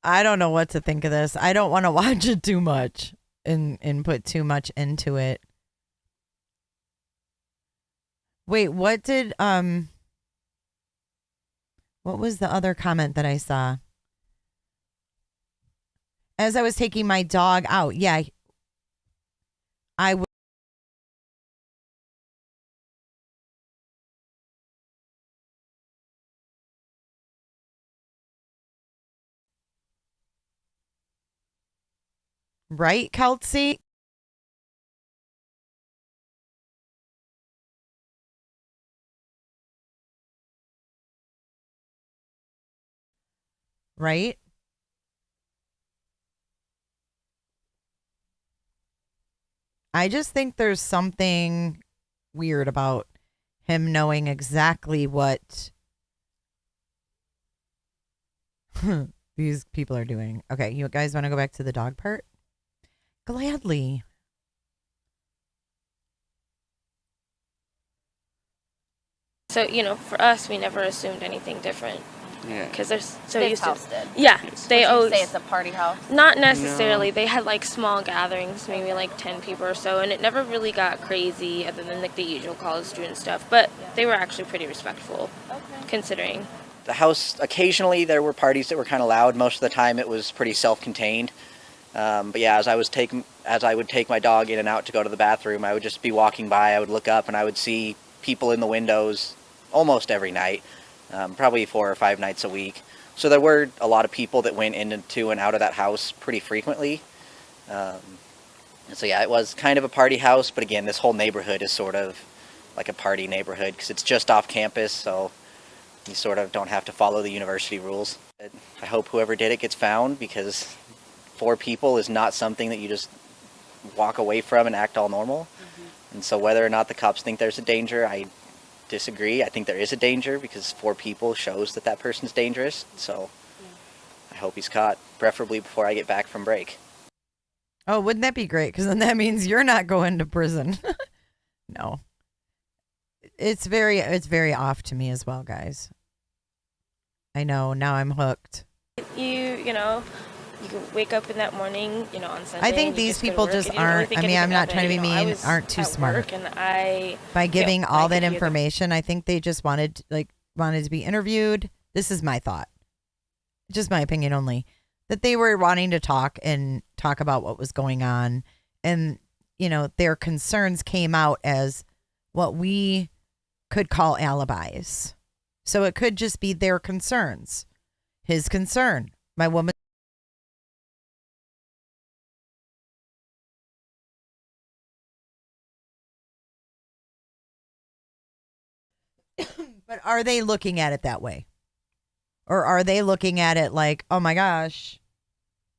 I don't know what to think of this. I don't want to watch it too much and put too much into it. Wait, what was the other comment that I saw? As I was taking my dog out, yeah, I would. Right, Kelsey? Right? I just think there's something weird about him knowing exactly what these people are doing. Okay, you guys want to go back to the dog part? Gladly. So, for us, we never assumed anything different. Yeah. Because they're so This used house to. did. Yeah, they Would you always. say it's a party house? Not necessarily. They had like small gatherings, maybe like 10 people or so, and it never really got crazy other than like the usual college student stuff. But they were actually pretty respectful, considering. The house, occasionally there were parties that were kind of loud. Most of the time it was pretty self-contained. But yeah, as I would take my dog in and out to go to the bathroom, I would just be walking by, I would look up and I would see people in the windows almost every night, probably 4 or 5 nights a week. So there were a lot of people that went into and out of that house pretty frequently. So yeah, it was kind of a party house, but again, this whole neighborhood is sort of like a party neighborhood because it's just off campus, so you sort of don't have to follow the university rules. I hope whoever did it gets found because 4 people is not something that you just walk away from and act all normal. And so whether or not the cops think there's a danger, I disagree. I think there is a danger because 4 people shows that that person's dangerous. So I hope he's caught, preferably before I get back from break. Oh, wouldn't that be great? Because then that means you're not going to prison. No. It's very off to me as well, guys. I know. Now I'm hooked. You can wake up in that morning, on Sunday. I think these people just aren't. I mean, I'm not trying to be mean. Aren't too smart. By giving all that information, I think they just wanted to be interviewed. This is my thought. just my opinion only, that they were wanting to talk about what was going on. And, their concerns came out as what we could call alibis. So it could just be their concerns. His concern, my woman. But are they looking at it that way? Or are they looking at it like, oh my gosh,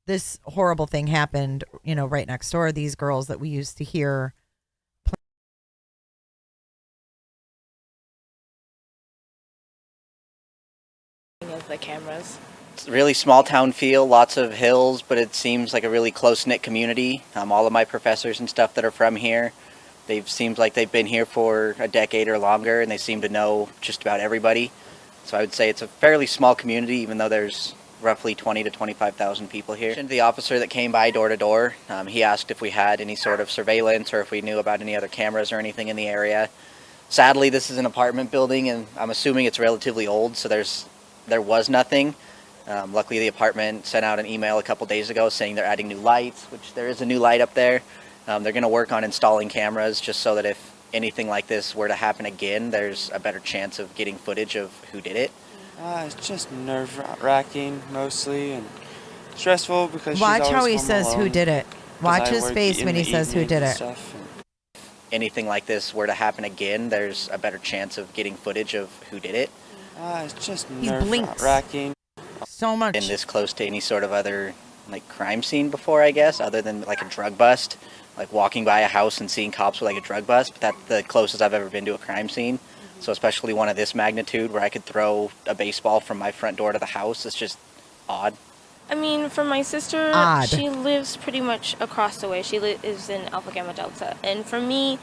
this horrible thing happened, right next door. These girls that we used to hear. Of the cameras. It's a really small town feel, lots of hills, but it seems like a really close-knit community. All of my professors and stuff that are from here, seems like they've been here for a decade or longer, and they seem to know just about everybody. So I would say it's a fairly small community, even though there's roughly 20 to 25,000 people here. The officer that came by door to door, he asked if we had any sort of surveillance or if we knew about any other cameras or anything in the area. Sadly, this is an apartment building, and I'm assuming it's relatively old, so there was nothing. Luckily, the apartment sent out an email a couple days ago saying they're adding new lights, which there is a new light up there. They're going to work on installing cameras just so that if anything like this were to happen again, there's a better chance of getting footage of who did it. It's just nerve-wracking mostly and stressful because Watch she's always how he home says alone, who did it. 'cause Watch I his work face in when the he says who evenings did and it. stuff, and Anything like this were to happen again, there's a better chance of getting footage of who did it. It's just He blinks. nerve-wracking. So much. Been this close to any sort of other crime scene before, I guess, other than like a drug bust. Like walking by a house and seeing cops with like a drug bust, but that's the closest I've ever been to a crime scene. So especially one of this magnitude where I could throw a baseball from my front door to the house, it's just odd. I mean, for my sister, Odd. she lives pretty much across the way. She lives in Alpha Gamma Delta. And for me...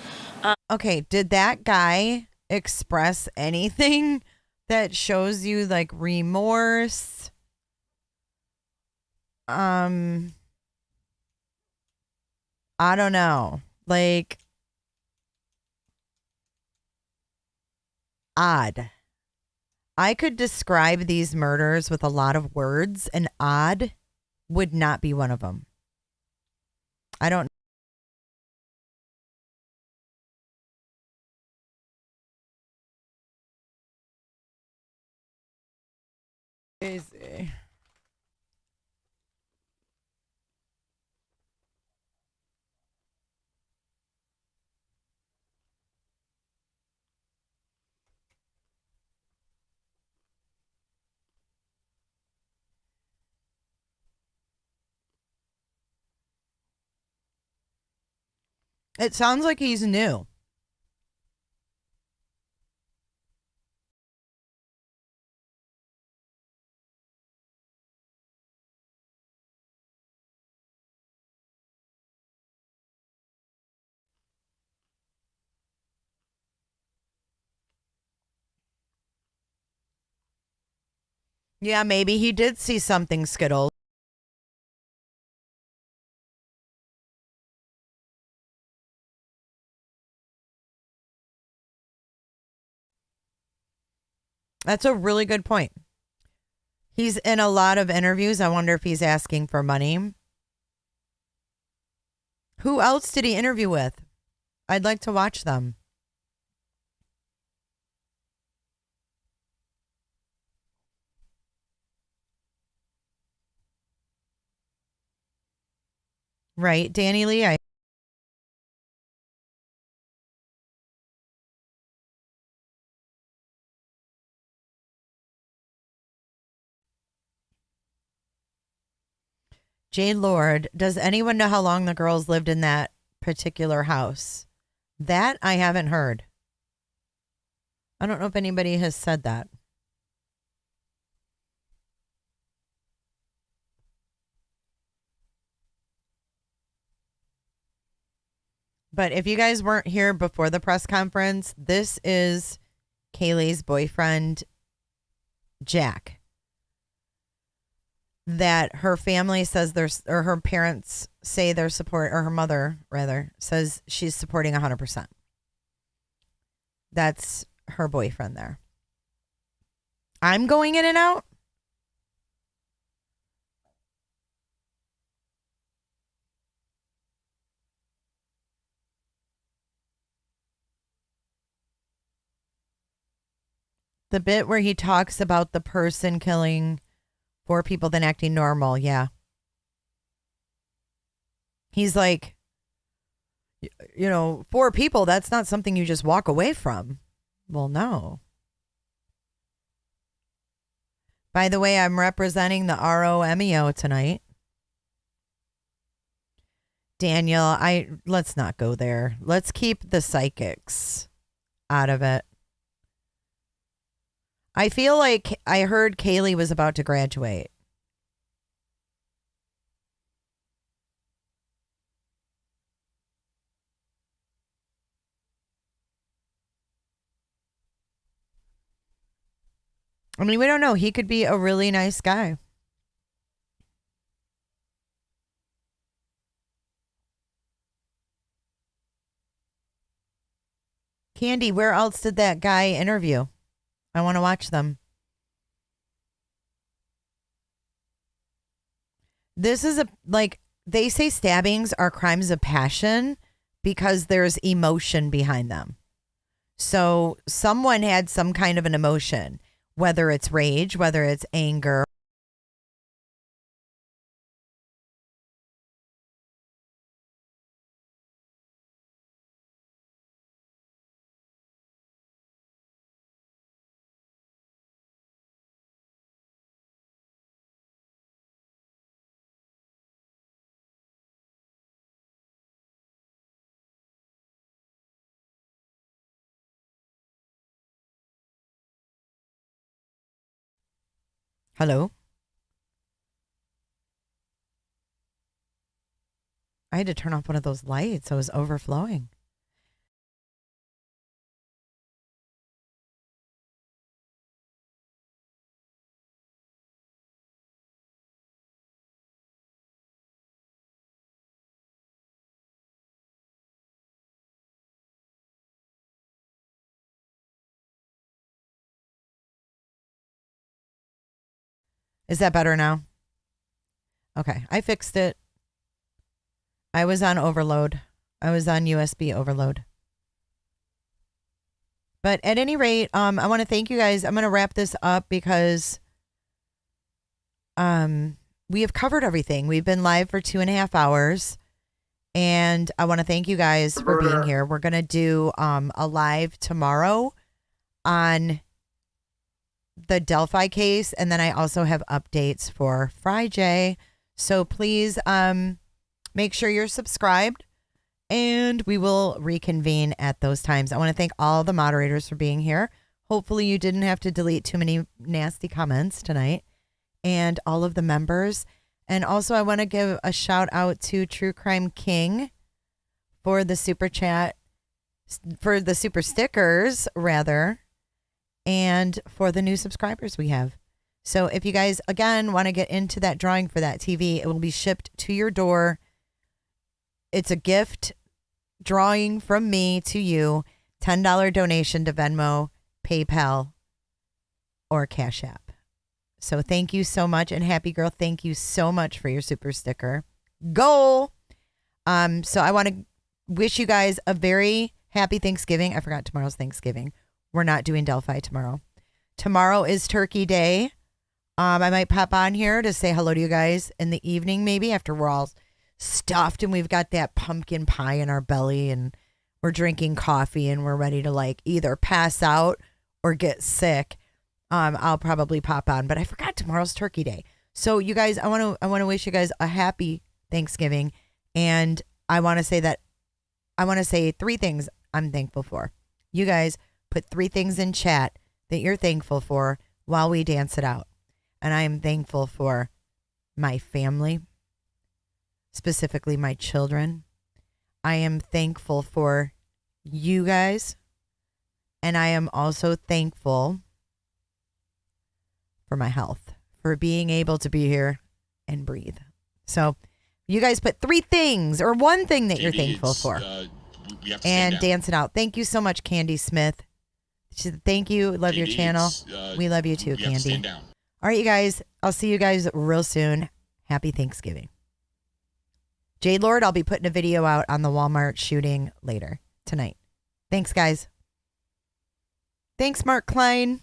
Okay, did that guy express anything that shows you like remorse? I don't know. Like, odd. I could describe these murders with a lot of words, and odd would not be one of them. I don't. Easy. It sounds like he's new. Yeah, maybe he did see something, Skittles. That's a really good point. He's in a lot of interviews. I wonder if he's asking for money. Who else did he interview with? I'd like to watch them. Right, Danny Lee? Jay Lord, does anyone know how long the girls lived in that particular house? That I haven't heard. I don't know if anybody has said that. But if you guys weren't here before the press conference, this is Kaylee's boyfriend, Jack. That her family says or her parents say they're support, or her mother rather says she's supporting 100%. That's her boyfriend there. I'm going in and out. The bit where he talks about the person killing 4 people then acting normal. Yeah. He's like, 4 people, that's not something you just walk away from. Well, no. By the way, I'm representing the ROMEO tonight. Daniel, let's not go there. Let's keep the psychics out of it. I feel like I heard Kaylee was about to graduate. I mean, we don't know. He could be a really nice guy. Candy, where else did that guy interview? I want to watch them. This is they say stabbings are crimes of passion because there's emotion behind them. So someone had some kind of an emotion, whether it's rage, whether it's anger. Hello? I had to turn off one of those lights. I was overflowing. Is that better now? Okay, I fixed it. I was on overload. I was on USB overload. But at any rate, I want to thank you guys. I'm going to wrap this up because we have covered everything. We've been live for 2.5 hours. And I want to thank you guys for being here. We're going to do a live tomorrow on the Delphi case. And then I also have updates for Friday. So please make sure you're subscribed. And we will reconvene at those times. I want to thank all the moderators for being here. Hopefully you didn't have to delete too many nasty comments tonight. And all of the members. And also I want to give a shout out to True Crime King for the super chat, for the super stickers rather, and for the new subscribers we have. So if you guys, again, want to get into that drawing for that TV, it will be shipped to your door. It's a gift drawing from me to you, $10 donation to Venmo, PayPal, or Cash App. So thank you so much. And Happy Girl, thank you so much for your super sticker. Goal. So I want to wish you guys a very happy Thanksgiving. I forgot tomorrow's Thanksgiving. We're not doing Delphi tomorrow. Tomorrow is Turkey Day. I might pop on here to say hello to you guys in the evening, maybe after we're all stuffed and we've got that pumpkin pie in our belly and we're drinking coffee and we're ready to either pass out or get sick. I'll probably pop on, but I forgot tomorrow's Turkey Day. So you guys, I want to wish you guys a happy Thanksgiving. And I want to say 3 things I'm thankful for. You guys put 3 things in chat that you're thankful for while we dance it out. And I am thankful for my family, specifically my children. I am thankful for you guys. And I am also thankful for my health, for being able to be here and breathe. So you guys put 3 things or 1 thing that you're thankful for and dance it out. Thank you so much, Candy Smith. Thank you. Love your channel. We love you too, Candy. All right, you guys. I'll see you guys real soon. Happy Thanksgiving. Jade Lord, I'll be putting a video out on the Walmart shooting later tonight. Thanks, guys. Thanks, Mark Klein.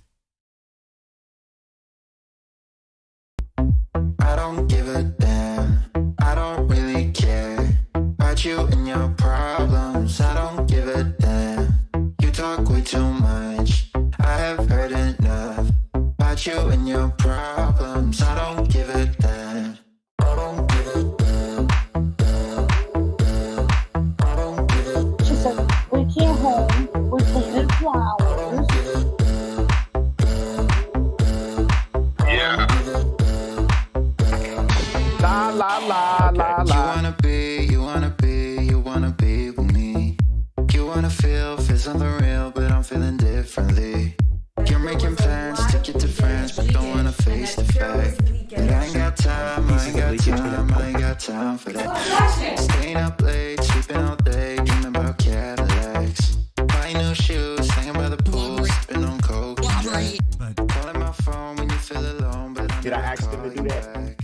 don't give a damn. I don't really care about you and your problems. I don't give a damn. You talk way too much. I have heard enough about you and your problems. I don't give a damn. I don't give a damn. I don't give a damn. She said, we came home, we planted flowers. Yeah. La la la la la. You wanna be with me. You wanna feel something real, but I'm feeling differently. You're making plans to get to France, but don't wanna face the fact that I ain't got time, I ain't got time for that. Staying up late, sleeping all day, dreaming about Cadillacs. Buying new shoes, hanging by the pool, sipping on coke and Jack. Calling my phone when you feel alone, but I'm Did I ask him to do that?